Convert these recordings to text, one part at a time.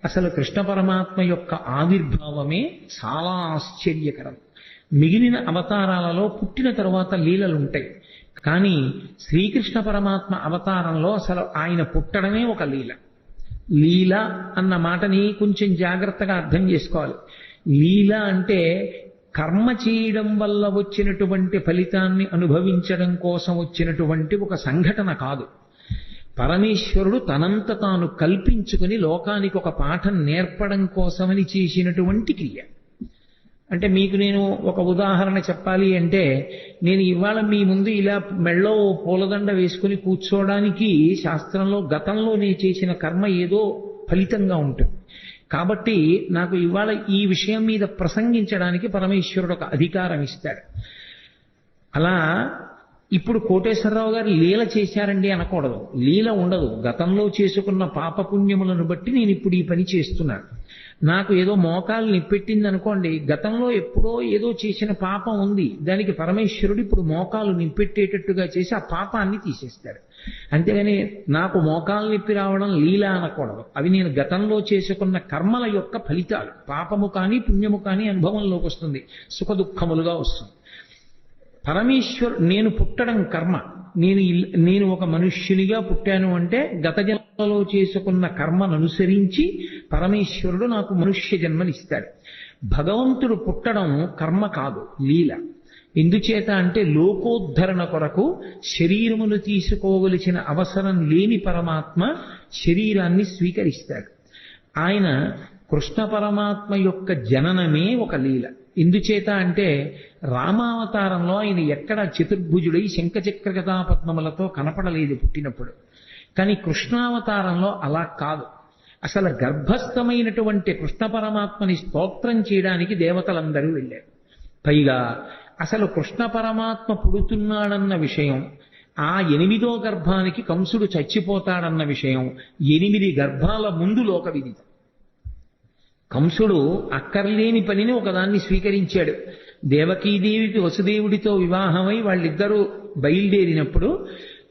అసలు కృష్ణ పరమాత్మ యొక్క ఆవిర్భావమే చాలా ఆశ్చర్యకరం. మిగిలిన అవతారాలలో పుట్టిన తరువాత లీలలు ఉంటాయి, కానీ శ్రీకృష్ణ పరమాత్మ అవతారంలో అసలు ఆయన పుట్టడమే ఒక లీల. లీల అన్న మాటని కొంచెం జాగ్రత్తగా అర్థం చేసుకోవాలి. లీల అంటే కర్మ చేయడం వల్ల వచ్చినటువంటి ఫలితాన్ని అనుభవించడం కోసం వచ్చినటువంటి ఒక సంఘటన కాదు. పరమేశ్వరుడు తనంత తాను కల్పించుకుని లోకానికి ఒక పాఠం నేర్పడం కోసమని చేసినటువంటి క్రియ. అంటే మీకు నేను ఒక ఉదాహరణ చెప్పాలి అంటే, నేను ఇవాళ మీ ముందు ఇలా మెళ్ళో పూలదండ వేసుకుని కూర్చోవడానికి శాస్త్రంలో గతంలో నేను చేసిన కర్మ ఏదో ఫలితంగా ఉంటుంది. కాబట్టి నాకు ఇవాళ ఈ విషయం మీద ప్రసంగించడానికి పరమేశ్వరుడు ఒక అధికారం ఇస్తాడు. అలా ఇప్పుడు కోటేశ్వరరావు గారు లీల చేశారండి అనకూడదు. లీల ఉండదు. గతంలో చేసుకున్న పాపపుణ్యములను బట్టి నేను ఇప్పుడు ఈ పని చేస్తున్నాను. నాకు ఏదో మోకాలు నిప్పెట్టింది అనుకోండి, గతంలో ఎప్పుడో ఏదో చేసిన పాపం ఉంది, దానికి పరమేశ్వరుడు ఇప్పుడు మోకాలు నిప్పెట్టేటట్టుగా చేసి ఆ పాపాన్ని తీసేస్తాడు. అంతేగాని నాకు మోకాలు నిప్పి రావడం లీల అనకూడదు. అవి నేను గతంలో చేసుకున్న కర్మల యొక్క ఫలితాలు. పాపము కానీ పుణ్యము కానీ అనుభవంలోకి వస్తుంది, సుఖ దుఃఖములుగా వస్తుంది. నేను పుట్టడం కర్మ. నేను ఒక మనుష్యునిగా పుట్టాను అంటే గత జన్మలో చేసుకున్న కర్మను అనుసరించి పరమేశ్వరుడు నాకు మనుష్య జన్మనిస్తాడు. భగవంతుడు పుట్టడం కర్మ కాదు, లీల. ఎందుచేత అంటే లోకోద్ధరణ కొరకు శరీరమును తీసుకోవలసిన అవసరం లేని పరమాత్మ శరీరాన్ని స్వీకరిస్తాడు. ఆయన కృష్ణ పరమాత్మ యొక్క జననమే ఒక లీల. ఎందుచేత అంటే రామావతారంలో ఆయన ఎక్కడ చతుర్భుజుడై శంఖచక్ర గదా పద్మములతో కనపడలేదు పుట్టినప్పుడు. కానీ కృష్ణావతారంలో అలా కాదు. అసలు గర్భస్థమైనటువంటి కృష్ణ పరమాత్మని స్తోత్రం చేయడానికి దేవతలందరూ వెళ్ళారు. పైగా అసలు కృష్ణ పరమాత్మ పుడుతున్నాడన్న విషయం, ఆ 8వ గర్భానికి కంసుడు చచ్చిపోతాడన్న విషయం 8 గర్భాల ముందు లోక విదితం. కంసుడు అక్కర్లేని పనిని ఒకదాన్ని స్వీకరించాడు. దేవకీదేవికి వసుదేవుడితో వివాహమై వాళ్ళిద్దరూ బయలుదేరినప్పుడు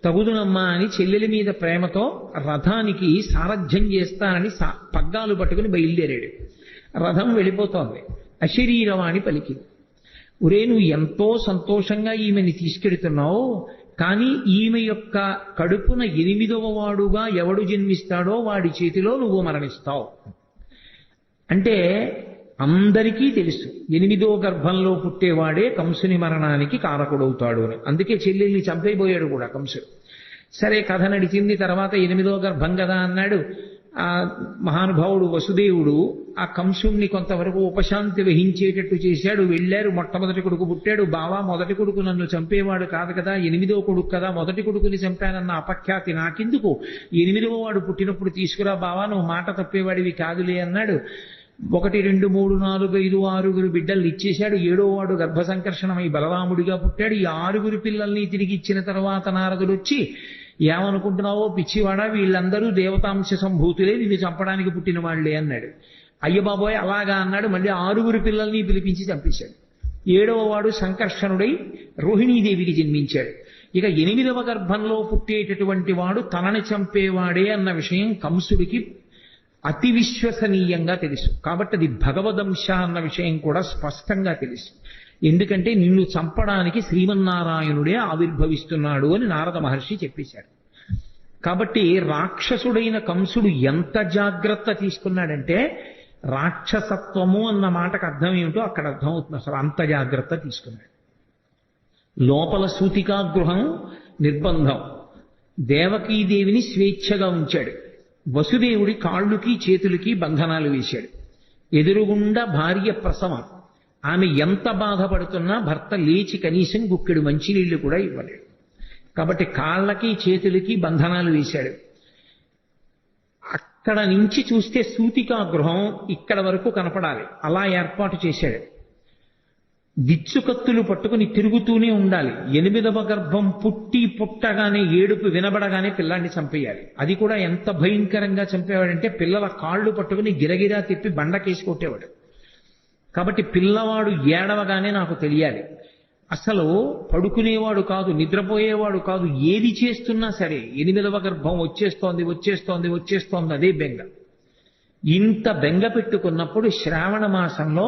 తగుదునమ్మా అని చెల్లెలి మీద ప్రేమతో రథానికి సారథ్యం చేస్తానని పగ్గాలు పట్టుకుని బయలుదేరాడు. రథం వెళ్ళిపోతోంది. అశరీరవాణి పలికింది, ఒరే నువ్వు ఎంతో సంతోషంగా ఈమెని తీసుకెడుతున్నావు, కానీ ఈమె యొక్క కడుపున 8వ వాడుగా ఎవడు జన్మిస్తాడో వాడి చేతిలో నువ్వు మరణిస్తావు. అంటే అందరికీ తెలుసు 8వ గర్భంలో పుట్టేవాడే కంసుని మరణానికి కారకుడవుతాడు అని. అందుకే చెల్లెల్ని చంపైపోయాడు కూడా కంసుడు. సరే, కథ నడిచింది. తర్వాత 8వ గర్భం కదా అన్నాడు. ఆ మహానుభావుడు వసుదేవుడు ఆ కంసుణ్ణి కొంతవరకు ఉపశాంతి వహించేటట్టు చేశాడు. వెళ్ళారు. మొట్టమొదటి కొడుకు పుట్టాడు. బావా, మొదటి కొడుకు నన్ను చంపేవాడు కాదు కదా, 8వ కొడుకు కదా, మొదటి కొడుకుని చంపానన్న అపఖ్యాతి నాకెందుకు, 8వ వాడు పుట్టినప్పుడు తీసుకురా బావా, నువ్వు మాట తప్పేవాడివి కాదులే అన్నాడు. 1 2 3 4 5 6 బిడ్డల్ని ఇచ్చేశాడు. 7వ వాడు గర్భ సంకర్షణమై బలరాముడిగా పుట్టాడు. ఈ 6 పిల్లల్ని తిరిగి ఇచ్చిన తర్వాత నారదుడు వచ్చి, ఏమనుకుంటున్నావో పిచ్చివాడా, వీళ్ళందరూ దేవతాంశ సంభూతులే, నిన్ను చంపడానికి పుట్టిన వాళ్లే అన్నాడు. అయ్య బాబోయ్ అలాగా అన్నాడు. మళ్ళీ 6 పిల్లల్ని పిలిపించి చంపేశాడు. 7వ వాడు సంకర్షణుడై రోహిణీదేవికి జన్మించాడు. ఇక 8వ గర్భంలో పుట్టేటటువంటి వాడు తనని చంపేవాడే అన్న విషయం కంసుడికి అతి విశ్వసనీయంగా తెలుసు. కాబట్టి అది భగవదంశ అన్న విషయం కూడా స్పష్టంగా తెలుసు. ఎందుకంటే నిన్ను చంపడానికి శ్రీమన్నారాయణుడే ఆవిర్భవిస్తున్నాడు అని నారద మహర్షి చెప్పేశారు. కాబట్టి రాక్షసుడైన కంసుడు ఎంత జాగ్రత్త తీసుకున్నాడంటే, రాక్షసత్వము అన్న మాటకు అర్థం ఏమిటో అక్కడ అర్థమవుతుంది. అసలు అంత జాగ్రత్త తీసుకున్నాడు. లోపల సూతికా గృహం నిర్బంధం, దేవకీదేవిని స్వేచ్ఛగా ఉంచాడు. వసుదేవుడి కాళ్ళుకి చేతులకి బంధనాలు వేశాడు. ఎదురుగుండా భార్య ప్రసవం. ఆమె ఎంత బాధపడుతున్నా భర్త లేచి కనీసం గుక్కెడు మంచినీళ్లు కూడా ఇవ్వలేడు. కాబట్టి కాళ్ళకి చేతులకి బంధనాలు వేశాడు. అక్కడ నుంచి చూస్తే సూతికా గృహం ఇక్కడ వరకు కనపడాలి, అలా ఏర్పాటు చేశాడు. విచ్చుకత్తులు పట్టుకుని తిరుగుతూనే ఉండాలి. 8వ గర్భం పుట్టగానే ఏడుపు వినబడగానే పిల్లాన్ని చంపేయాలి. అది కూడా ఎంత భయంకరంగా చంపేవాడంటే, పిల్లల కాళ్ళు పట్టుకుని గిరగిరా తిప్పి బండకేసి కొట్టేవాడు. కాబట్టి పిల్లవాడు ఏడవగానే నాకు తెలియాలి. అసలు పడుకునేవాడు కాదు, నిద్రపోయేవాడు కాదు, ఏది చేస్తున్నా సరే 8వ గర్భం వచ్చేస్తోంది అదే బెంగ. ఇంత బెంగ పెట్టుకున్నప్పుడు శ్రావణ మాసంలో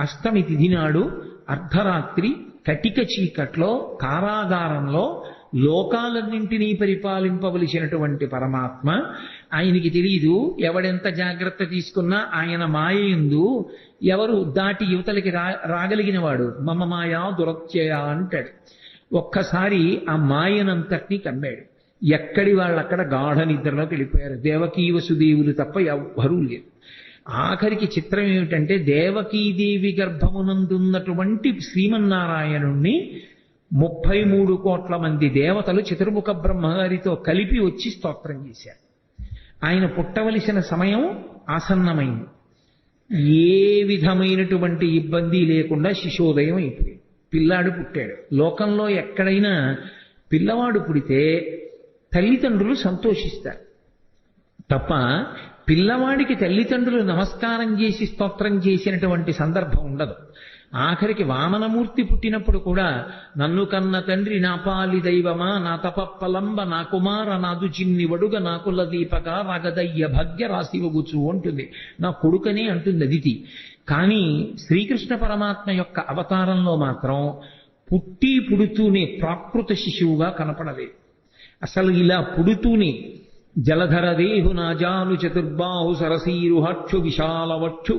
అష్టమి తిథి నాడు అర్ధరాత్రి కటిక చీకట్లో కారాగారంలో లోకాలన్నింటినీ పరిపాలింపవలసినటువంటి పరమాత్మ, ఆయనకి తెలియదు ఎవడెంత జాగ్రత్త తీసుకున్నా ఆయన మాయందు ఎవరు దాటి యువతలకి రాగలిగిన వాడు. మమ మాయా దురత్యయ అంటాడు. ఒక్కసారి ఆ మాయనంతటినీ కమ్మాడు. ఎక్కడి వాళ్ళక్కడ గాఢ నిద్రలోకి వెళ్ళిపోయారు. దేవకీ వసుదేవులు తప్ప ఎవ్వరూ లేరు. ఆఖరికి చిత్రం ఏమిటంటే దేవకీదేవి గర్భమునందున్నటువంటి శ్రీమన్నారాయణుణ్ణి 33 కోట్ల మంది దేవతలు చతుర్ముఖ బ్రహ్మగారితో కలిపి వచ్చి స్తోత్రం చేశారు. ఆయన పుట్టవలసిన సమయం ఆసన్నమైంది. ఏ విధమైనటువంటి ఇబ్బంది లేకుండా శిశోదయం అయిపోయింది. పిల్లాడు పుట్టాడు. లోకంలో ఎక్కడైనా పిల్లవాడు పుడితే తల్లిదండ్రులు సంతోషిస్తారు తప్ప పిల్లవాడికి తల్లిదండ్రులు నమస్కారం చేసి స్తోత్రం చేసినటువంటి సందర్భం ఉండదు. ఆఖరికి వామనమూర్తి పుట్టినప్పుడు కూడా నన్ను కన్న తండ్రి నా పాలి దైవమా నా తపప్పలంబ నా కుమార నాదు చిన్ని వడుగ నా కుల దీపక రాగదయ్య భాగ్య రాశివగుచు అంటుంది. నా కొడుకనే అంటుంది అదితి. కానీ శ్రీకృష్ణ పరమాత్మ యొక్క అవతారంలో మాత్రం పుడుతూనే ప్రాకృత శిశువుగా కనపడలేదు. అసలు ఇలా పుడుతూనే జలధరదేహు నాజాను చతుర్బాహు సరసీరుహక్షు విశాలవక్షు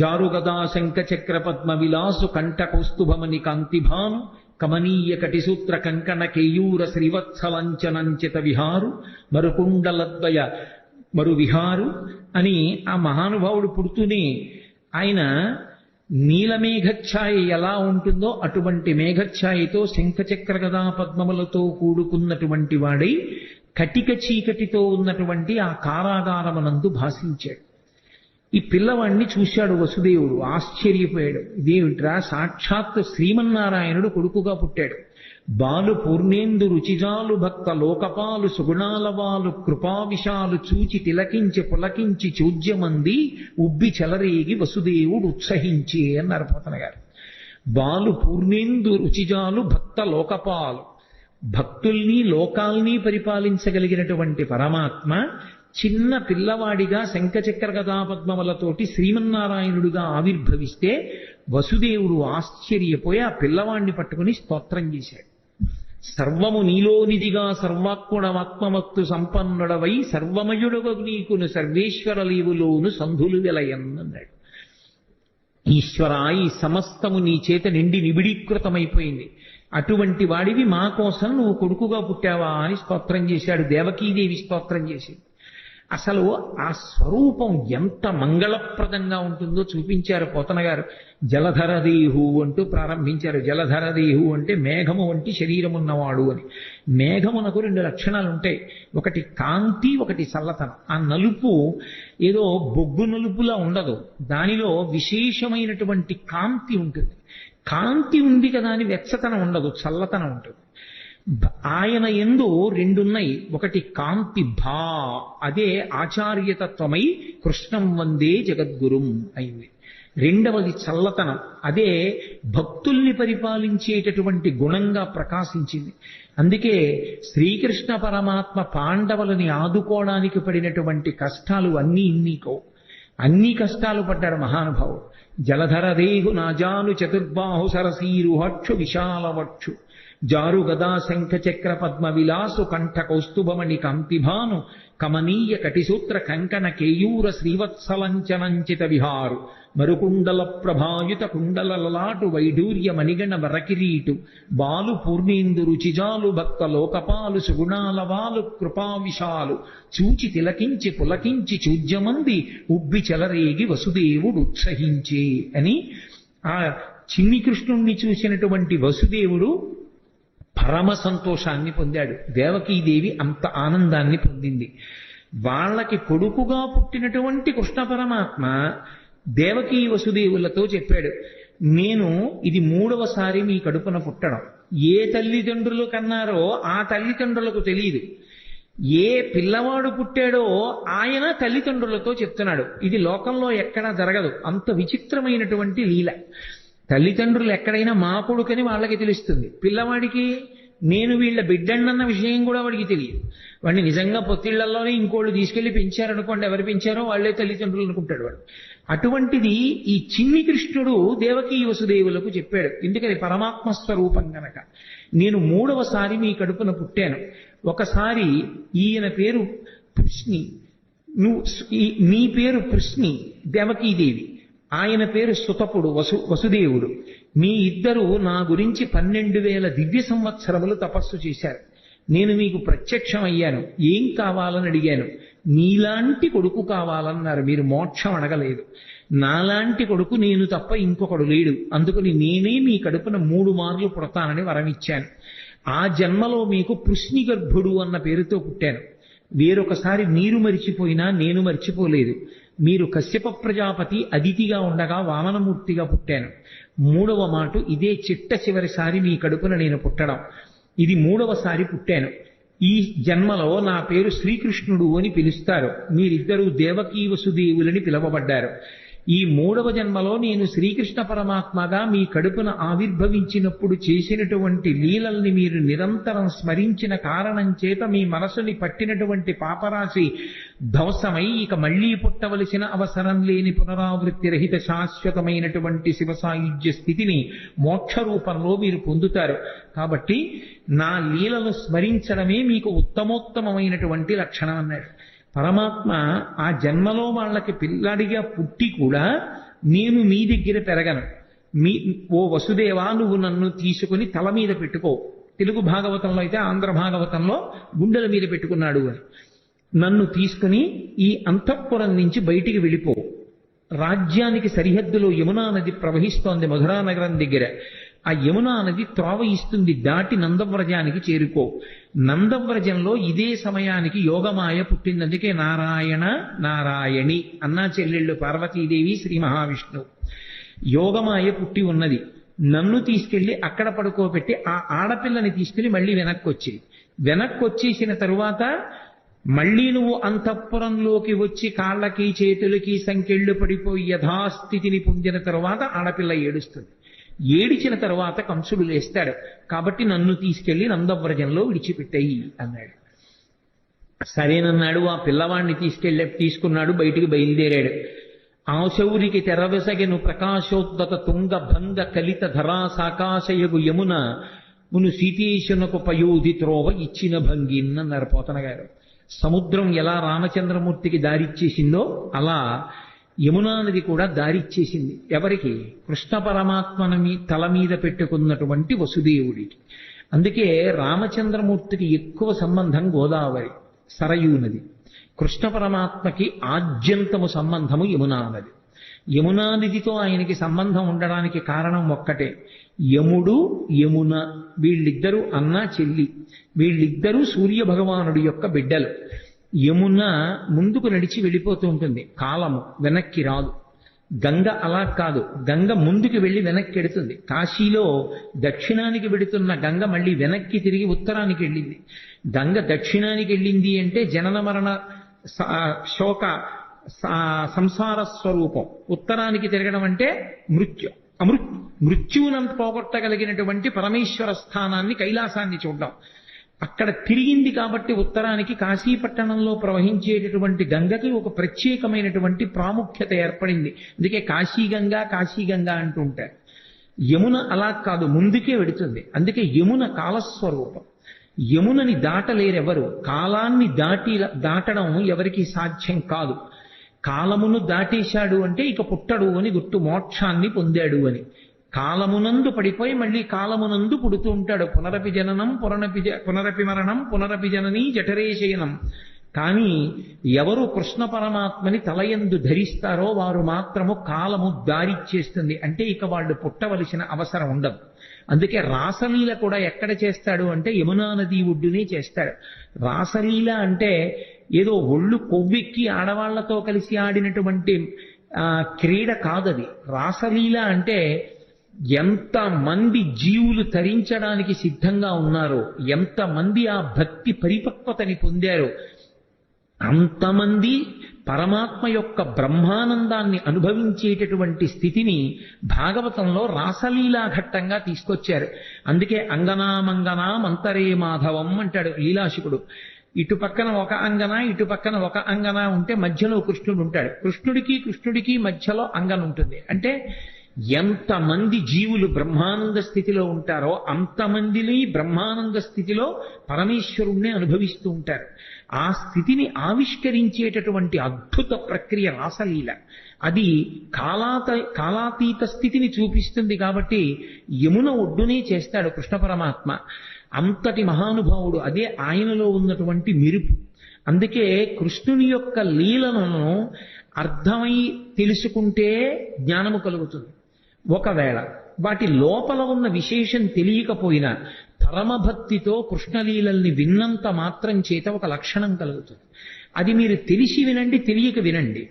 జారుగదా శంఖ చక్ర పద్మ విలాసు కంఠ కౌస్తుభమణి కాంతిభాను కమనీయ కటిసూత్ర కంకణ కేయూర శ్రీవత్సలంచనంచిత విహారు మరుకుండలద్వయ మరు విహారు అని ఆ మహానుభావుడు పుడుతూనే ఆయన నీలమేఘఛాయ ఎలా ఉంటుందో అటువంటి మేఘఛాయతో శంఖచక్ర గదా పద్మములతో కూడుకున్నటువంటి వాడై కటిక చీకటితో ఉన్నటువంటి ఆ కారాగారమునందు భాషించాడు. ఈ పిల్లవాడిని చూశాడు వసుదేవుడు, ఆశ్చర్యపోయాడు. ఇదేమిట్రా, సాక్షాత్ శ్రీమన్నారాయణుడు కొడుకుగా పుట్టాడు. బాలు పూర్ణేందు రుచిజాలు భక్త లోకపాలు సుగుణాలవాలు కృపావిశాలు చూచి తిలకించి పులకించి చూజ్యమంది ఉబ్బి చెలరేగి వసుదేవుడు ఉత్సహించి అన్నారు పోతన గారు. బాలు పూర్ణేందు రుచిజాలు భక్త లోకపాలు, భక్తుల్ని లోకాల్ని పరిపాలించగలిగినటువంటి పరమాత్మ చిన్న పిల్లవాడిగా శంఖచక్ర గదా పద్మములతోటి శ్రీమన్నారాయణుడిగా ఆవిర్భవిస్తే వసుదేవుడు ఆశ్చర్యపోయి ఆ పిల్లవాడిని పట్టుకుని స్తోత్రం చేశాడు. సర్వము నీలోనిదిగా సర్వాత్మడమాత్మమత్తు సంపన్నుడవై సర్వమయుడవ నీకును సర్వేశ్వర లీవులోను సంధులు వెలయన్నాడు. ఈశ్వరా, ఈ సమస్తము నీ చేత నిండి నిబిడీకృతమైపోయింది. అటువంటి వాడివి మా కోసం నువ్వు కొడుకుగా పుట్టావా అని స్తోత్రం చేశాడు. దేవకీదేవి స్తోత్రం చేసింది. అసలు ఆ స్వరూపం ఎంత మంగళప్రదంగా ఉంటుందో చూపించారు పోతన గారు. జలధరదేహు అంటూ ప్రారంభించారు. జలధరదేహు అంటే మేఘము వంటి శరీరం ఉన్నవాడు అని. మేఘమునకు 2 లక్షణాలు ఉంటాయి. ఒకటి కాంతి, ఒకటి చల్లతనం. ఆ నలుపు ఏదో బొగ్గు నలుపులా ఉండదు, దానిలో విశేషమైనటువంటి కాంతి ఉంటుంది. కాంతి ఉంది కదా అని వెచ్చతనం ఉండదు, చల్లతనం ఉంటుంది. ఆయన యందు 2 ఉన్నాయి. ఒకటి కాంతి భా, అదే ఆచార్యతత్వమై కృష్ణం వందే జగద్గురుం అయింది. రెండవది చల్లతనం, అదే భక్తుల్ని పరిపాలించేటటువంటి గుణంగా ప్రకాశించింది. అందుకే శ్రీకృష్ణ పరమాత్మ పాండవులని ఆదుకోవడానికి పడినటువంటి కష్టాలు అన్నీ ఇన్నీకో, అన్ని కష్టాలు పడ్డాడు మహానుభావుడు. జలధరదేహు నాజాను చతుర్బాహు సరసీరుహక్షు విశాలవక్షు జారు గదా శంఖ చక్ర పద్మ విలాసు కంఠ కౌస్తుభమణి కాంతిభాను కమనీయ కటిసూత్ర కంకణ కేయూర శ్రీవత్సలంచనంచిత విహారు మరుకుండల ప్రభాయుత కుండల లలాటు వైఢూర్య మణిగణ వరకిరీటు బాలు పూర్ణేందు రుచిజాలు భక్త లోకపాలు సుగుణాలవాలు కృపావిశాలు చూచి తిలకించి పులకించి చూజ్యమంది ఉబ్బి చెలరేగి వసుదేవుడు ఉత్సహించే అని ఆ చిన్ని కృష్ణుణ్ణి చూసినటువంటి వసుదేవుడు పరమ సంతోషాన్ని పొందాడు. దేవకీదేవి అంత ఆనందాన్ని పొందింది. వాళ్ళకి కొడుకుగా పుట్టినటువంటి కృష్ణ పరమాత్మ దేవకీ వసుదేవులతో చెప్పాడు, నేను ఇది 3వసారి మీ కడుపున పుట్టడం. ఏ తల్లిదండ్రులు కన్నారో ఆ తల్లిదండ్రులకు తెలియదు. ఏ పిల్లవాడు పుట్టాడో ఆయన తల్లిదండ్రులతో చెప్తున్నాడు. ఇది లోకంలో ఎక్కడా జరగదు. అంత విచిత్రమైనటువంటి లీల. తల్లిదండ్రులు ఎక్కడైనా మా కొడుకని వాళ్ళకి తెలుస్తుంది, పిల్లవాడికి నేను వీళ్ళ బిడ్డన్నన్న విషయం కూడా వాడికి తెలియదు. వాడిని నిజంగా పొత్తిళ్లలోనే ఇంకోళ్ళు తీసుకెళ్లి పెంచారనుకోండి, ఎవరు పెంచారో వాళ్లే తల్లిదండ్రులు అనుకుంటాడు వాడు. అటువంటిది ఈ చిన్ని కృష్ణుడు దేవకీ వసుదేవులకు చెప్పాడు. ఎందుకని? పరమాత్మ స్వరూపం గనక. నేను 3వసారి మీ కడుపున పుట్టాను. ఒకసారి ఈయన పేరు కృష్ణి, నీ పేరు కృష్ణి దేవకీదేవి, ఆయన పేరు సుతపుడు వసుదేవుడు. మీ ఇద్దరు నా గురించి 12,000 దివ్య సంవత్సరములు తపస్సు చేశారు. నేను మీకు ప్రత్యక్షం అయ్యాను. ఏం కావాలని అడిగాను. నీలాంటి కొడుకు కావాలన్నారు. మీరు మోక్షం అడగలేదు. నాలాంటి కొడుకు నేను తప్ప ఇంకొకడు లేడు, అందుకని నేనే మీ కడుపున 3 మార్లు పుడతానని వరమిచ్చాను. ఆ జన్మలో మీకు పృష్ణి గర్భుడు అన్న పేరుతో పుట్టాను. వేరొకసారి మీరు మరిచిపోయినా నేను మర్చిపోలేదు. మీరు కశ్యప ప్రజాపతి అదితిగా ఉండగా వామనమూర్తిగా పుట్టాను. 3వ మాట ఇదే చిట్ట చివరిసారి మీ కడుపున నేను పుట్టడం. ఇది 3వసారి పుట్టాను. ఈ జన్మలో నా పేరు శ్రీకృష్ణుడు అని పిలుస్తారు. మీరిద్దరూ దేవకీ వసుదేవులని పిలవబడ్డారు. ఈ 3వ జన్మలో నేను శ్రీకృష్ణ పరమాత్మగా మీ కడుపున ఆవిర్భవించినప్పుడు చేసినటువంటి లీలల్ని మీరు నిరంతరం స్మరించిన కారణం చేత మీ మనసుని పట్టినటువంటి పాపరాశి ధ్వంసమై ఇక మళ్లీ పుట్టవలసిన అవసరం లేని పునరావృత్తి రహిత శాశ్వతమైనటువంటి శివసాయుజ్య స్థితిని మోక్ష రూపంలో మీరు పొందుతారు. కాబట్టి నా లీలను స్మరించడమే మీకు ఉత్తమోత్తమైనటువంటి లక్షణం అన్నాడు. పరమాత్మ ఆ జన్మలో వాళ్ళకి పిల్లాడిగా పుట్టి కూడా నేను మీ దగ్గర పెరగను. ఓ వసుదేవా, నువ్వు నన్ను తీసుకుని తల మీద పెట్టుకో. తెలుగు భాగవతంలో అయితే ఆంధ్ర భాగవతంలో గుండెల మీద పెట్టుకున్నాడు అని. నన్ను తీసుకుని ఈ అంతఃపురం నుంచి బయటికి వెళ్ళిపో. రాజ్యానికి సరిహద్దులో యమునా నది ప్రవహిస్తోంది మధురా నగరం దగ్గర. ఆ యమునా నది త్రోవ ఇస్తుంది, దాటి నందవ్రజానికి చేరుకో. నందవ్రజంలో ఇదే సమయానికి యోగమాయ పుట్టింది. అందుకే నారాయణ నారాయణి అన్నా చెల్లెళ్ళు పార్వతీదేవి శ్రీ మహావిష్ణువు. యోగమాయ పుట్టి ఉన్నది. నన్ను తీసుకెళ్లి అక్కడ పడుకోబెట్టి ఆ ఆడపిల్లని తీసుకెళ్లి మళ్ళీ వెనక్కి వచ్చేసిన తరువాత మళ్ళీ నువ్వు అంతఃపురంలోకి వచ్చి కాళ్ళకి చేతులకి సంకెళ్ళు పడిపోయి యథాస్థితిని పొందిన తరువాత ఆడపిల్ల ఏడుస్తుంది. ఏడిచిన తరువాత కంసుడు లేస్తాడు. కాబట్టి నన్ను తీసుకెళ్లి నందవ్రజంలో విడిచిపెట్టాయి అన్నాడు. సరేనన్నాడు. ఆ పిల్లవాడిని తీసుకున్నాడు, బయటికి బయలుదేరాడు. ఆశౌరికి తెరవెసగెను ప్రకాశోద్దత తుంగ భంగ కలిత ధరాసాకాశయగు యమున మును సీతేశునకు పయోధి త్రోవ ఇచ్చిన భంగిన్నన్నారు పోతన గారు. సముద్రం ఎలా రామచంద్రమూర్తికి దారిచ్చేసిందో అలా యమునా నది కూడా దారిచ్చేసింది. ఎవరికి? కృష్ణ పరమాత్మని తల మీద పెట్టుకున్నటువంటి వసుదేవుడికి. అందుకే రామచంద్రమూర్తికి ఎక్కువ సంబంధం గోదావరి సరయూ నది. కృష్ణ పరమాత్మకి ఆద్యంతము సంబంధము యమునా నది. యమునా నదితో ఆయనకి సంబంధం ఉండడానికి కారణం ఒక్కటే. యముడు యమున వీళ్ళిద్దరూ అన్నా చెల్లి. వీళ్ళిద్దరూ సూర్య భగవానుడి యొక్క బిడ్డలు. యమున ముందుకు నడిచి వెళ్ళిపోతూ ఉంటుంది, కాలము వెనక్కి రాదు. గంగ అలా కాదు, గంగ ముందుకు వెళ్ళి వెనక్కి వెడుతుంది. కాశీలో దక్షిణానికి వెడుతున్న గంగ మళ్ళీ వెనక్కి తిరిగి ఉత్తరానికి వెళ్ళింది. గంగ దక్షిణానికి వెళ్ళింది అంటే జనన మరణ శోక సంసార స్వరూపం. ఉత్తరానికి తిరగడం అంటే మృత్యువునంత పోగొట్టగలిగినటువంటి పరమేశ్వర స్థానాన్ని, కైలాసాన్ని చూడడం. అక్కడ తిరిగింది కాబట్టి ఉత్తరానికి కాశీపట్టణంలో ప్రవహించేటటువంటి గంగకి ఒక ప్రత్యేకమైనటువంటి ప్రాముఖ్యత ఏర్పడింది. అందుకే కాశీగంగా అంటుంటారు. యమున అలా కాదు, ముందుకే వెడుతుంది. అందుకే యమున కాలస్వరూపం. యమునని దాటలేరెవరు. కాలాన్ని దాటడం ఎవరికి సాధ్యం కాదు. కాలమును దాటేశాడు అంటే ఇక పుట్టడు అని గుర్తు, మోక్షాన్ని పొందాడు అని. కాలమునందు పడిపోయి మళ్ళీ కాలమునందు పుడుతూ ఉంటాడు. పునరపి జననం పునరపి మరణం పునరపి జననీ జఠరేశయనం. కానీ ఎవరు కృష్ణ పరమాత్మని తలయందు ధరిస్తారో వారు మాత్రము కాలము దారిచ్చేస్తుంది. అంటే ఇక వాళ్ళు పుట్టవలసిన అవసరం ఉండదు. అందుకే రాసలీల కూడా ఎక్కడ చేస్తాడు అంటే యమునా నది ఒడ్డునే చేస్తాడు. రాసలీల అంటే ఏదో ఒళ్ళు కొవ్వెక్కి ఆడవాళ్లతో కలిసి ఆడినటువంటి క్రీడ కాదది. రాసలీల అంటే ఎంతమంది జీవులు తరించడానికి సిద్ధంగా ఉన్నారో, ఎంతమంది ఆ భక్తి పరిపక్వతని పొందారో అంతమంది పరమాత్మ యొక్క బ్రహ్మానందాన్ని అనుభవించేటటువంటి స్థితిని భాగవతంలో రాసలీలా ఘట్టంగా తీసుకొచ్చారు. అందుకే అంగనామంగనా మంతరే మాధవం అంటాడు లీలాశుకుడు. ఇటు పక్కన ఒక అంగన, ఇటు పక్కన ఒక అంగన ఉంటే మధ్యలో కృష్ణుడు ఉంటాడు. కృష్ణుడికి మధ్యలో అంగన ఉంటుంది. అంటే ఎంతమంది జీవులు బ్రహ్మానంద స్థితిలో ఉంటారో అంతమందిని బ్రహ్మానంద స్థితిలో పరమేశ్వరుణ్ణి అనుభవిస్తూ ఉంటారు. ఆ స్థితిని ఆవిష్కరించేటటువంటి అద్భుత ప్రక్రియ రాసలీల. అది కాలాతీత స్థితిని చూపిస్తుంది. కాబట్టి యమున ఒడ్డునే చేస్తాడు కృష్ణ పరమాత్మ. అంతటి మహానుభావుడు. అదే ఆయనలో ఉన్నటువంటి మెరుపు. అందుకే కృష్ణుని యొక్క లీలలను అర్థమై తెలుసుకుంటే జ్ఞానము కలుగుతుంది. ఒకవేళ వాటి లోపల ఉన్న విశేషం తెలియకపోయినా పరమభక్తితో కృష్ణలీలల్ని విన్నంత మాత్రం చేత ఒక లక్షణం కలుగుతుంది. అది మీరు తెలిసి వినండి, తెలియక వినండి.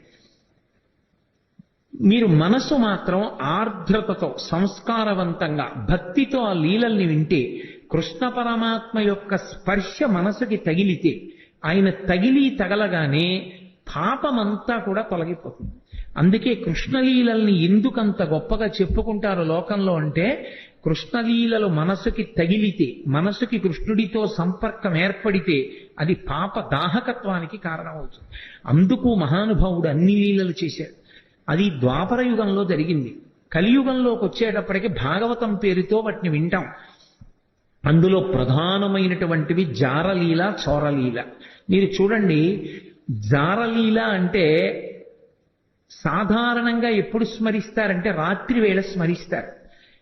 మీరు మనసు మాత్రం ఆర్ద్రతతో సంస్కారవంతంగా భక్తితో ఆ లీలల్ని వింటే, కృష్ణ పరమాత్మ యొక్క స్పర్శ మనసుకి తగిలితే, ఆయన తగలగానే పాపమంతా కూడా తొలగిపోతుంది. అందుకే కృష్ణలీలల్ని ఎందుకంత గొప్పగా చెప్పుకుంటారు లోకంలో అంటే, కృష్ణలీలలు మనసుకి తగిలితే, మనసుకి కృష్ణుడితో సంపర్కం ఏర్పడితే అది పాప దాహకత్వానికి కారణమవుతుంది. అందుకు మహానుభావుడు అన్ని లీలలు చేశాడు. అది ద్వాపర యుగంలో జరిగింది. కలియుగంలోకి వచ్చేటప్పటికి భాగవతం పేరుతో వాటిని వింటాం. అందులో ప్రధానమైనటువంటివి జారలీల, చోరలీల. మీరు చూడండి, జారలీల అంటే సాధారణంగా ఎప్పుడు స్మరిస్తారంటే రాత్రి వేళ స్మరిస్తారు.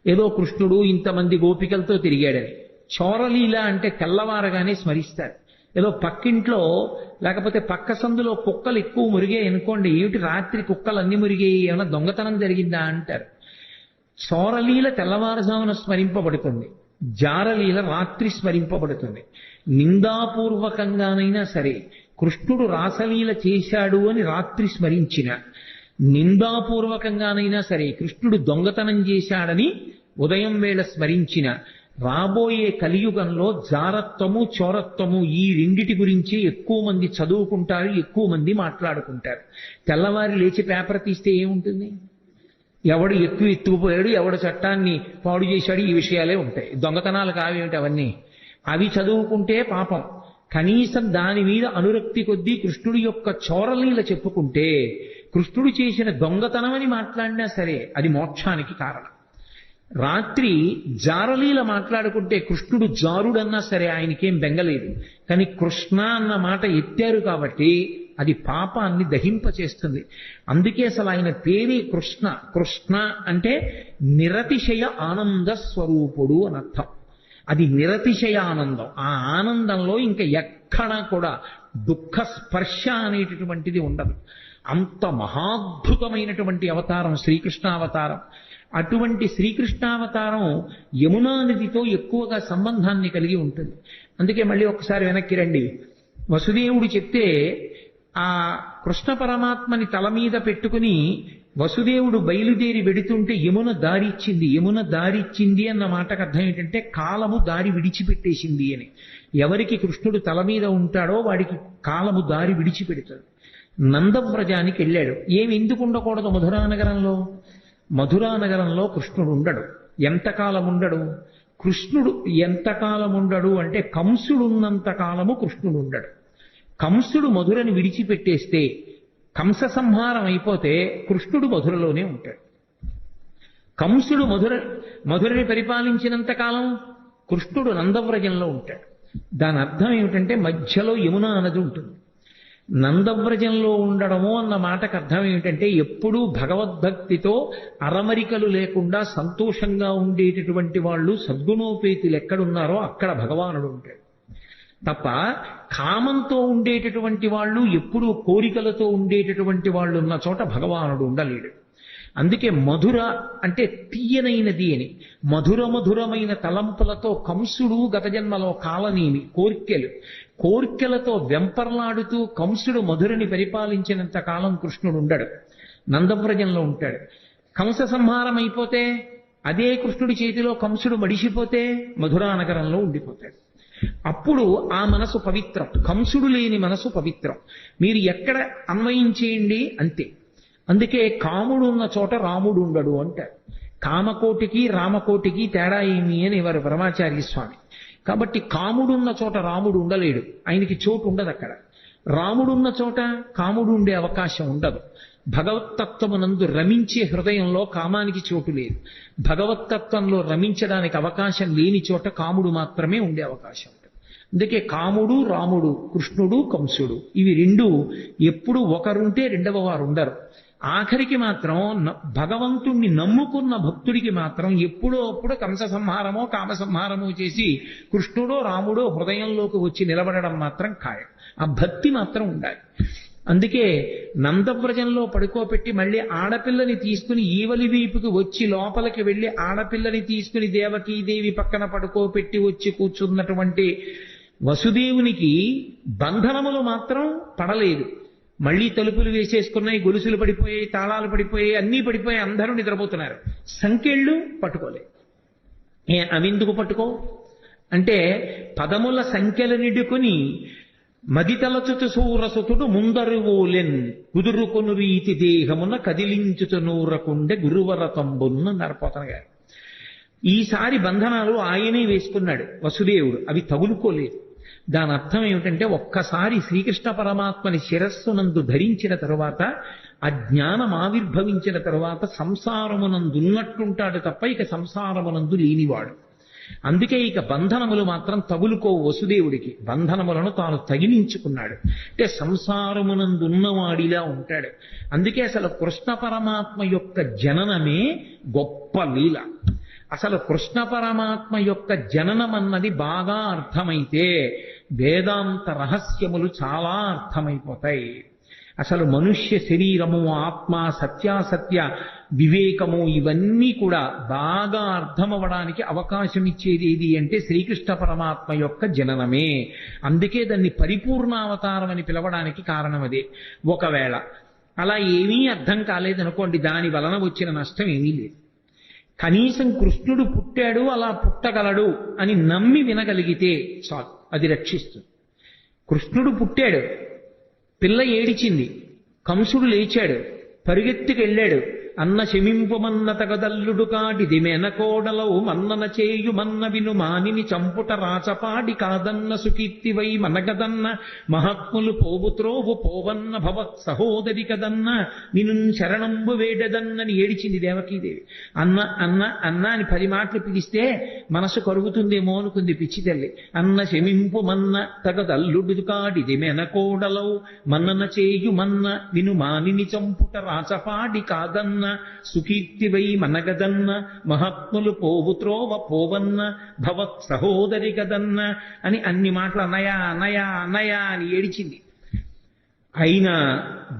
ఏదో కృష్ణుడు ఇంతమంది గోపికలతో తిరిగాడని. చోరలీల అంటే తెల్లవారగానే స్మరిస్తారు. ఏదో పక్కింట్లో లేకపోతే పక్క సందులో కుక్కలు ఎక్కువ మురిగాయి అనుకోండి, ఏమిటి రాత్రి కుక్కలు అన్ని మురిగాయి, ఏమైనా దొంగతనం జరిగిందా అంటారు. చోరలీల తెల్లవారుజామున స్మరింపబడుతుంది, జారలీల రాత్రి స్మరింపబడుతుంది. నిందాపూర్వకంగానైనా సరే కృష్ణుడు రాసలీల చేశాడు అని రాత్రి స్మరించిన, నిందాపూర్వకంగానైనా సరే కృష్ణుడు దొంగతనం చేశాడని ఉదయం వేళ స్మరించిన, రాబోయే కలియుగంలో జారత్వము, చోరత్వము ఈ రెండిటి గురించి ఎక్కువ మంది చదువుకుంటారు, ఎక్కువ మంది మాట్లాడుకుంటారు. తెల్లవారి లేచి పేపర్ తీస్తే ఏముంటుంది? ఎవడు ఎత్తుకుపోయాడు, ఎవడు చట్టాన్ని పాడు చేశాడు, ఈ విషయాలే ఉంటాయి. దొంగతనాలు కావేమిటి అవన్నీ? అవి చదువుకుంటే పాపం. కనీసం దాని మీద అనురక్తి కొద్దీ కృష్ణుడి యొక్క చోరలీల చెప్పుకుంటే, కృష్ణుడు చేసిన దొంగతనమని మాట్లాడినా సరే అది మోక్షానికి కారణం. రాత్రి జారలీల మాట్లాడుకుంటే కృష్ణుడు జారుడన్నా సరే ఆయనకేం బెంగలేదు. కానీ కృష్ణ అన్న మాట ఎత్తారు కాబట్టి అది పాపాన్ని దహింపచేస్తుంది. అందుకే అసలు ఆయన పేరే కృష్ణ. కృష్ణ అంటే నిరతిశయ ఆనంద స్వరూపుడు అని అర్థం. అది నిరతిశయ ఆనందం. ఆ ఆనందంలో ఇంకా ఎక్కడా కూడా దుఃఖ స్పర్శ అనేటటువంటిది ఉండదు. అంత మహాద్భుతమైనటువంటి అవతారం శ్రీకృష్ణావతారం. అటువంటి శ్రీకృష్ణావతారం యమునా నదితో ఎక్కువగా సంబంధాన్ని కలిగి ఉంటుంది. అందుకే మళ్ళీ ఒకసారి వెనక్కి రండి. వసుదేవుడు చెప్తే ఆ కృష్ణ పరమాత్మని తల మీద పెట్టుకుని వసుదేవుడు బయలుదేరి వెడుతుంటే యమున దారిచ్చింది. యమున దారిచ్చింది అన్న మాటకు అర్థం ఏంటంటే కాలము దారి విడిచిపెట్టేసింది అని. ఎవరికి కృష్ణుడు తల మీద ఉంటాడో వాడికి కాలము దారి విడిచిపెడుతుంది. నందవ్రజానికి వెళ్ళాడు. ఏమి ఎందుకు ఉండకూడదు మధురానగరంలో? మధురానగరంలో కృష్ణుడు ఉండడు. ఎంతకాలం ఉండడు? కృష్ణుడు ఎంతకాలం ఉండడు అంటే కంసుడు ఉన్నంత కాలము కృష్ణుడు ఉండడు. కంసుడు మధురని విడిచిపెట్టేస్తే, కంస సంహారం అయిపోతే కృష్ణుడు మధురలోనే ఉంటాడు. కంసుడు మధురని పరిపాలించినంత కాలం కృష్ణుడు నందవ్రజంలో ఉంటాడు. దాని అర్థం ఏమిటంటే మధ్యలో యమునా నది ఉంటుంది. నందవ్రజంలో ఉండడము అన్న మాటకు అర్థం ఏమిటంటే ఎప్పుడూ భగవద్భక్తితో అరమరికలు లేకుండా సంతోషంగా ఉండేటటువంటి వాళ్ళు సద్గుణోపేతులు ఎక్కడున్నారో అక్కడ భగవానుడు ఉంటాడు తప్ప, కామంతో ఉండేటటువంటి వాళ్ళు, ఎప్పుడూ కోరికలతో ఉండేటటువంటి వాళ్ళు ఉన్న చోట భగవానుడు ఉండలేడు. అందుకే మధుర అంటే తీయనైనది అని. మధురమైన తలంపులతో కంసుడు గత జన్మలో కాలనేమి కోర్కెలతో వెంపర్లాడుతూ కంసుడు మధురని పరిపాలించినంత కాలం కృష్ణుడు ఉండడు, నందవ్రజంలో ఉంటాడు. కంస సంహారం అయిపోతే అదే కృష్ణుడి చేతిలో కంసుడు మడిసిపోతే మధురానగరంలో ఉండిపోతాడు. అప్పుడు ఆ మనసు పవిత్రం. కంసుడు లేని మనసు పవిత్రం. మీరు ఎక్కడ అన్వయించేయండి అంతే. అందుకే కాముడు ఉన్న చోట రాముడు ఉండడు అంటారు. కామకోటికి రామకోటికి తేడా ఏమి అని వారు పరమాచార్య స్వామి. కాబట్టి కాముడున్న చోట రాముడు ఉండలేడు, ఆయనకి చోటు ఉండదు అక్కడ. రాముడున్న చోట కాముడు ఉండే అవకాశం ఉండదు. భగవత్తత్వమునందు రమించే హృదయంలో కామానికి చోటు లేదు. భగవత్తత్వంలో రమించడానికి అవకాశం లేని చోట కాముడు మాత్రమే ఉండే అవకాశం ఉంటుంది. అందుకే కాముడు రాముడు, కృష్ణుడు కంసుడు, ఇవి రెండు ఎప్పుడు ఒకరుంటే రెండవ వారు ఉండరు. ఆఖరికి మాత్రం భగవంతుణ్ణి నమ్ముకున్న భక్తుడికి మాత్రం ఎప్పుడో అప్పుడు కంస సంహారమో కామ సంహారమో చేసి కృష్ణుడో రాముడో హృదయంలోకి వచ్చి నిలబడడం మాత్రం ఖాయం. ఆ భక్తి మాత్రం ఉండాలి. అందుకే నందవ్రజంలో పడుకోబెట్టి మళ్ళీ ఆడపిల్లని తీసుకుని ఈవలి వీపుకి వచ్చి లోపలికి వెళ్ళి ఆడపిల్లని తీసుకుని దేవకీదేవి పక్కన పడుకోబెట్టి వచ్చి కూర్చున్నటువంటి వసుదేవునికి బంధనములు మాత్రం పడలేదు. మళ్లీ తలుపులు వేసేసుకున్నాయి, గొలుసులు పడిపోయాయి, తాళాలు పడిపోయాయి, అన్నీ పడిపోయాయి, అందరూ నిద్రపోతున్నారు. సంకెళ్ళు పట్టుకోలేదు. అవెందుకు పట్టుకో అంటే పదముల సంఖ్యలు నిడుకుని మదితలచుచు సూరసుతుడు ముందరువోలెన్ కుదురుకొను రీతి దేహమున కదిలించుచు నూరకుండె గురువర తంబున్న నరపోతన గారు. ఈసారి బంధనాలు ఆయనే వేసుకున్నాడు వసుదేవుడు, అవి తగులుకోలేదు. దాని అర్థం ఏమిటంటే ఒక్కసారి శ్రీకృష్ణ పరమాత్మని శిరస్సునందు ధరించిన తరువాత, ఆ జ్ఞానం ఆవిర్భవించిన తరువాత సంసారమునందున్నట్టుంటాడు తప్ప ఇక సంసారమునందు లేనివాడు. అందుకే ఇక బంధనములు మాత్రం తగులుకోవు వసుదేవుడికి. బంధనములను తాను తగిలించుకున్నాడు. అంటే సంసారమునందున్నవాడిలా ఉంటాడు. అందుకే అసలు కృష్ణ పరమాత్మ యొక్క జననమే గొప్ప లీల. అసలు కృష్ణ పరమాత్మ యొక్క జననం అన్నది బాగా అర్థమైతే వేదాంత రహస్యములు చాలా అర్థమైపోతాయి. అసలు మనుష్య శరీరము, ఆత్మ, సత్యాసత్య వివేకము ఇవన్నీ కూడా బాగా అర్థమవడానికి అవకాశం ఇచ్చేది ఏది అంటే శ్రీకృష్ణ పరమాత్మ యొక్క జననమే. అందుకే దాన్ని పరిపూర్ణావతారం అని పిలవడానికి కారణం అదే. ఒకవేళ అలా ఏమీ అర్థం కాలేదనుకోండి, దాని వలన వచ్చిన నష్టం ఏమీ లేదు. కనీసం కృష్ణుడు పుట్టాడు, అలా పుట్టగలడు అని నమ్మి వినగలిగితే చాలు, అది రక్షిస్తుంది. కృష్ణుడు పుట్టాడు, పిల్ల ఏడిచింది, కంసుడు లేచాడు, పరిగెత్తుకెళ్ళాడు. అన్న శమింపుమన్న తగదల్లుడు కాడిది మెనకోడలవు మన్నన చేయు మన్న విను మానిని చంపుట రాచపాడి కాదన్న సుకీర్తివై మనగదన్న మహాత్ములు పోవుత్రోవు పోవన్న భవత్ సహోదరి కదన్న నిను శరణంబు వేడదన్నని ఏడిచింది దేవకీదేవి. అన్న అన్న అన్న అని 10 మాటలు పిలిస్తే మనసు కరుగుతుందేమో అనుకుంది పిచ్చి తల్లి. అన్న శమింపుమన్న తగదల్లుడు కాడిది మెనకోడలవు మన్నన చేయు మన్న విను మానిని చంపుట రాచపాడి కాదన్న సుకీర్తివై మనగదన్న మహాత్ములు పోవుత్రోవ పోవన్న భవత్ సహోదరి గదన్న అని అన్ని మాటలు అన్నయా అన్నయా అన్నయా అని ఏడిచింది. అయినా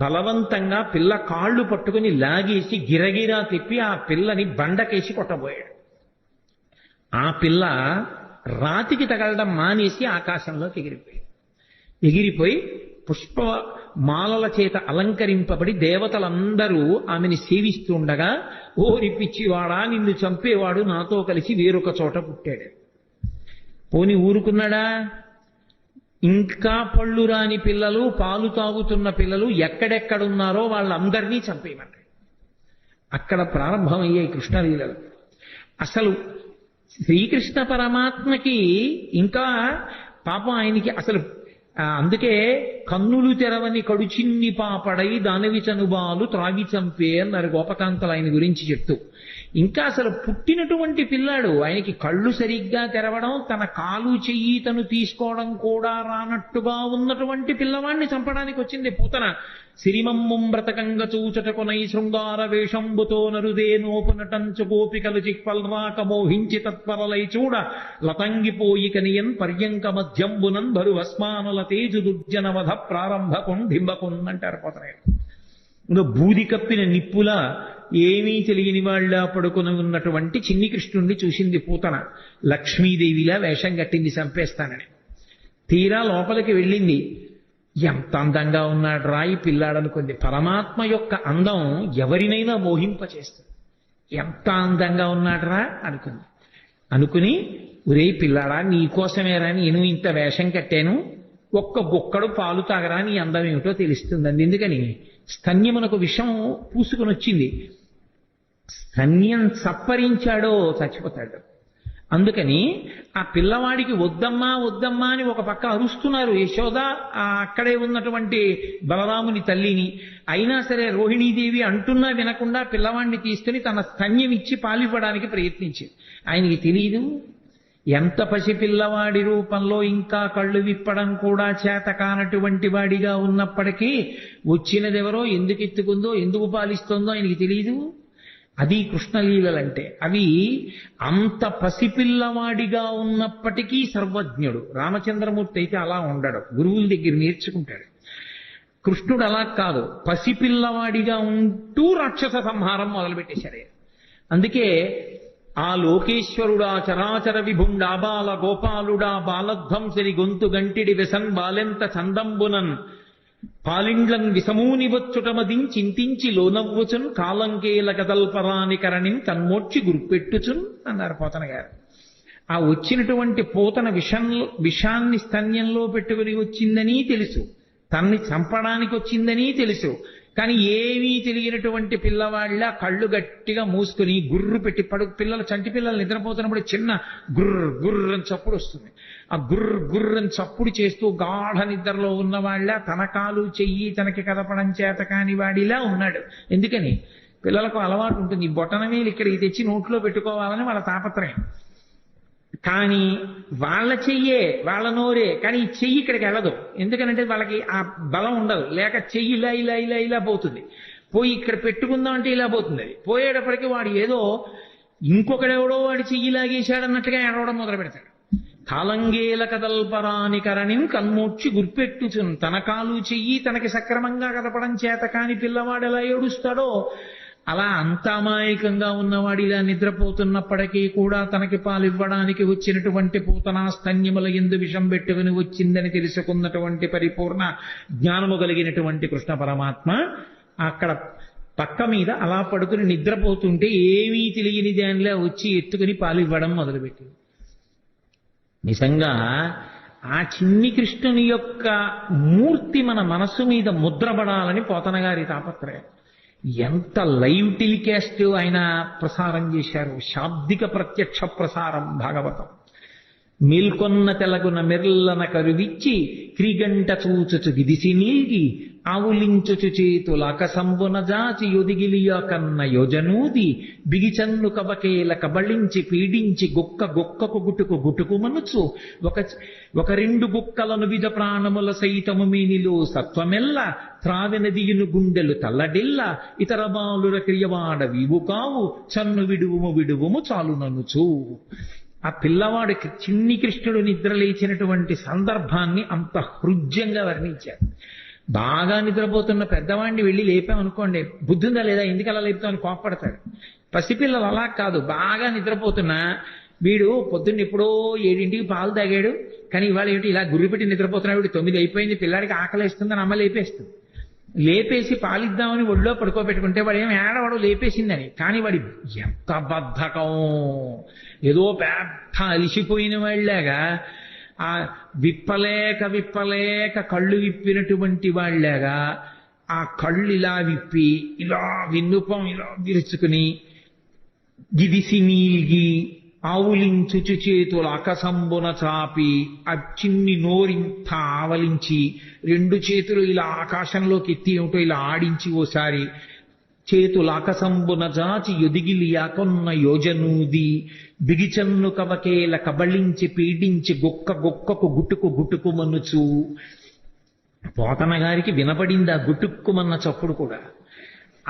బలవంతంగా పిల్ల కాళ్ళు పట్టుకుని లాగేసి గిరగిరా తిప్పి ఆ పిల్లని బండకేసి కొట్టబోయాడు. ఆ పిల్ల రాతికి తగలడం మానేసి ఆకాశంలోకి ఎగిరిపోయి పుష్ప మాలల చేత అలంకరింపబడి దేవతలందరూ ఆమెని సేవిస్తుండగా, ఓరి పిచ్చివాడా, నిన్ను చంపేవాడు నాతో కలిసి వేరొక చోట పుట్టాడు. పోని ఊరుకున్నాడా? ఇంకా పళ్ళు రాని పిల్లలు, పాలు తాగుతున్న పిల్లలు ఎక్కడెక్కడున్నారో వాళ్ళందరినీ చంపేయమన్నాడు. అక్కడ ప్రారంభమయ్యాయి కృష్ణలీలలు. అసలు శ్రీకృష్ణ పరమాత్మకి ఇంకా పాపం ఆయనకి అసలు అందుకే కన్నులు తెరవని కడుచిన్ని పాపడై దానవి చనుబాలు త్రాగి చంపే అన్నారు గోపకాంతలు ఆయన గురించి చెప్తూ. ఇంకా అసలు పుట్టినటువంటి పిల్లాడు, ఆయనకి కళ్ళు సరిగ్గా తెరవడం, తన కాలు చెయ్యి తను తీసుకోవడం కూడా రానట్టుగా ఉన్నటువంటి పిల్లవాడిని చంపడానికి వచ్చింది పూతన. సిరిమమ్ముం బ్రతకంగ చూచటకునై శృంగార వేషంబుతో నరుదే నోపునటంచు గోపికలు చిక్పల్రాక మోహించి తత్పరలై చూడ లతంగిపోయి కనియన్ పర్యంక మధ్యంబునన్ భరు భస్మానుల తేజు దుర్జనవధ ప్రారంభ కొండింబకున్ అంటారు పోతన. ఇంకా బూది కప్పిన నిప్పులా ఏమీ తెలియని వాళ్ళ పడుకుని ఉన్నటువంటి చిన్ని కృష్ణుణ్ణి చూసింది పూతన. లక్ష్మీదేవిలా వేషం కట్టింది చంపేస్తానని. తీరా లోపలికి వెళ్ళింది. ఎంత అందంగా ఉన్నాడు రాయి పిల్లాడనుకుంది. పరమాత్మ యొక్క అందం ఎవరినైనా మోహింపచేస్తుంది. ఎంత అందంగా ఉన్నాడు రా అనుకుంది. అనుకుని ఒరే పిల్లాడా నీకోసమేరా నేను ఇంత వేషం కట్టాను, ఒక్క గుక్కడు పాలు తాగరా నీ అందం ఏమిటో తెలుస్తుందండి. ఎందుకని స్తన్యమునకు విషం పూసుకొని వచ్చింది. స్తన్యం సప్పరించాడో చచ్చిపోతాడు. అందుకని ఆ పిల్లవాడికి వద్దమ్మా వద్దమ్మా అని ఒక పక్క అరుస్తున్నారు యశోద, అక్కడే ఉన్నటువంటి బలరాముని తల్లిని. అయినా సరే రోహిణీదేవి అంటున్నా వినకుండా పిల్లవాడిని తీసుకుని తన స్తన్యం ఇచ్చి పాలివ్వడానికి ప్రయత్నించింది. ఆయనకి తెలియదు ఎంత పసిపిల్లవాడి రూపంలో ఇంకా కళ్ళు విప్పడం కూడా చేత కానటువంటి వాడిగా ఉన్నప్పటికీ వచ్చినదెవరో, ఎందుకు ఎత్తుకుందో, ఎందుకు పాలిస్తుందో ఆయనకి తెలియదు. అది కృష్ణలీలలంటే. అవి అంత పసిపిల్లవాడిగా ఉన్నప్పటికీ సర్వజ్ఞుడు. రామచంద్రమూర్తి అయితే అలా ఉండడు, గురువుల దగ్గర నేర్చుకుంటాడు. కృష్ణుడు అలా కాదు, పసిపిల్లవాడిగా ఉంటూ రాక్షస సంహారం మొదలుపెట్టేశాడు. అందుకే ఆ లోకేశ్వరుడా చరాచర విభుండా బాల గోపాలుడా బాలధ్వంసరి గొంతు గంటిడి వెసన్ బాలెంత చందంబునన్ పాలిండ్లం విసమూని వచ్చుటమదిం చింతించి లోనవ్వుచున్ కాలంకేల కదల్పరాని కరణిన్ తన్మోడ్చి గుర్పెట్టుచున్ అన్నారు పోతన గారు. ఆ వచ్చినటువంటి పోతన విషాన్ని స్తన్యంలో పెట్టుకుని వచ్చిందని తెలుసు, తన్ని చంపడానికి వచ్చిందని తెలుసు. కానీ ఏమీ తెలియనటువంటి పిల్లవాళ్ళ కళ్ళు గట్టిగా మూసుకుని గుర్రు పెట్టి పిల్లలు, చంటి పిల్లలు నిద్రపోతున్నప్పుడు చిన్న గుర్ర గుర్రని చప్పుడు వస్తుంది. ఆ గుర్ర గుర్రని చప్పుడు చేస్తూ గాఢ నిద్రలో ఉన్నవాళ్ళ తన కాలు చెయ్యి తనకి కదపడం చేత కాని వాడిలా ఉన్నాడు. ఎందుకని పిల్లలకు అలవాటు ఉంటుంది, ఈ బొటనవేలు ఇక్కడికి తెచ్చి నోట్లో పెట్టుకోవాలని వాళ్ళ తాపత్రయం. కానీ వాళ్ళ చెయ్యే వాళ్ళ నోరే, కానీ ఈ చెయ్యి ఇక్కడికి వెళ్ళదు. ఎందుకనంటే వాళ్ళకి ఆ బలం ఉండదు. లేక చెయ్యి ఇలా ఇలా ఇలా ఇలా పోతుంది, పోయి ఇక్కడ పెట్టుకుందాం అంటే ఇలా పోతుంది. అది పోయేటప్పటికి వాడు ఏదో ఇంకొకడెవడో వాడి చెయ్యి లాగేశాడన్నట్టుగా ఏడవడం మొదలు పెడతాడు. కాలంగేల కదల్పరాని కరణిం కన్మోడ్చి గుర్పెట్టుచున్. తన కాలు చెయ్యి తనకి సక్రమంగా కదపడం చేత కాని పిల్లవాడు ఎలా ఏడుస్తాడో అలా అంత అమాయకంగా ఉన్నవాడు ఇలా నిద్రపోతున్నప్పటికీ కూడా తనకి పాలివ్వడానికి వచ్చినటువంటి పూతనా స్తన్యముల యందు విషం పెట్టుకుని వచ్చిందని తెలుసుకున్నటువంటి పరిపూర్ణ జ్ఞానము కలిగినటువంటి కృష్ణ పరమాత్మ అక్కడ పక్క మీద అలా పడుకుని నిద్రపోతుంటే ఏమీ తెలియని దానిలా వచ్చి ఎత్తుకుని పాలివ్వడం మొదలుపెట్టింది. నిజంగా ఆ చిన్ని కృష్ణుని యొక్క మూర్తి మన మనస్సు మీద ముద్రపడాలని పోతన గారి తాపత్రయం. ఎంత లైవ్ టెలికాస్ట్ ఆయన ప్రసారం చేశారు. శాబ్దిక ప్రత్యక్ష ప్రసారం భాగవతం. మేల్కొన్న తెలగున మెర్లన కరువిచ్చి క్రీగంట చూచుచు గిదిసి నీల్గి ఆవులించుచు చేతుల అకసంబున జాచి యొదిగిలియ కన్న యోజనూది బిగిచన్ను కవకేల కబళించి పీడించి గొక్క గొక్కకు గుటుకు గుటుకు మనుచు ఒక రెండు గుక్కలను విధ ప్రాణముల సైతము మీనిలో సత్వమెల్ల త్రావెనదియును గుండెలు తల్లడిల్ల ఇతర బాలుర క్రియవాడ వీవు కావు చన్ను విడువుము విడువుము చాలుననుచు. ఆ పిల్లవాడు చిన్ని కృష్ణుడు నిద్రలేచినటువంటి సందర్భాన్ని అంత హృద్యంగా వర్ణించారు. బాగా నిద్రపోతున్న పెద్దవాడిని వెళ్ళి లేపామనుకోండి, బుద్ధి ఉందా లేదా, ఎందుకు అలా లేపుతామని కోప్పడతాడు. పసిపిల్లలు అలా కాదు, బాగా నిద్రపోతున్నా వీడు పొద్దున్న ఎప్పుడో 7ంటికి పాలు తాగాడు, కానీ ఇవాళ ఏమిటి ఇలా గుర్రుపెట్టి నిద్రపోతున్నాడు, వీడు 9 అయిపోయింది, పిల్లాడికి ఆకలేస్తుందని అమ్మ లేపేస్తుంది. లేపేసి పాలిద్దామని ఒళ్ళో పడుకోబెట్టుకుంటే వాడు ఏం ఏడవాడు లేపేసిందని. కానీ వాడి ఎంత బద్ధకం, ఏదో పెద్ద అలిసిపోయిన వాళ్ళలాగా ఆ విప్పలేక కళ్ళు విప్పినటువంటి వాళ్ళలాగా ఆ కళ్ళు ఇలా విప్పి ఇలా విన్నుపం ఇలా విరుచుకుని గిదిసి నీల్గి ఆవులించుచు చేతుల అకసంబున చాపి ఆ చిన్ని నోరింత ఆవలించి 2 చేతులు ఇలా ఆకాశంలోకి ఎత్తి ఏమిటో ఇలా ఆడించి ఓసారి చేతుల అకసంబున జాచి యొదిగిలియాకొన్న యోజనూది బిగిచన్ను కవకేల కబళించి పీడించి గొక్కకు గుటుకు గుటుకు మనుచు. పోతన గారికి వినపడింది ఆ గుటుక్కుమన్న చప్పుడు కూడా.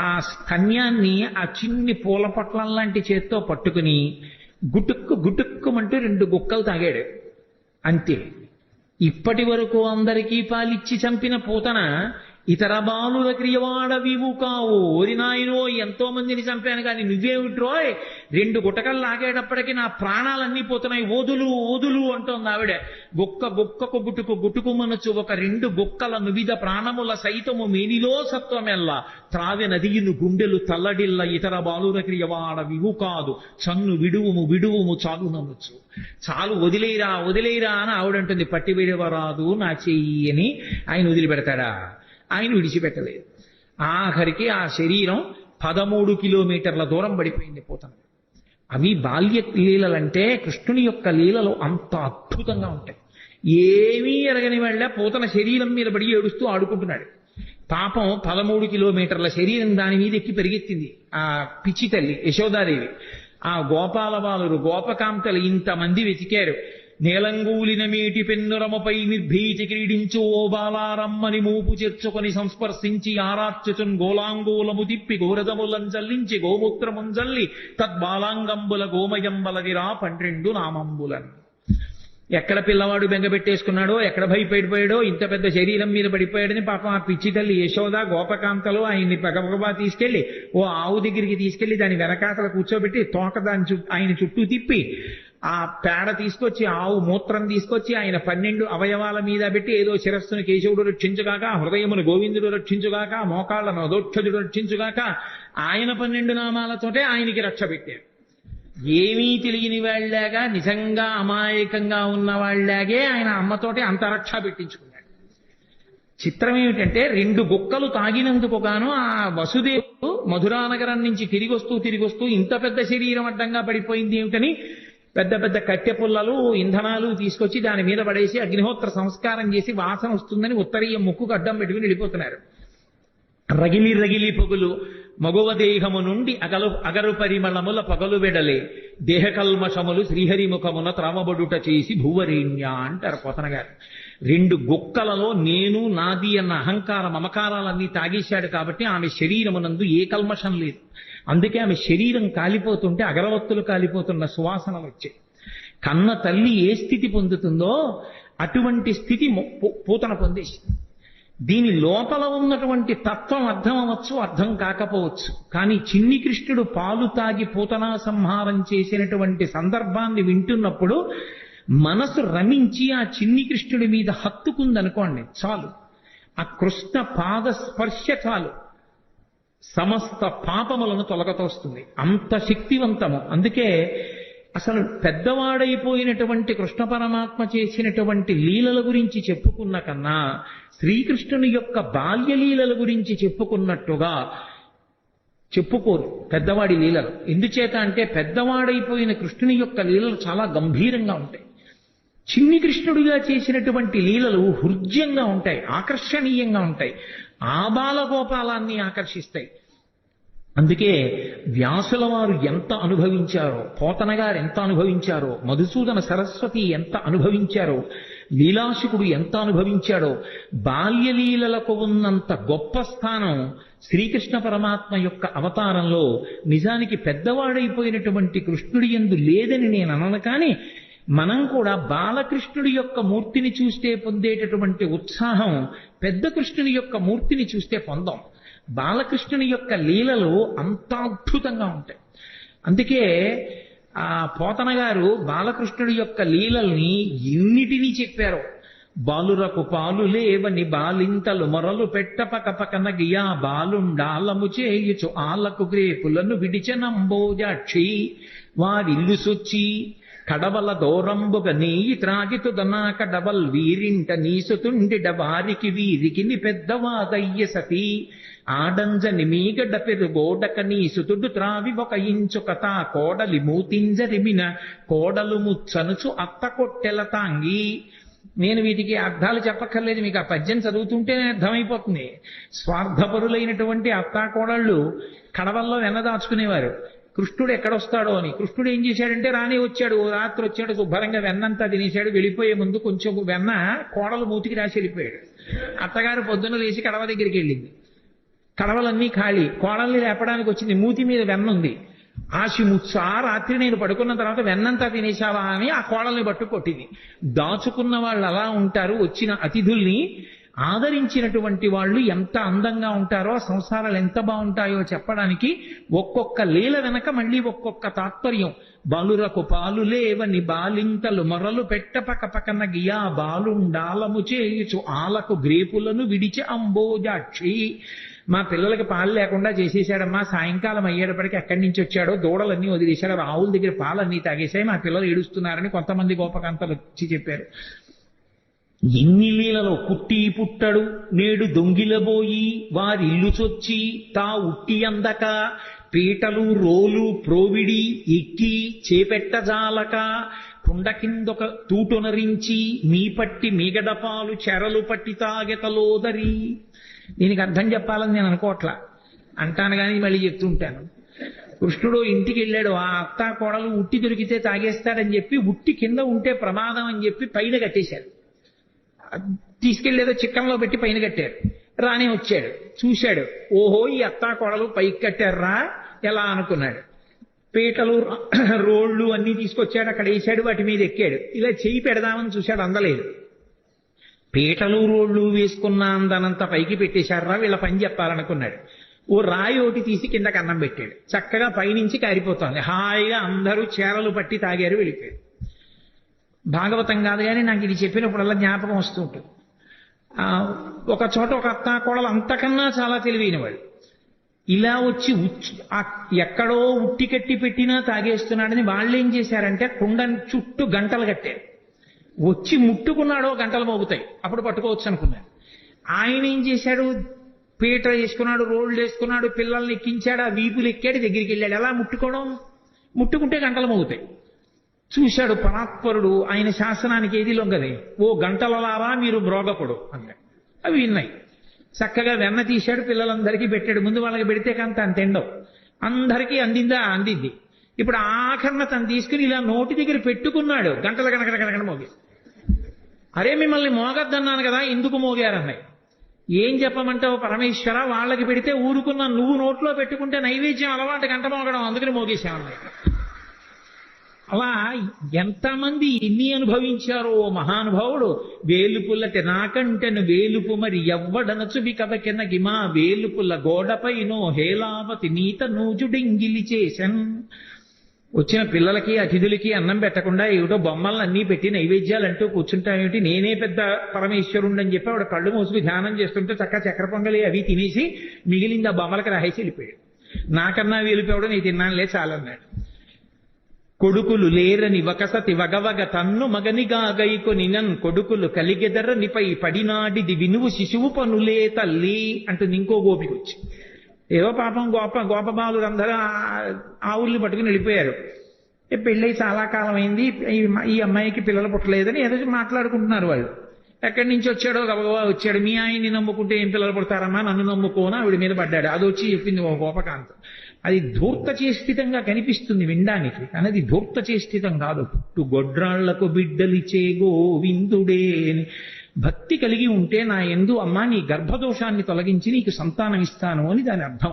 ఆ స్తన్యాన్ని ఆ చిన్ని పూల పొట్లం లాంటి చేత్తో పట్టుకుని గుటుక్కుమంటూ 2 గుక్కలు తాగాడు అంతే. ఇప్పటి వరకు అందరికీ పాలిచ్చి చంపిన పూతన ఇతర బాలుల క్రియవాడవివు కావు. ఓరి నాయనో, ఎంతో మందిని చంపాను కానీ నువ్వేమిట్రోయ్, 2 గుటకలు లాగేటప్పటికీ నా ప్రాణాలన్నీ పోతున్నాయి, వదులు వదులు అంటోంది ఆవిడ. గుక్కకు గుటుకు మనచు ఒక 2 గుక్కల నువిద ప్రాణముల సైతము మేనిలో సత్వమెల్ల త్రావె నదియును గుండెలు తల్లడిల్ల ఇతర బాలుల క్రియవాడవివు కాదు. చన్ను విడువుము చాలు నమ్మచ్చు. చాలు, వదిలేరా వదిలేరా అని ఆవిడంటుంది. పట్టి విడవరాదు నా చెయ్యి అని ఆయన వదిలిపెడతాడా? ఆయన విడిచిపెట్టలేదు. ఆఖరికి ఆ శరీరం 13 కిలోమీటర్ల దూరం పడిపోయింది పోతన. అవి బాల్య లీలలంటే కృష్ణుని యొక్క లీలలు అంత అద్భుతంగా ఉంటాయి. ఏమీ ఎరగని వాళ్ళ పోతన శరీరం మీద పడి ఏడుస్తూ ఆడుకుంటున్నాడు. పాపం 13 కిలోమీటర్ల శరీరం దాని మీద ఎక్కి పెరిగెత్తింది ఆ పిచ్చి తల్లి యశోదాదేవి. ఆ గోపాల బాలురు గోపకాంతలు ఇంతమంది వెతికారు. నేలంగూలిన మేటి పెన్నురమపై నిర్భీతి క్రీడించు ఓ బాలారమ్మని మూపు చేర్చుకొని సంస్పర్శించి ఆరార్చుచున్ గోలాంగూలము తిప్పి గోరదములం చల్లించి గోమూత్రముంజల్లి తద్బాలాంగంబుల గోమయంబలదిరా 12 నామంబులను. ఎక్కడ పిల్లవాడు బెంగపెట్టేసుకున్నాడో, ఎక్కడ భయపడిపోయాడో, ఇంత పెద్ద శరీరం మీద పడిపోయాడని పాపం ఆ పిచ్చి తల్లి యశోద గోపకాంతలో ఆయన్ని పగపగబా తీసుకెళ్లి ఓ ఆవు దగ్గరికి తీసుకెళ్లి దాని వెనకాతల కూర్చోబెట్టి తోక దాని ఆయన చుట్టూ తిప్పి ఆ పేడ తీసుకొచ్చి ఆవు మూత్రం తీసుకొచ్చి ఆయన 12 అవయవాల మీద పెట్టి ఏదో శిరస్సును కేశవుడు రక్షించుగాక, హృదయమును గోవిందుడు రక్షించుగాక, మోకాళ్లను అధోక్షజుడు రక్షించుగాక, ఆయన 12 నామాలతోటే ఆయనకి రక్ష పెట్టారు. ఏమీ తెలియని వాళ్ళగా, నిజంగా అమాయకంగా ఉన్న వాళ్ళలాగే ఆయన అమ్మతోటి అంత రక్ష పెట్టించుకున్నాడు. చిత్రం ఏమిటంటే 2 గుక్కలు తాగినందుకు గాను ఆ వసుదేవుడు మధురానగరం నుంచి తిరిగొస్తూ ఇంత పెద్ద శరీరం అడ్డంగా పడిపోయింది ఏమిటని పెద్ద పెద్ద కట్టె పుల్లలు ఇంధనాలు తీసుకొచ్చి దాని మీద పడేసి అగ్నిహోత్ర సంస్కారం చేసి వాసన వస్తుందని ఉత్తరీయ ముక్కుకు అడ్డం పెట్టుకుని వెళ్ళిపోతున్నారు. రగిలి పొగులు మగువ దేహము నుండి అగరు పరిమళముల పగలు వెడలే దేహకల్మషములు శ్రీహరిముఖమున త్రామబడుట చేసి భూవరేణ్య అంటారు పోతన గారు. 2 గుక్కలలో నేను నాది అన్న అహంకార మమకారాలన్నీ తాగేశాడు కాబట్టి ఆమె శరీరమునందు ఏ కల్మషం లేదు. అందుకే ఆమె శరీరం కాలిపోతుంటే అగరవత్తులు కాలిపోతున్న సువాసనలు వచ్చాయి. కన్న తల్లి ఏ స్థితి పొందుతుందో అటువంటి స్థితి పూతన పొందేసింది. దీని లోపల ఉన్నటువంటి తత్వం అర్థం అవ్వచ్చు, అర్థం కాకపోవచ్చు. కానీ చిన్ని కృష్ణుడు పాలు తాగి పూతనా సంహారం చేసినటువంటి సందర్భాన్ని వింటున్నప్పుడు మనసు రమించి ఆ చిన్ని కృష్ణుడి మీద హత్తుకుందనుకోండి, చాలు. ఆ కృష్ణ పాద స్పర్శ చాలు సమస్త పాపములను తొలగతోస్తుంది. అంత శక్తివంతము. అందుకే అసలు పెద్దవాడైపోయినటువంటి కృష్ణ పరమాత్మ చేసినటువంటి లీలల గురించి చెప్పుకున్న కన్నా శ్రీకృష్ణుని యొక్క బాల్యలీలల గురించి చెప్పుకున్నట్టుగా చెప్పుకోరు పెద్దవాడి లీలలు. ఎందుచేత అంటే పెద్దవాడైపోయిన కృష్ణుని యొక్క లీలలు చాలా గంభీరంగా ఉంటాయి. చిన్ని కృష్ణుడిగా చేసినటువంటి లీలలు హృద్యంగా ఉంటాయి, ఆకర్షణీయంగా ఉంటాయి, ఆబాలగోపాలాన్ని ఆకర్షిస్తాయి. అందుకే వ్యాసుల వారు ఎంత అనుభవించారో, పోతన గారు ఎంత అనుభవించారో, మధుసూదన సరస్వతి ఎంత అనుభవించారో, లీలాశుకుడు ఎంత అనుభవించాడో, బాల్యలీలలకు ఉన్నంత గొప్ప స్థానం శ్రీకృష్ణ పరమాత్మ యొక్క అవతారంలో నిజానికి పెద్దవాడైపోయినటువంటి కృష్ణుడి యందు లేదని నేను అనను. కానీ మనం కూడా బాలకృష్ణుడి యొక్క మూర్తిని చూస్తే పొందేటటువంటి ఉత్సాహం పెద్ద కృష్ణుని యొక్క మూర్తిని చూస్తే పొందాం. బాలకృష్ణుని యొక్క లీలలు అంత అద్భుతంగా ఉంటాయి. అందుకే ఆ పోతన గారు బాలకృష్ణుడి యొక్క లీలల్ని ఎన్నిటినీ చెప్పారు. బాలురకు పాలు లేవని బాలింతలు మొరలు పెట్టపకపకన గియా బాలుండాలము చేయుచు ఆలకు గ్రేపులను విడిచనంబోజాక్షి వారిల్లు సొచ్చి కడవల దూరంబుగ నీయి త్రాగితుదనా కడవల్ వీరింట నీసుతుండిడ వారికి వీరికి పెద్దవాదయ్య సతీ ఆడంజని మీగడ పెరుగోడక నీసుతుడు త్రావి ఒక ఇంచుకత కోడలి మూతింజరిమిన కోడలు ముచ్చనుచు అత్త కొట్టెల తాంగి. నేను వీటికి అర్థాలు చెప్పక్కర్లేదు, మీకు ఆ పద్యం చదువుతుంటేనే అర్థమైపోతుంది. స్వార్థపరులైనటువంటి అత్తాకోడళ్ళు కడవల్లో వెన్నదాచుకునేవారు. కృష్ణుడు ఎక్కడొస్తాడో అని. కృష్ణుడు ఏం చేశాడంటే రానే వచ్చాడు, రాత్రి వచ్చాడు, శుభ్రంగా వెన్నంతా తినేశాడు. వెళ్ళిపోయే ముందు కొంచెం వెన్న కోడలు మూతికి రాసి వెళ్ళిపోయాడు. అత్తగారు పొద్దున్న లేచి కడవ దగ్గరికి వెళ్ళింది. కడవలన్నీ ఖాళీ. కోడల్ని లేపడానికి వచ్చింది, మూతి మీద వెన్న ఉంది. ఆశిముత్సా రాత్రి నేను పడుకున్న తర్వాత వెన్నంతా తినేశావా అని ఆ కోడల్ని పట్టు కొట్టింది. దాచుకున్న వాళ్ళు అలా ఉంటారు. వచ్చిన అతిథుల్ని ఆదరించినటువంటి వాళ్ళు ఎంత అందంగా ఉంటారో, సంసారాలు ఎంత బాగుంటాయో చెప్పడానికి ఒక్కొక్క లీల వెనక మళ్ళీ ఒక్కొక్క తాత్పర్యం. బాలురకు పాలు లేవని బాలింతలు మొరలు పెట్టపక పకన గియా బాలుండాలము చేయుచు ఆలకు గ్రేపులను విడిచి అంబోజాక్షి. మా పిల్లలకి పాలు లేకుండా చేసేసాడమ్మా, సాయంకాలం అయ్యేటప్పటికి ఎక్కడి నుంచి వచ్చాడో దూడలన్నీ వదిలేశాడు, ఆవుల దగ్గర పాలన్నీ తాగేశాయి, మా పిల్లలు ఏడుస్తున్నారని కొంతమంది గోపకాంతలు వచ్చి చెప్పారు. ఎన్ని లీలలో పుట్టి పుట్టడు నేడు దొంగిలబోయి వారి ఇల్లు చొచ్చి తా ఉట్టి అందక పీటలు రోలు ప్రోవిడి ఎక్కి చేపెట్టజాలక కుండ కిందొక తూటునరించి మీ పట్టి మీగడపాలు చెరలు పట్టి తాగెతలోదరి. దీనికి అర్థం చెప్పాలని నేను అనుకోవట్లా, అంటాను కానీ మళ్ళీ చెప్తుంటాను. కృష్ణుడు ఇంటికి వెళ్ళాడు, ఆ అత్తా కోడలు ఉట్టి దొరికితే తాగేస్తాడని చెప్పి ఉట్టి కింద ఉంటే ప్రమాదం అని చెప్పి పైన కట్టేశారు. తీసుకెళ్లేదో చిక్కంలో పెట్టి పైన కట్టారు. రానే వచ్చాడు, చూశాడు, ఓహో ఈ అత్తా కోడలు పైకి కట్టారా ఎలా అనుకున్నాడు. పీటలు రోళ్లు అన్ని తీసుకొచ్చాడు, అక్కడ వేసాడు, వాటి మీద ఎక్కాడు. ఇలా చెయ్యి పెడదామని చూశాడు, అందలేదు. పీటలు రోళ్లు వేసుకున్న అందనంత పైకి పెట్టేశారా, వీళ్ళ పని చెప్పాలనుకున్నాడు. ఓ రాయి ఒకటి తీసి కిందకి అన్నం పెట్టాడు, చక్కగా పైనుంచి కారిపోతోంది. హాయిగా అందరూ చేరలు పట్టి తాగారు, వెళ్ళిపోయారు. భాగవతం కాదు కానీ నాకు ఇది చెప్పినప్పుడల్లా జ్ఞాపకం వస్తూ ఉంటుంది. ఒక చోట ఒక అత్తా కోడలు అంతకన్నా చాలా తెలివైన వాళ్ళు ఇలా వచ్చి ఎక్కడో ఉట్టి కట్టి పెట్టినా తాగేస్తున్నాడని వాళ్ళు ఏం చేశారంటే కుండ చుట్టూ గంటలు కట్టారు. వచ్చి ముట్టుకున్నాడో గంటలు మోగుతాయి, అప్పుడు పట్టుకోవచ్చు అనుకున్నాడు. ఆయన ఏం చేశాడు, పీట వేసుకున్నాడు, రోడ్లు వేసుకున్నాడు, పిల్లల్ని ఎక్కించాడు, ఆ వీపులు ఎక్కాడు, దగ్గరికి వెళ్ళాడు. ఎలా ముట్టుకోవడం, ముట్టుకుంటే గంటలు మోగుతాయి. చూశాడు పరాత్పరుడు, ఆయన శాసనానికి ఏది లొంగదే. ఓ గంటలలారా మీరు మ్రోగపడు అన్నాడు. అవి విన్నాయి. చక్కగా వెన్న తీశాడు, పిల్లలందరికీ పెట్టాడు. ముందు వాళ్ళకి పెడితే కంత అంత ఎండవు, అందరికీ అందింది. ఇప్పుడు ఆఖరణ తను తీసుకుని ఇలా నోటి దగ్గర పెట్టుకున్నాడు, గంటల గనకడ మోగి. అరే మిమ్మల్ని మోగద్దన్నాను కదా, ఎందుకు మోగారన్నాయి. ఏం చెప్పమంటావు పరమేశ్వర, వాళ్ళకి పెడితే ఊరుకున్నా, నువ్వు నోట్లో పెట్టుకుంటే నైవేద్యం అలవాటు గంట మోగడం, అందుకని మోగేశామన్నాయి. అలా ఎంతమంది ఎన్ని అనుభవించారో మహానుభావుడు. వేలుపుల్లటి నాకంటెను వేలుపు మరి ఎవ్వడనచుబి కవకెన గిమా వేలుపుల్ల గోడపైనో హేలావతి నీత నూజుడింగిలి చేసన్. వచ్చిన పిల్లలకి అతిథులకి అన్నం పెట్టకుండా ఏమిటో బొమ్మలను అన్నీ పెట్టి నైవేద్యాలు అంటూ కూర్చుంటామేమిటి, నేనే పెద్ద పరమేశ్వరుణ్ణని చెప్పి ఆవిడ కళ్ళు మూసుకు ధ్యానం చేస్తుంటే చక్క చక్కెర పొంగలి అవి తినేసి మిగిలింది ఆ బొమ్మలకి రాహేసి వెళ్ళిపోయాడు. నాకన్నా వేలిపోవడం నీ తిన్నానులే చాలన్నాడు. కొడుకులు లేరని వకసతి వగవగ తన్ను మగనిగా గైకొనినన్ కొడుకులు కలిగెదర నిపై పడినాడిది వినువు శిశువు పనులే తల్లి అంటుంది ఇంకో గోపికొచ్చి. ఏదో పాపం గోపబాలుడు అందరూ ఆవుల్ని పట్టుకుని వెళ్ళిపోయారు. పెళ్ళై చాలా కాలం అయింది, ఈ అమ్మాయికి పిల్లలు పుట్టలేదని ఏదో మాట్లాడుకుంటున్నారు వాళ్ళు. ఎక్కడి నుంచి వచ్చాడో గబగబా వచ్చాడు. మీ ఆయన్ని నమ్ముకుంటే ఏం పిల్లలు పుడతారమ్మా, నన్ను నమ్ముకోనా ఆవిడ మీద పడ్డాడు. అది వచ్చి చెప్పింది ఓ గోపకాంతం. అది ధూర్తచేష్టితంగా కనిపిస్తుంది వినడానికి, కానీ అది ధూర్తచేష్టితం కాదు. పుట్టు గొడ్రాళ్లకు బిడ్డలిచే గోవిందుడే అని భక్తి కలిగి ఉంటే నా యందు అమ్మా నీ గర్భదోషాన్ని తొలగించి నీకు సంతానం ఇస్తాను అని దాని అర్థం.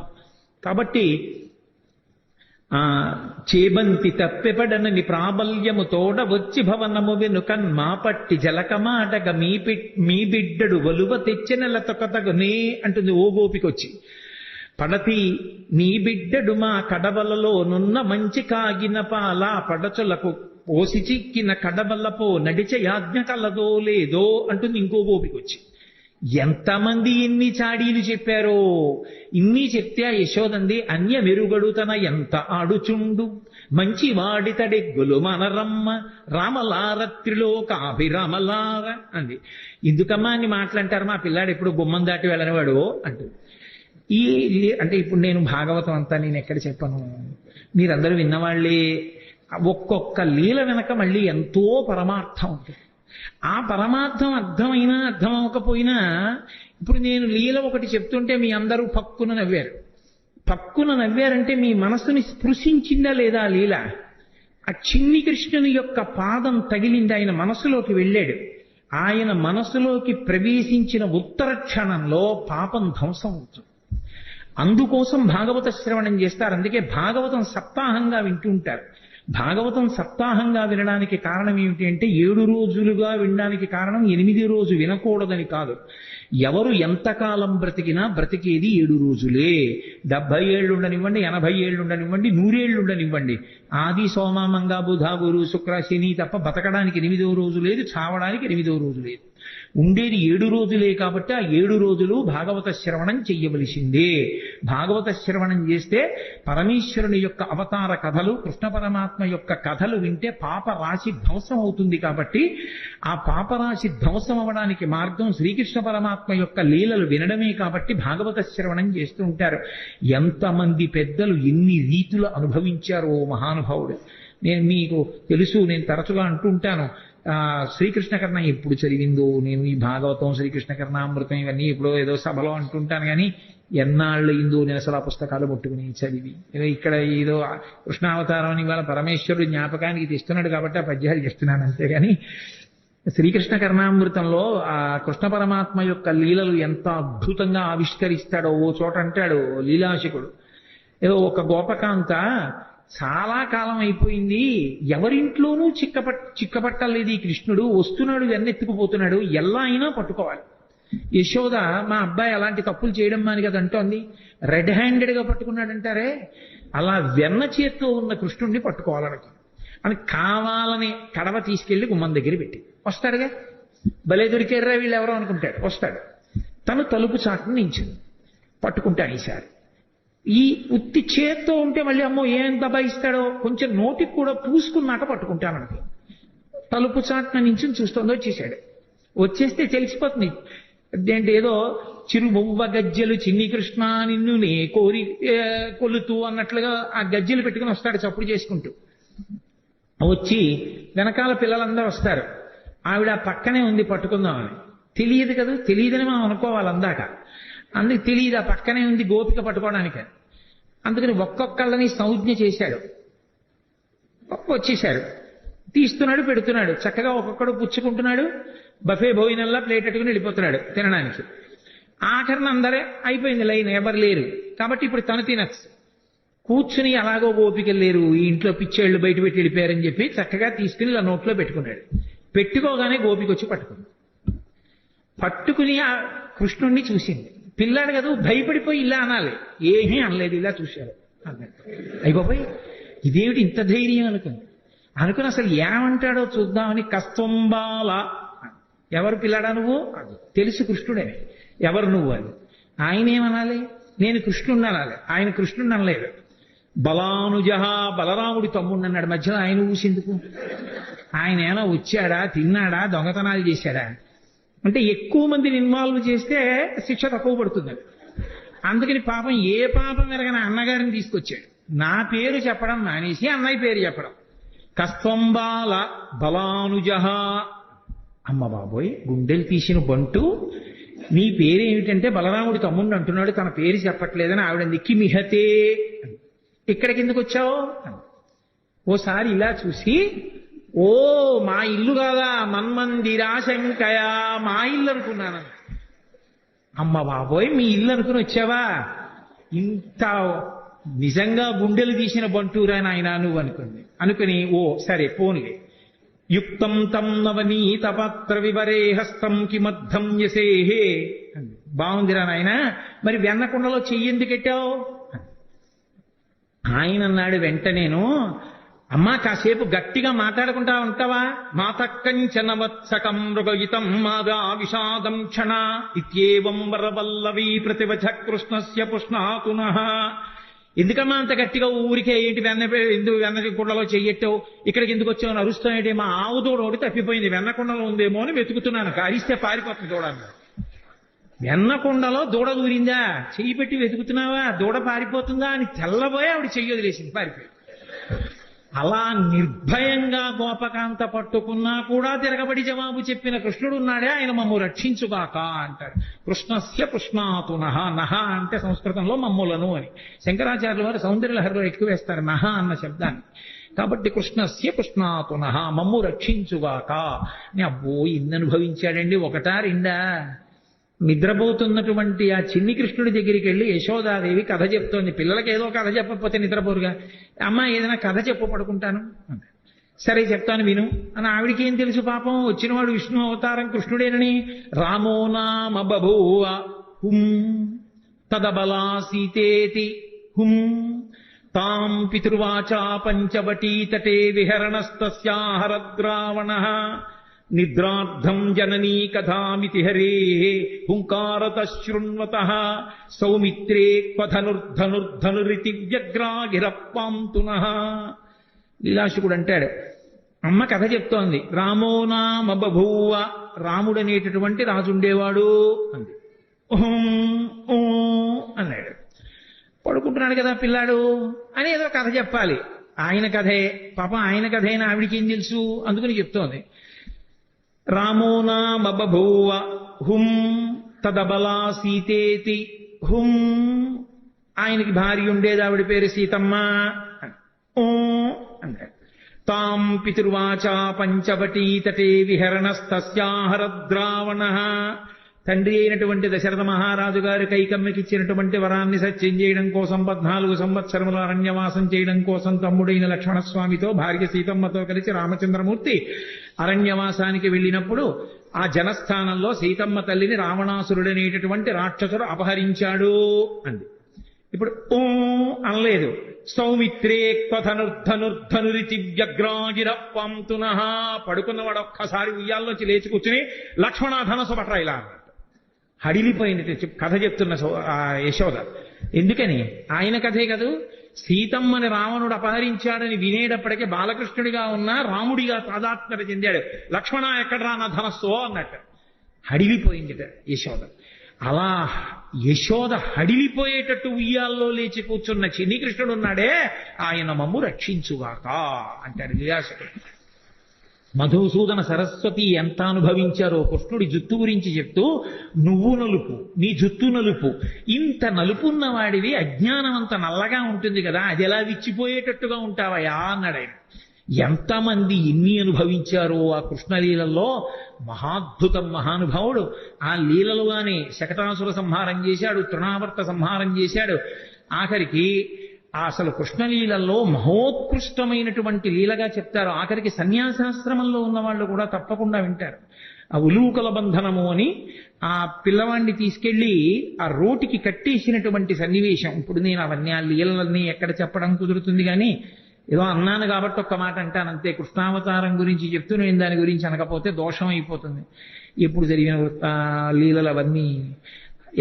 కాబట్టి చేబంతి తప్పెపడనని ప్రాబల్యము తోడ వచ్చి భవనము వెనుకన్ మా పట్టి జలకమాటగ మీ బిడ్డడు వలువ తెచ్చెనల తొకతగునే అంటుంది ఓ గోపికొచ్చి. పడతి నీ బిడ్డడు మా కడవలలో నున్న మంచి కాగిన పాల పడచులకు పోసి చిక్కిన కడవలపో నడిచ యాజ్ఞ కలదో లేదో అంటుంది ఇంకో గోపికొచ్చి. ఎంతమంది ఎన్ని చాడీలు చెప్పారో. ఇన్ని చెప్తే ఆ యశోదంది అన్య మెరుగడు తన ఎంత ఆడుచుండు మంచి వాడితడెగ్గులు మనరమ్మ రామలారత్రిలోకాభిరామలార అంది. ఎందుకమ్మా అని మాట్లాంటారు, మా పిల్లాడు ఎప్పుడు గుమ్మం దాటి వెళ్ళనివాడు అంటుంది. అంటే ఇప్పుడు నేను భాగవతం అంతా నేను ఎక్కడ చెప్పను, మీరందరూ విన్నవాళ్ళే. ఒక్కొక్క లీల వెనక మళ్ళీ ఎంతో పరమార్థం ఉంటుంది. ఆ పరమార్థం అర్థమైనా అర్థం అవ్వకపోయినా ఇప్పుడు నేను లీల ఒకటి చెప్తుంటే మీ అందరూ పక్కున నవ్వారు. పక్కున నవ్వారంటే మీ మనసుని స్పృశించిందా లేదా లీల? ఆ చిన్ని కృష్ణుని యొక్క పాదం తగిలింది, ఆయన మనసులోకి వెళ్ళాడు. ఆయన మనసులోకి ప్రవేశించిన ఉత్తర క్షణంలో పాపం ధ్వంసం అవుతుంది. అందుకోసం భాగవత శ్రవణం చేస్తారు. అందుకే భాగవతం సప్తాహంగా వింటుంటారు. భాగవతం సప్తాహంగా వినడానికి కారణం ఏమిటి అంటే 7 రోజులుగా వినడానికి కారణం 8 రోజు వినకూడదని కాదు. ఎవరు ఎంతకాలం బ్రతికినా బ్రతికేది 7 రోజులే. 70 ఏళ్ళు ఉండనివ్వండి, 80 ఏళ్ళు ఉండనివ్వండి, 100 ఏళ్ళు ఉండనివ్వండి. ఆది సోమ మంగ బుధ గురు శుక్ర శని తప్ప బతకడానికి 8వ రోజు లేదు, చావడానికి 8వ రోజు లేదు. ఉండేది 7 రోజులే కాబట్టి ఆ 7 రోజులు భాగవత శ్రవణం చెయ్యవలసిందే. భాగవత శ్రవణం చేస్తే పరమేశ్వరుని యొక్క అవతార కథలు, కృష్ణ పరమాత్మ యొక్క కథలు వింటే పాపరాశి ధ్వంసం అవుతుంది. కాబట్టి ఆ పాపరాశి ధ్వంసం అవడానికి మార్గం శ్రీకృష్ణ పరమాత్మ యొక్క లీలలు వినడమే. కాబట్టి భాగవత శ్రవణం చేస్తూ ఉంటారు. ఎంతమంది పెద్దలు ఎన్ని రీతులు అనుభవించారో మహానుభావుడు. నేను మీకు తెలుసు, నేను తరచుగా అంటూ ఉంటాను, శ్రీకృష్ణ కర్ణ ఎప్పుడు చదివిందో, నేను ఈ భాగవతం శ్రీకృష్ణ కర్ణామృతం ఇవన్నీ ఎప్పుడో ఏదో సభలో అంటుంటాను, కానీ ఎన్నాళ్ళు అయిందో నేను అసలు ఆ పుస్తకాలు పట్టుకుని చదివి. ఏదో ఇక్కడ ఏదో కృష్ణావతారం అని ఇవాళ పరమేశ్వరుడు జ్ఞాపకానికి తెస్తున్నాడు కాబట్టి ఆ పద్యాలు చేస్తున్నాను అంతేగాని శ్రీకృష్ణ కర్ణామృతంలో ఆ కృష్ణ పరమాత్మ యొక్క లీలలు ఎంత అద్భుతంగా ఆవిష్కరిస్తాడో. ఓ చోట అంటాడు లీలాశకుడు, ఏదో ఒక గోపకాంత చాలా కాలం అయిపోయింది, ఎవరింట్లోనూ చిక్కపట్టలేదు ఈ కృష్ణుడు, వస్తున్నాడు వెన్నెత్తుకుపోతున్నాడు, ఎలా అయినా పట్టుకోవాలి. యశోద మా అబ్బాయి అలాంటి తప్పులు చేయడం మాని కదా అంటోంది, రెడ్ హ్యాండెడ్ గా పట్టుకున్నాడంటారే, అలా వెన్న చేత్తో ఉన్న కృష్ణుడిని పట్టుకోవాలనుకో అని కావాలని కడవ తీసుకెళ్లి గుమ్మం దగ్గర పెట్టి వస్తాడుగా. భలే దొరికారా వీళ్ళు ఎవరో అనుకుంటాడు. వస్తాడు, తను తలుపు చాటును నించుంది, పట్టుకుంటాను ఈసారి. ఈ ఉత్తి చేత్తో ఉంటే మళ్ళీ అమ్మో ఏం దబాయిస్తాడో, కొంచెం నోటికి కూడా పూసుకున్నాక పట్టుకుంటాననుకో. తలుపు చాటున నించుని చూస్తుందో వచ్చేసాడు. వచ్చేస్తే తెలిసిపోతుంది అదేంటి, ఏదో చిరుబొవ్వ గజ్జెలు చిన్ని కృష్ణ నిన్ను నే కోరి కొలుతూ అన్నట్లుగా ఆ గజ్జెలు పెట్టుకుని వస్తాడు చప్పుడు చేసుకుంటూ. వచ్చి వెనకాల పిల్లలందరూ వస్తారు. ఆవిడ పక్కనే ఉంది పట్టుకుందామని. తెలియదు కదా, తెలియదని మనం అనుకోవాలి అందాక. అందుకు తెలియదు ఆ పక్కనే ఉంది గోపిక పట్టుకోవడానికి. అందుకని ఒక్కొక్కళ్ళని సంజ్ఞ చేశాడు. వచ్చేశాడు, తీస్తున్నాడు, పెడుతున్నాడు, చక్కగా ఒక్కొక్కడు పుచ్చుకుంటున్నాడు. బఫే భోజనంలా ప్లేట్ పెట్టుకుని వెళ్ళిపోతున్నాడు తినడానికి. ఆఖరణ అందరే అయిపోయింది లైన్, ఎవరు లేరు కాబట్టి ఇప్పుడు తను తినచ్చు. కూర్చుని అలాగో గోపికలు లేరు, ఈ ఇంట్లో పిచ్చేళ్ళు బయట పెట్టి వెళ్ళిపోయారని చెప్పి చక్కగా తీసుకుని ఇలా నోట్లో పెట్టుకున్నాడు. పెట్టుకోగానే గోపిక వచ్చి పట్టుకుని ఆ కృష్ణుణ్ణి చూసింది. పిల్లాడు కదా, భయపడిపోయి ఇలా అనాలి, ఏమీ అనలేదు, ఇలా చూశారు అన్నట్టు. అయిపోయి ఇదేమిటి ఇంత ధైర్యం అనుకుని అసలు ఏమంటాడో చూద్దామని కస్తంబాల, ఎవరు పిల్లాడా నువ్వు, తెలుసు కృష్ణుడే, ఎవరు నువ్వు అని. ఆయన ఏమనాలి, నేను కృష్ణుణ్ణి అనాలి. ఆయన కృష్ణుణ్ణి అనలేదు. బలానుజ, బలరాముడి తమ్ముడు అన్నాడు. మధ్యలో ఆయన ఊసిందుకు? ఆయన ఏమైనా వచ్చాడా, తిన్నాడా, దొంగతనాలు చేశాడా? అంటే ఎక్కువ మందిని ఇన్వాల్వ్ చేస్తే శిక్ష తక్కువ పడుతుంది. అందుకని పాపం ఏ పాపం ఎరగని అన్నగారిని తీసుకొచ్చాడు. నా పేరు చెప్పడం మానేసి అన్నయ్య పేరు చెప్పడం. కస్తంబాల బలానుజ. అమ్మ బాబోయ్, గుండెలు తీసిన బంటు, నీ పేరేమిటంటే బలరాముడి తమ్ముడు అంటున్నాడు, తన పేరు చెప్పట్లేదని ఆవిడ కిమిహతే, ఇక్కడికి ఎందుకు వచ్చావు? ఓసారి ఇలా చూసి, ఓ మా ఇల్లు కాదా, మన్మందిరాశంకయా, మా ఇల్లు అనుకున్నాను. అమ్మ బాబోయ్, మీ ఇల్లు అనుకుని వచ్చావా? ఇంత నిజంగా గుండెలు తీసిన బంటూరా నాయనా నువ్వు అనుకుని ఓ సరే పోన్లే. యుక్తం తం నవనీత పాత్ర వివరే హస్తం కిమర్థం యసేహే. బాగుందిరా నాయన, మరి వెన్నకుండలో చెయ్యెందుకు పెట్టావు? ఆయన అన్నాడు వెంటనేను, అమ్మా కాసేపు గట్టిగా మాట్లాడుకుంటా ఉంటావా? మాతకంచనవత్సకం మృగయితం మాదా విషాదం క్షణ ఇత్యేవం వరవల్లవీ ప్రతివచ కృష్ణస్య పుష్ణాతునః. ఎందుకమ్మా అంత గట్టిగా ఊరికే ఏంటి వెన్న కుండలో చెయ్యట్టావు, ఇక్కడికి ఎందుకు వచ్చావు అని అరుస్తానంటే, మా ఆవు దూడ ఒకటి తప్పిపోయింది, వెన్నకుండలో ఉందేమో అని వెతుకుతున్నాను, అరిస్తే పారిపోతుంది దూడ. వెన్నకుండలో దూడ దూరిందా, చెయ్యి పెట్టి వెతుకుతున్నావా, దూడ పారిపోతుందా అని తెల్లబోయి ఆవిడ చెయ్యి వదిలేసింది, పారిపోయి. అలా నిర్భయంగా గోపకాంత పట్టుకున్నా కూడా తిరగబడి జవాబు చెప్పిన కృష్ణుడు ఉన్నాడే, ఆయన మమ్ము రక్షించుగాక అంటాడు. కృష్ణస్య పుష్ణాతునః. నహ అంటే సంస్కృతంలో మమ్ములను అని. శంకరాచార్యుల వారు సౌందర్యలహరిలో ఎక్కువ వేస్తారు నహ అన్న శబ్దాన్ని. కాబట్టి కృష్ణస్య పుష్ణాతునః, మమ్ము రక్షించుగాక. అబ్బో ఇన్ని అనుభవించాడండి, ఒకటా రెండా? నిద్రపోతున్నటువంటి ఆ చిన్ని కృష్ణుడి దగ్గరికి వెళ్ళి యశోదాదేవి కథ చెప్తోంది. పిల్లలకి ఏదో కథ చెప్పకపోతే నిద్రపోరుగా. అమ్మ ఏదైనా కథ చెప్పు పడుకుంటాను. సరే చెప్తాను విను అని. ఆవిడికి ఏం తెలుసు పాపం, వచ్చినవాడు విష్ణు అవతారం కృష్ణుడేనని. రామో నామ బభూవ హుం తదబలా సీతేతి హుం తాం పితృవాచా పంచవటీ తటే విహరణస్తస్యాహరద్రావణః నిద్రార్థం జననీ కథామితి హరే హుంకారతః శృణ్వతః సౌమిత్రే క్వధనుర్ధనుర్ధనురితి వ్యగ్రాగిరప్పాంతునః. లీలాశుకుడు అంటాడు, అమ్మ కథ చెప్తోంది. రామో నామ బభూవ, రాముడనేటటువంటి రాజు ఉండేవాడు అంది. అన్నాడు. పడుకుంటున్నాడు కదా పిల్లాడు అని ఏదో కథ చెప్పాలి. ఆయన కథే పాపం, ఆయన కథేనా ఆవిడికి ఏం తెలుసు, అందుకని చెప్తోంది. రామో నామ బభూవ హుం తదబలా సీతేతి హుం, ఆయనకి భార్య ఉండేది, ఆవిడ పేరు సీతమ్మ అన్నాడు. తాం పితృవాచా పంచవటీ తటే విహరణస్తస్యాహరద్రావణః, తండ్రి అయినటువంటి దశరథ మహారాజు గారు కైకమ్మకి ఇచ్చినటువంటి వరాన్ని సత్యం చేయడం కోసం 14 సంవత్సరముల అరణ్యవాసం చేయడం కోసం తమ్ముడైన లక్ష్మణస్వామితో భార్య సీతమ్మతో కలిసి రామచంద్రమూర్తి అరణ్యవాసానికి వెళ్ళినప్పుడు ఆ జనస్థానంలో సీతమ్మ తల్లిని రావణాసురుడనేటటువంటి రాక్షసుడు అపహరించాడు అంది. ఇప్పుడు అనలేదు. సౌమిత్రే క్వధనుర్ధనుర్ధనురితి వ్యగ్రాగిరప్పాంతునః, పడుకున్నవాడు ఒక్కసారి ఉయ్యాల్లోంచి లేచి కూర్చుని లక్ష్మణ ధనసు పట్రా ఇలా అన్నట్టు హడిలిపోయింది కథ చెప్తున్న యశోద. ఎందుకని? ఆయన కథే కదూ. సీతమ్మని రావణుడు అపహరించాడని వినేటప్పటికే బాలకృష్ణుడిగా ఉన్న రాముడిగా తాదాత్మ్యత చెందాడు. లక్ష్మణ ఎక్కడరా నా ధనస్సు అన్నట్టు హడిలిపోయిందిట యశోద. అలా యశోద హడిలిపోయేటట్టు ఉయ్యాల్లో లేచి కూర్చున్న చిన్ని కృష్ణుడు ఉన్నాడే, ఆయన మమ్ము రక్షించుగాక అంటాడు లీలాశకుడు. మధుసూదన సరస్వతి ఎంత అనుభవించారో కృష్ణుడి జుత్తు గురించి చెప్తూ, నువ్వు నలుపు, నీ జుత్తు నలుపు, ఇంత నలుపున్న వాడివి అజ్ఞానం అంత నల్లగా ఉంటుంది కదా, అది ఎలా విచ్చిపోయేటట్టుగా ఉంటావయా అన్నాడు ఆయన. ఎంతమంది ఎన్ని అనుభవించారో ఆ కృష్ణలీలలో. మహాద్భుతం మహానుభావుడు. ఆ లీలలుగానే శకటాసుర సంహారం చేశాడు, తృణావర్త సంహారం చేశాడు. ఆఖరికి అసలు కృష్ణలీలలో మహోత్కృష్టమైనటువంటి లీలగా చెప్తారు. ఆఖరికి సన్యాసాశ్రమంలో ఉన్న వాళ్ళు కూడా తప్పకుండా వింటారు. ఆ ఉలూకల బంధనము అని ఆ పిల్లవాడిని తీసుకెళ్లి ఆ రోటికి కట్టేసినటువంటి సన్నివేశం. ఇప్పుడు నేను అవన్నీ ఆ లీలలన్నీ ఎక్కడ చెప్పడం కుదురుతుంది కానీ ఏదో అన్నాను కాబట్టి ఒక్క మాట అంటాను అంతే. కృష్ణావతారం గురించి చెప్తూ నేను దాని గురించి అనకపోతే దోషం అయిపోతుంది. ఎప్పుడు జరిగిన లీలలు అవన్నీ.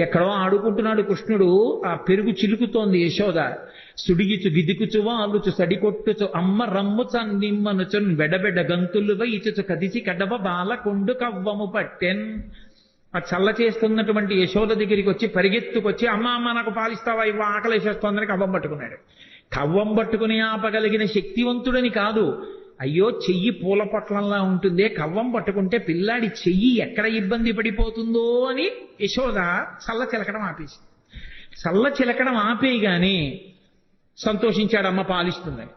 ఎక్కడో ఆడుకుంటున్నాడు కృష్ణుడు, ఆ పెరుగు చిలుకుతోంది యశోద. సుడిగిచు గిదికుచు వాలుచు సడికొట్టుచు అమ్మ రమ్ము చన్నిమ్మనుచున్ బెడబెడ గంతులు వైచుచు కదిచి కడవ బాల కొండు కవ్వము పట్టెన్. ఆ చల్ల చేస్తున్నటువంటి యశోద దగ్గరికి వచ్చి పరిగెత్తుకొచ్చి అమ్మ అమ్మ నాకు పాలిస్తావా, ఇవ్వ ఆకలేసేస్తోందని కవ్వం పట్టుకున్నాడు. కవ్వం పట్టుకుని ఆపగలిగిన శక్తివంతుడని కాదు, అయ్యో చెయ్యి పూల పొట్లంలా ఉంటుందే, కవ్వం పట్టుకుంటే పిల్లాడి చెయ్యి ఎక్కడ ఇబ్బంది పడిపోతుందో అని యశోద చల్ల చిలకడం ఆపేసి. చల్ల చిలకడం ఆపేయగానే సంతోషించాడు అమ్మ పాలిస్తుందని.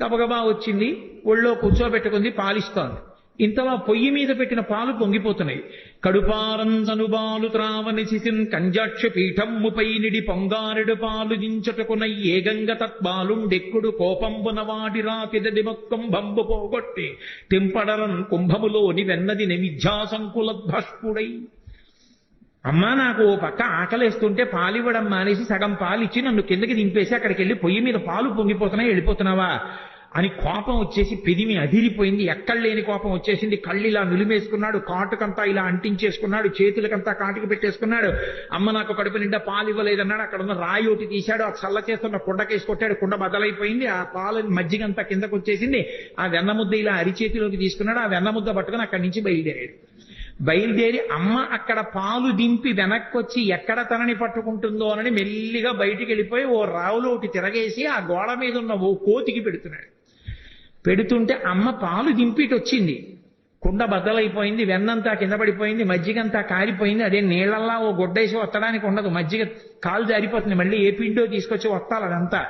గబగబా వచ్చింది, ఒళ్ళో కూర్చోబెట్టుకుంది, పాలిస్తోంది. ఇంతలా పొయ్యి మీద పెట్టిన పాలు పొంగిపోతున్నాయి. కడుపారంజనుబాలు త్రావని శిశిన్ కంజాక్ష పీఠమ్ముపై నిడి పొంగారెడు పాలు దించటకున ఏగంగ తత్పాలుండెక్కుడు కోపంబున వాడి రాతిదడి మొక్కం బంబు పోగొట్టి తెంపడరన్ కుంభములోని వెన్నది నిమిధ్యాసంకులద్భష్పుడై. అమ్మా నాకు ఓ పక్క ఆకలేస్తుంటే పాలివ్వడం మానేసి సగం పాలిచ్చి నన్ను కిందకి దింపేసి అక్కడికి వెళ్ళి పొయ్యి మీద పాలు పొంగిపోతున్నాయి, వెళ్ళిపోతున్నావా అని కోపం వచ్చేసి పెదిమి అదిరిపోయింది. ఎక్కడ లేని కోపం వచ్చేసింది. కళ్ళు ఇలా నిలిమేసుకున్నాడు, కాటుకంతా ఇలా అంటించేసుకున్నాడు, చేతులకంతా కాటుకు పెట్టేసుకున్నాడు. అమ్మ నాకు కడుపు నిండా పాలు ఇవ్వలేదన్నాడు. అక్కడ ఉన్న రాయి ఒకటి తీశాడు, ఆ చల్ల చేస్తున్న కుండకేసి కొట్టాడు, కుండ బదలైపోయింది. ఆ పాలని మజ్జిగంతా కిందకు వచ్చేసింది. ఆ వెన్నముద్ద ఇలా అరిచేతిలోకి తీసుకున్నాడు. ఆ వెన్నముద్ద పట్టుకుని అక్కడి నుంచి బయలుదేరి అమ్మ అక్కడ పాలు దింపి వెనక్కి వచ్చి ఎక్కడ తనని పట్టుకుంటుందో అని మెల్లిగా బయటికి వెళ్ళిపోయి ఓ రావులో ఒకటి తిరగేసి ఆ గోడ మీద ఉన్న ఓ కోతికి పెడుతున్నాడు. పెడుతుంటే అమ్మ పాలు దింపిటి వచ్చింది. కుండ బద్దలైపోయింది, వెన్నంతా కింద పడిపోయింది, మజ్జిగంతా కారిపోయింది. అదే నీళ్లల్లా ఓ గొడ్డేసి వత్తడానికి ఉండదు, మజ్జిగ కాలు జారిపోతుంది. మళ్ళీ ఏ పిండో తీసుకొచ్చి వత్తాలి అదంతా.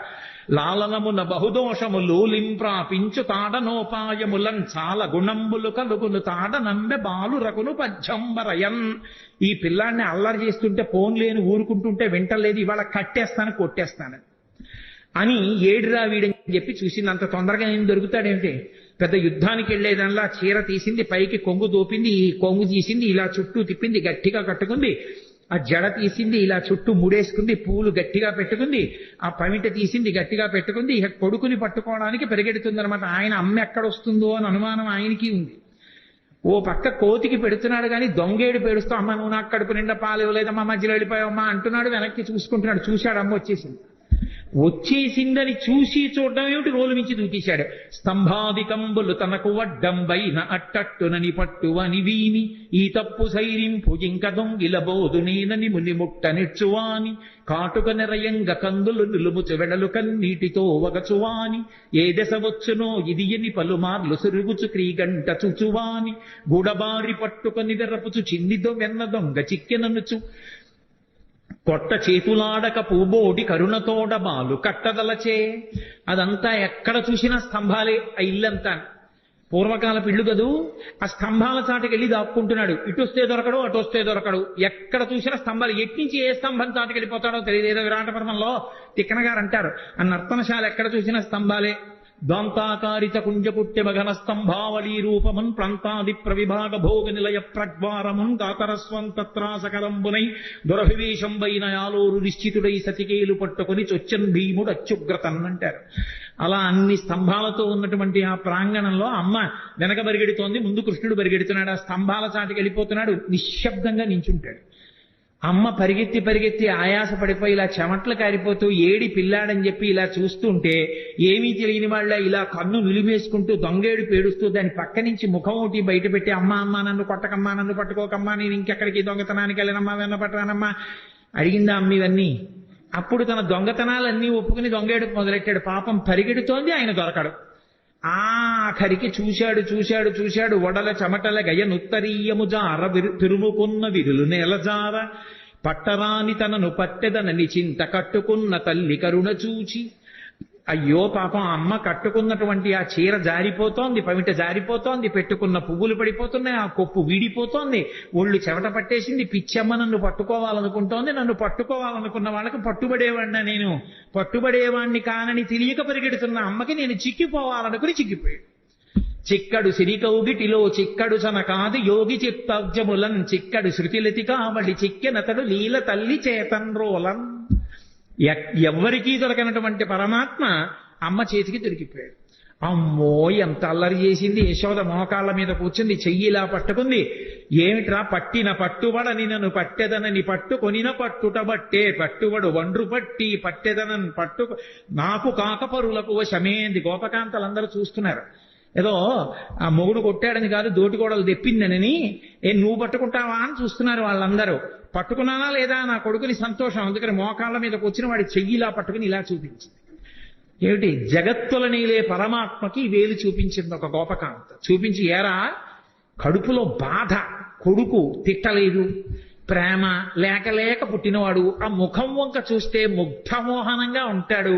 లాలనమున బహుదోషములు లింప్రాపించు తాడనోపాయములం చాలా గుణంబులు కలుగును తాడనంబె బాలురకును పచ్చంబరయన్. ఈ పిల్లాన్ని అల్లరి చేస్తుంటే పోన్లేని ఊరుకుంటుంటే వింటలేదు, ఇవాళ కట్టేస్తాను కొట్టేస్తాను అని ఏడురా వీడని చెప్పి చూసింది. అంత తొందరగా నేను దొరుకుతాడేమిటి? పెద్ద యుద్ధానికి వెళ్లేదల్లా చీర తీసింది, పైకి కొంగు దోపింది, ఈ కొంగు తీసింది, ఇలా చుట్టూ తిప్పింది, గట్టిగా కట్టుకుంది. ఆ జడ తీసింది, ఇలా చుట్టూ ముడేసుకుంది, పూలు గట్టిగా పెట్టుకుంది, ఆ పమిట తీసింది, గట్టిగా పెట్టుకుంది. ఇక కొడుకుని పట్టుకోవడానికి పరిగెడుతుందనమాట. ఆయన అమ్మ ఎక్కడొస్తుందో అని అనుమానం ఆయనకి ఉంది. ఓ పక్క కోతికి పెడుతున్నాడు కానీ దొంగేడు పేడుస్తూ అమ్మ నువ్వు నాకు కడుపు నిండా పాలు ఇవ్వలేదమ్మా, మధ్యలో వెళ్ళిపోయావమ్మా అంటున్నాడు. వెనక్కి చూసుకుంటున్నాడు. చూశాడు, అమ్మ వచ్చేసింది. వచ్చేసిందని చూసి చూడడం ఏమిటి, రోలు మించి దూకేశాడు. స్తంభాదికంబులు తనకు వడ్డంబైన అట్టట్టునని పట్టువని వీని ఈ తప్పు సైరింపు ఇంక దొంగిల బోధు నేనని ముని ముట్ట నెచ్చువాని కాటుక నెరయంగ కందులు నిలుముచు వెడలు కన్నీటితో వగచువాని ఏ దశ వచ్చునో ఇది ఎని పలుమార్లు సురుగుచు క్రీగంట చుచువాని గూడబారి పట్టుకొని వెర్రపుచు చిన్నిదో వెన్న దొంగ చిక్కెననుచు కొట్ట చేతులాడక పూబోటి కరుణతోడ బాలు కట్టదలచే. అదంతా ఎక్కడ చూసినా స్తంభాలే, ఆ ఇల్లంతా పూర్వకాలపు ఇల్లు కదూ. ఆ స్తంభాల చాటుకి వెళ్ళి దాక్కుంటున్నాడు. ఇటొస్తే దొరకడు, అటొస్తే దొరకడు. ఎక్కడ చూసినా స్తంభాలు. ఎట్నుంచి ఏ స్తంభం చాటుకి వెళ్ళిపోతాడో తెలియదు. ఏదో విరాట పర్వంలో తిక్కన గారు అంటారు, ఆ నర్తనశాల ఎక్కడ చూసినా స్తంభాలే. దాంతాకారిత కుంజపుట్టె మఘన స్తంభావళీ రూపమున్ ప్రాంతాది ప్రవిభాగ భోగ నిలయ ప్రజ్వారమున్ దాతరస్వం తత్రాసకలంబునై దురభివేశంబైన యాలోరు నిశ్చితుడై సతికేలు పట్టుకుని చొచ్చన్ భీముడు అత్యుగ్రతన్ అంటారు. అలా అన్ని స్తంభాలతో ఉన్నటువంటి ఆ ప్రాంగణంలో అమ్మ వెనక పరిగెడుతోంది, ముందు కృష్ణుడు పరిగెడుతున్నాడు. ఆ స్తంభాల చాటుకి వెళ్ళిపోతున్నాడు, నిశ్శబ్దంగా నించుంటాడు. అమ్మ పరిగెత్తి పరిగెత్తి ఆయాస పడిపోయి ఇలా చెమట్లు కారిపోతూ ఏడి పిల్లాడని చెప్పి ఇలా చూస్తుంటే ఏమీ తెలియని వాళ్ళ ఇలా కన్ను నిలిమేసుకుంటూ దొంగేడు పేడుస్తూ దాని పక్క నుంచి ముఖం ఒకటి బయట పెట్టి అమ్మ అమ్మ నన్ను కొట్టకమ్మా, నన్ను పట్టుకోకమ్మా, నేను ఇంకెక్కడికి దొంగతనానికి వెళ్ళనమ్మా, వెన్న పట్టరానమ్మా అడిగిందా అమ్మ ఇవన్నీ. అప్పుడు తన దొంగతనాలన్నీ ఒప్పుకుని దొంగేడుకు మొదలెట్టాడు. పాపం పరిగెడుతోంది, ఆయన దొరకడు. ఆఖరికి చూశాడు చూశాడు చూశాడు వడల చెమటల గయనుత్తరీయము జార తిరుముకున్న విరులు నేలజార పట్టరాని తనను పట్టెదనని చింత కట్టుకున్న తల్లి కరుణ చూచి. అయ్యో పాపం అమ్మ కట్టుకున్నటువంటి ఆ చీర జారిపోతోంది, పమిట జారిపోతోంది, పెట్టుకున్న పువ్వులు పడిపోతున్నాయి, ఆ కొప్పు వీడిపోతోంది, ఒళ్ళు చెమట పట్టేసింది. పిచ్చమ్మ నన్ను పట్టుకోవాలనుకుంటోంది, నన్ను పట్టుకోవాలనుకున్న వాళ్ళకి పట్టుబడేవాడినా నేను, పట్టుబడేవాణ్ణి కానని తెలియక పరిగెడుతున్న అమ్మకి నేను చిక్కిపోవాలనుకుని చిక్కిపోయాడు. చిక్కడు సిరికౌగిటిలో చిక్కడు సన కాదు యోగి చిత్తజములన్ చిక్కడు శృతిలతి కావడి చిక్కెనతడు లీల తల్లి చేతన్రోలన్. ఎవ్వరికీ దొరకనటువంటి పరమాత్మ అమ్మ చేతికి దొరికిపోయాడు. అమ్మో ఎంత అల్లరి చేసింది. యశోద మోకాళ్ళ మీద కూర్చుంది, చెయ్యిలా పట్టుకుంది. ఏమిట్రా పట్టిన పట్టుబడని నన్ను పట్టెదనని పట్టుకొనిన పట్టుట బట్టే పట్టుబడు వండ్రు పట్టి పట్టెదనని పట్టు నాకు కాకపరులకు వశమేంది. గోపకాంతలందరూ చూస్తున్నారు. ఏదో ఆ మొగుడు కొట్టాడని కాదు, దోటికోడలు తెప్పిందనని నువ్వు పట్టుకుంటావా అని చూస్తున్నారు వాళ్ళందరూ. పట్టుకున్నానా లేదా నా కొడుకుని సంతోషం. అందుకని మోకాళ్ళ మీదకి వచ్చిన వాడి చెయ్యిలా పట్టుకుని ఇలా చూపించింది. ఏమిటి, జగత్తుల నీలే పరమాత్మకి వేలు చూపించింది ఒక గోపకాంత. చూపించి ఏరా కడుపులో బాధ, కొడుకు తిట్టలేదు, ప్రేమ లేక లేక పుట్టినవాడు, ఆ ముఖం వంక చూస్తే ముగ్ధమోహనంగా ఉంటాడు,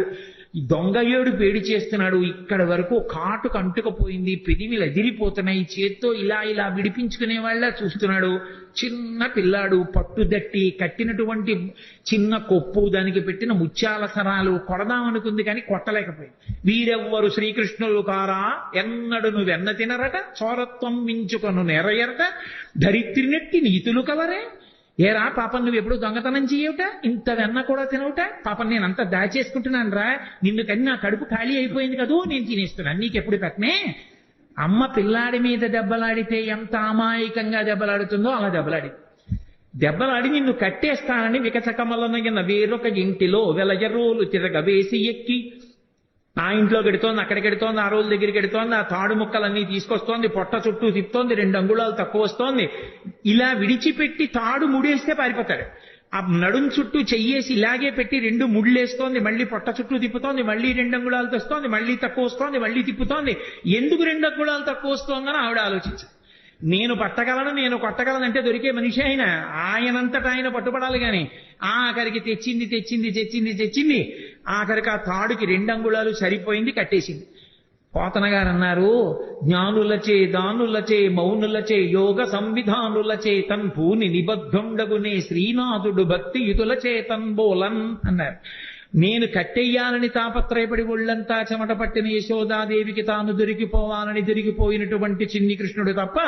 దొంగ ఏడు పేడి చేస్తున్నాడు, ఇక్కడ వరకు కాటుకు అంటుకపోయింది, పెదివిలు ఎదిరిపోతున్నాయి, చేత్తో ఇలా ఇలా విడిపించుకునే వాళ్ళ చూస్తున్నాడు. చిన్న పిల్లాడు, పట్టుదట్టి కట్టినటువంటి చిన్న కొప్పు, దానికి పెట్టిన ముత్యాల సరాలు కొడదామనుకుంది కానీ కొట్టలేకపోయింది. వీరెవ్వరు శ్రీకృష్ణులు కారా ఎన్నడును వెన్న తినరట చోరత్వం మించుకొను నెరయరట ధరిత్రినెట్టి నీతులు కలరే. ఏరా పాపం నువ్వు ఎప్పుడు దొంగతనం చేయవుట, ఇంత వెన్న కూడా తినవుట, పాపం నేనంతా దాచేసుకుంటున్నాను రా, నిన్ను కని నా కడుపు ఖాళీ అయిపోయింది కదూ, నేను తినేస్తున్నాను, నీకెప్పుడు పెట్టనే. అమ్మ పిల్లాడి మీద దెబ్బలాడితే ఎంత అమాయకంగా దెబ్బలాడుతుందో అలా దెబ్బలాడి నిన్ను కట్టేస్తానని వికచకమలనగిన వేరొక ఇంటిలో వెలయరోలు తిరగవేసి ఎక్కి ఆ ఇంట్లో గెడుతోంది, అక్కడ గెడుతోంది, ఆ రోజు దగ్గరికి గెడుతోంది, ఆ తాడు ముక్కలన్నీ తీసుకొస్తోంది, పొట్ట చుట్టూ తిప్పుతోంది, 2 అంగుళాలు తక్కువ వస్తోంది. ఇలా విడిచిపెట్టి తాడు ముడేస్తే పారిపోతాడు. ఆ నడుం చుట్టూ చెయ్యేసి ఇలాగే పెట్టి 2 ముళ్ళేస్తోంది, మళ్ళీ పొట్ట చుట్టూ తిప్పుతోంది, మళ్ళీ 2 అంగుళాలు తెస్తోంది, మళ్ళీ తక్కువ వస్తోంది, మళ్ళీ తిప్పుతోంది. ఎందుకు 2 అంగుళాలు తక్కువ వస్తోందని ఆవిడ ఆలోచించారు. నేను పట్టగలను, నేను కొట్టగలనంటే దొరికే మనిషి ఆయనంతటా ఆయన పట్టుబడాలి. కానీ ఆఖరికి తెచ్చింది. ఆఖరికి ఆ తాడుకి 2 అంగుళాలు సరిపోయింది, కట్టేసింది. పోతన గారు అన్నారు, జ్ఞానులచే దానులచే మౌనులచే యోగ సంవిధానులచే తన్ పూని నిబద్ధుండగునే శ్రీనాథుడు భక్తియుతుల చేతన్ బోలన్ అన్నారు. నేను కట్టెయ్యాలని తాపత్రయపడి ఒళ్ళంతా చెమట పట్టిన యశోదాదేవికి తాను దొరికిపోవాలని దొరికిపోయినటువంటి చిన్ని కృష్ణుడు తప్ప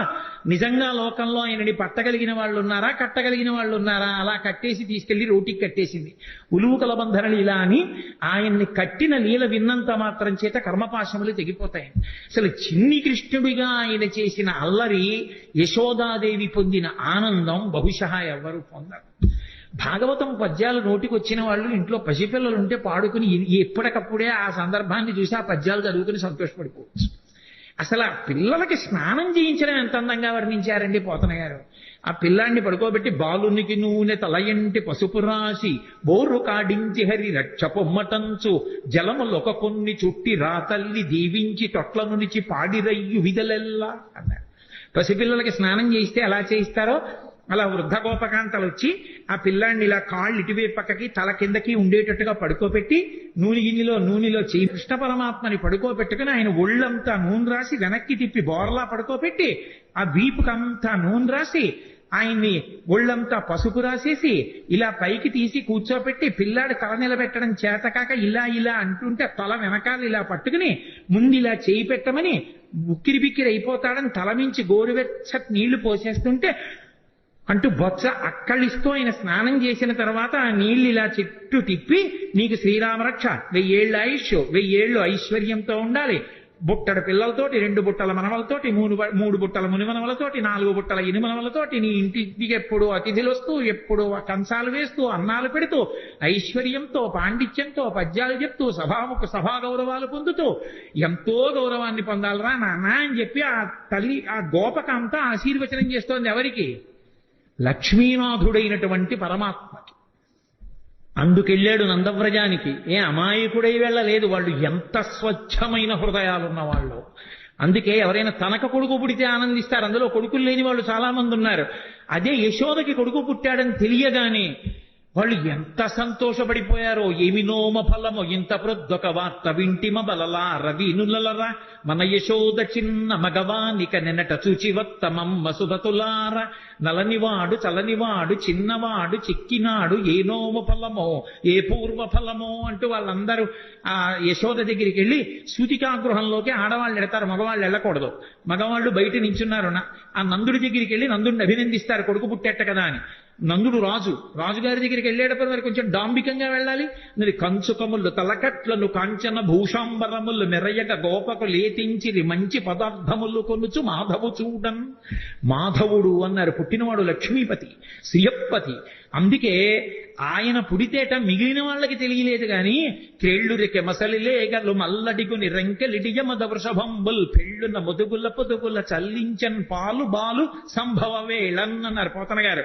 నిజంగా లోకంలో ఆయనని పట్టగలిగిన వాళ్ళు ఉన్నారా, కట్టగలిగిన వాళ్ళు ఉన్నారా? అలా కట్టేసి తీసుకెళ్లి రోటికి కట్టేసింది. ఉలూకల బంధన లీల అని ఆయన్ని కట్టిన లీల విన్నంత మాత్రం చేత కర్మపాశములు తెగిపోతాయి. అసలు చిన్ని కృష్ణుడిగా ఆయన చేసిన అల్లరి యశోదాదేవి పొందిన ఆనందం బహుశಃ ఎవ్వరూ పొందరు. భాగవతం పద్యాలు నోటికి వచ్చిన వాళ్ళు ఇంట్లో పసిపిల్లలు ఉంటే పాడుకుని ఎప్పటికప్పుడే ఆ సందర్భాన్ని చూసి ఆ పద్యాలు చదువుకుని సంతోషపడిపోవచ్చు. అసలు ఆ పిల్లలకి స్నానం చేయించడం ఎంత అందంగా వర్ణించారండి పోతన గారు. ఆ పిల్లాన్ని పడుకోబెట్టి బాలునికి నూనె తలయంటి పసుపు రాసి బోరు కాడించి హరి రక్ష పొమ్మటంచు జలములొక కొన్ని చుట్టి రాతల్లి దీవించి తొట్ల నుంచి పాడిరయ్యు విధలెల్లా అన్నారు. పసిపిల్లలకి స్నానం చేయిస్తే ఎలా చేయిస్తారో అలా వృద్ధ గోపకాంతలు వచ్చి ఆ పిల్లాన్ని ఇలా కాళ్ళు ఇటువైపు పక్కకి తల కిందకి ఉండేటట్టుగా పడుకోబెట్టి నూనెలో చేయి కృష్ణ పరమాత్మని పడుకోబెట్టుకుని ఆయన ఒళ్ళంతా నూనె రాసి వెనక్కి తిప్పి బోర్లా పడుకోబెట్టి ఆ వీపుకంతా నూనె రాసి ఆయన్ని ఒళ్ళంతా పసుపు రాసేసి ఇలా పైకి తీసి కూర్చోబెట్టి పిల్లాడు తల నిలబెట్టడం చేతకాక ఇలా అంటుంటే తల వెనకాల ఇలా పట్టుకుని ముందు ఇలా చేయి పెట్టమని ఉక్కిరి బిక్కిరి అయిపోతాడని తల మించి గోరువెచ్చటి నీళ్లు పోసేస్తుంటే అంటూ బొత్స అక్కళ్ళిస్తూ ఆయన స్నానం చేసిన తర్వాత ఆ నీళ్లు ఇలా చుట్టూ తిప్పి నీకు శ్రీరామరక్ష 1000 ఏళ్ల ఆయుష్ 1000 ఏళ్లు ఐశ్వర్యంతో ఉండాలి, బుట్టడు పిల్లలతోటి 2 బుట్టల మనవలతోటి 3 బుట్టల మునిమనవలతోటి 4 బుట్టల ఇనుమనవలతోటి నీ ఇంటికి ఎప్పుడు అతిథులు వస్తూ ఎప్పుడు కంచాలు వేస్తూ అన్నాలు పెడుతూ ఐశ్వర్యంతో పాండిత్యంతో పద్యాలు చెప్తూ సభా గౌరవాలు పొందుతూ ఎంతో గౌరవాన్ని పొందాలరా నాన్న అని చెప్పి ఆ తల్లి ఆ గోపకాంత ఆశీర్వచనం చేస్తోంది. ఎవరికి? లక్ష్మీనాథుడైనటువంటి పరమాత్మకి. అందుకెళ్ళాడు నందవ్రజానికి. అమాయకుడై వెళ్ళలేదు. వాళ్ళు ఎంత స్వచ్ఛమైన హృదయాలున్న వాళ్ళు. అందుకే ఎవరైనా తనక కొడుకు పుడితే ఆనందిస్తారు. అందులో కొడుకులు లేని వాళ్ళు చాలా మంది ఉన్నారు. అదే యశోదకి కొడుకు పుట్టాడని తెలియగానే వాళ్ళు ఎంత సంతోషపడిపోయారో. ఏమినోమ ఫలమో ఇంత ప్రొద్దొక వార్త వింటిమ బలలా రవినులరా మన యశోద చిన్న మగవానిక నిన్నట చూచివత్తమమ్మ సుధతులార నలనివాడు చలనివాడు చిన్నవాడు చిక్కినాడు ఏ నోమ ఫలమో ఏ పూర్వ ఫలమో అంటూ వాళ్ళందరూ ఆ యశోద దగ్గరికి వెళ్ళి సూతికాగృహంలోకి ఆడవాళ్ళు ఎడతారు, మగవాళ్ళు వెళ్ళకూడదు. మగవాళ్ళు బయట నించున్నారు. ఆ నందుడి దగ్గరికి వెళ్ళి నందుడిని అభినందిస్తారు కొడుకు పుట్టేట కదా అని. నందుడు రాజుగారి దగ్గరికి వెళ్ళేటప్పుడు మరి కొంచెం డాంబికంగా వెళ్ళాలి. మరి కంచుకములు తలకట్లను కాంచన భూషాంబరములు మెరయగ గోపకు లేతించిరి మంచి పదార్థములు కొనుచు మాధవు చూడన్. మాధవుడు అన్నారు. పుట్టినవాడు లక్ష్మీపతి, శ్రీయప్పతి. అందుకే ఆయన పుడితేట మిగిలిన వాళ్ళకి తెలియలేదు గాని క్రేళ్లురికె మసలిలేగలు మల్లడిగుని రెంకెలిడియమద వృషభంబుల్ పెళ్ళున ముదుగుల పొదుగుల చల్లించన్ పాలు బాలు సంభవ వేళన్ అన్నారు పోతన గారు.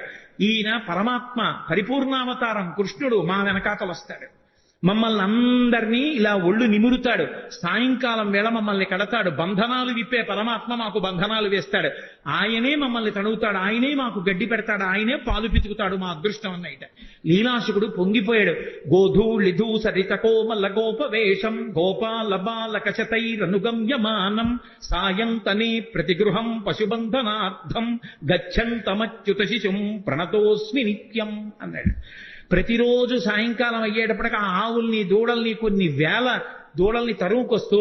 ఈయన పరమాత్మ పరిపూర్ణావతారం కృష్ణుడు మా వెనకాతలు వస్తాడు. మమ్మల్ని అందరినీ ఇలా ఒళ్ళు నిమురుతాడు. సాయంకాలం వేళ మమ్మల్ని కడతాడు. బంధనాలు విప్పే పరమాత్మ మాకు బంధనాలు వేస్తాడు. ఆయనే మమ్మల్ని తడుగుతాడు. ఆయనే మాకు గడ్డి పెడతాడు. ఆయనే పాలు పితుకుతాడు. మా అదృష్టం అన్నైట. లీలాశుకుడు పొంగిపోయాడు. గోధూళిధూ సరిత కోమల గోపవేషం గోపాల బాలక శతైరనుగమ్యమానం సాయంతనే ప్రతిగృహం పశుబంధనార్థం గచ్చంతమచ్యుత శిశుం ప్రణతోస్మి నిత్యం అన్నాడు. ప్రతిరోజు సాయంకాలం అయ్యేటప్పటికి ఆ ఆవుల్ని దూడల్ని కొన్ని వేల దూడల్ని తరువుకొస్తూ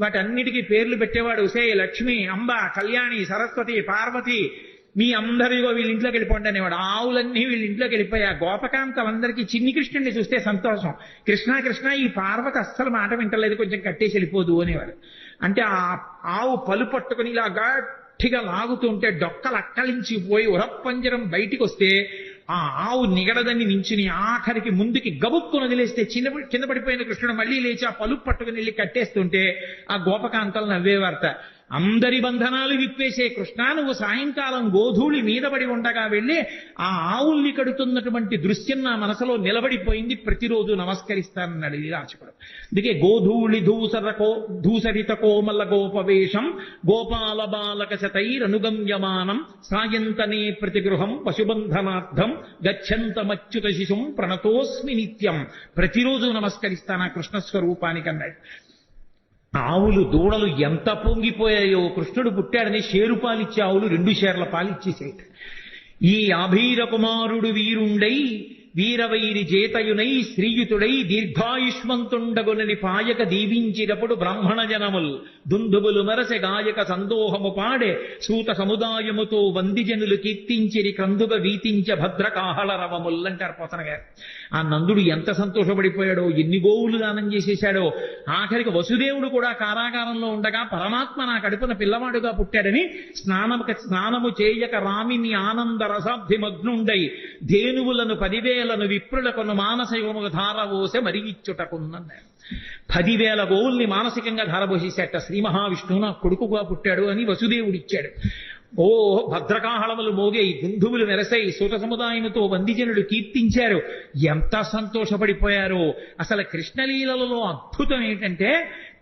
వాటన్నిటికీ పేర్లు పెట్టేవాడు. సే లక్ష్మి, అంబ, కళ్యాణి, సరస్వతి, పార్వతి మీ అందరిగో వీళ్ళ ఇంట్లోకి వెళ్ళిపోండి అనేవాడు. ఆవులన్నీ వీళ్ళ ఇంట్లోకి వెళ్ళిపోయి ఆ గోపకాంతలందరికీ చిన్ని కృష్ణుడిని చూస్తే సంతోషం. కృష్ణ ఈ పార్వతి అస్సలు మాట వింటలేదు, కొంచెం కట్టేసి వెళ్ళిపోదు అనేవాడు. అంటే ఆ ఆవు పలు పట్టుకుని ఇలా గట్టిగా లాగుతుంటే డొక్కలు అక్కలించి పోయి ఉరప్పంజరం బయటికి వస్తే ఆ ఆవు నిగడదని నించుని ఆఖరికి ముందుకి గబుక్కును వదిలేస్తే కింద పడిపోయిన కృష్ణుడు మళ్ళీ లేచి ఆ పలుపు పట్టుకుని వెళ్ళి కట్టేస్తుంటే ఆ గోపకాంతలు నవ్వేవారట. అందరి బంధనాలు విప్పేసే కృష్ణ, నువ్వు సాయంకాలం గోధూళి మీద పడి ఉండగా వెళ్ళి ఆ ఆవుల్ని కడుతున్నటువంటి దృశ్యం నా మనసులో నిలబడిపోయింది, ప్రతిరోజు నమస్కరిస్తానన్నాడు ఇది రాచకుడు. అందుకే గోధూళి ధూసరిత కోమల గోపవేషం గోపాల బాలక శతైరనుగమ్యమానం సాయంతనే ప్రతిగృహం పశుబంధనార్థం గచ్చంతమచ్యుత శిశుం ప్రణతోస్మి నిత్యం. ప్రతిరోజు నమస్కరిస్తాను ఆ కృష్ణ స్వరూపానికి అన్నాడు. ఆవులు దూడలు ఎంత పొంగిపోయాయో, కృష్ణుడు పుట్టాడని షేరు పాలిచ్చే ఆవులు 2 షేర్ల పాలిచ్చేసాయి. ఈ ఆభీర కుమారుడు వీరుండై వీరవైరి జేతయునై శ్రీయుతుడై దీర్ఘాయుష్మంతుండగునని పాయక దీవించినప్పుడు బ్రాహ్మణ జనముల్ దుందుబులు మరసె గాయక సందోహము పాడే సూత సముదాయముతో వందిజనులు కీర్తించిరి క్రందుగ వీతించ భద్రకాహళ రవముల్ అంటారు పోతన గారు. ఆ నందుడు ఎంత సంతోషపడిపోయాడో, ఎన్ని గోవులు దానం చేసేశాడో. ఆఖరికి వసుదేవుడు కూడా కారాగారంలో ఉండగా పరమాత్మ నా కడుపున పిల్లవాడుగా పుట్టాడని స్నానము చేయక రామిని ఆనంద రసాబ్ధిమగ్నుండై ధేనువులను 10,000 విప్రులకును మానసికముగా ధారవోసె మరిగిచ్చుటకున్నాడు. 10,000 గోవుల్ని మానసికంగా ధారపోసేసేట. శ్రీ మహావిష్ణువు నా కొడుకుగా పుట్టాడు అని వసుదేవుడిచ్చాడు. ఓ భద్రకాహళములు మోగై దుందువులు మెరసై సూత సముదాయముతో వందిజనులు కీర్తించారు. ఎంత సంతోషపడిపోయారో. అసలు కృష్ణలీలలో అద్భుతం ఏంటంటే,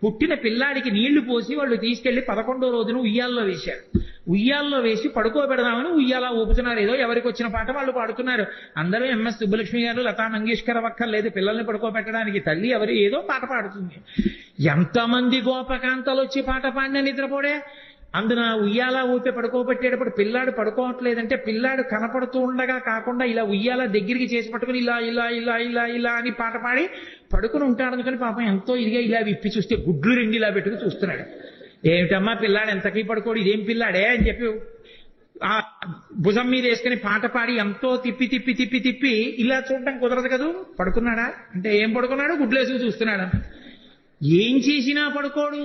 పుట్టిన పిల్లాడికి నీళ్లు పోసి వాళ్ళు తీసుకెళ్లి 11వ రోజున ఉయ్యాల్లో వేశారు. ఉయ్యాల్లో వేసి పడుకోబెడదామని ఉయ్యాలా ఊపుతున్నారు. ఏదో ఎవరికి వచ్చిన పాట వాళ్ళు పాడుతున్నారు. అందరూ ఎంఎస్ సుబ్బలక్ష్మి గారు, లతా మంగేష్కర్ అక్కర్లేదు పిల్లల్ని పడుకోబెట్టడానికి. తల్లి ఎవరు ఏదో పాట పాడుతుంది. ఎంతమంది గోపకాంతలు వచ్చి పాట పాడిన నిద్రపోడే. అందున ఉయ్యాలా ఊపి పడుకోబెట్టేటప్పుడు పిల్లాడు పడుకోవట్లేదంటే పిల్లాడు కనపడుతూ ఉండగా కాకుండా ఇలా ఉయ్యాల దగ్గరికి చేసి పట్టుకుని ఇలా ఇలా ఇలా ఇలా ఇలా అని పాట పాడి పడుకుని ఉంటాడు. అందుకని పాపం ఎంతో ఇదిగా ఇలా విప్పి చూస్తే గుడ్లు 2 ఇలా పెట్టుకుని చూస్తున్నాడు. ఏమిటమ్మా పిల్లాడు ఎంతకీ పడుకోడు, ఇదేం పిల్లాడే అని చెప్పి ఆ భుజం మీద వేసుకుని పాట పాడి ఎంతో తిప్పి తిప్పి తిప్పి తిప్పి ఇలా చూడటం కుదరదు కదూ. పడుకున్నాడా అంటే ఏం పడుకున్నాడు, గుడ్లేసుకు చూస్తున్నాడు. ఏం చేసినా పడుకోడు.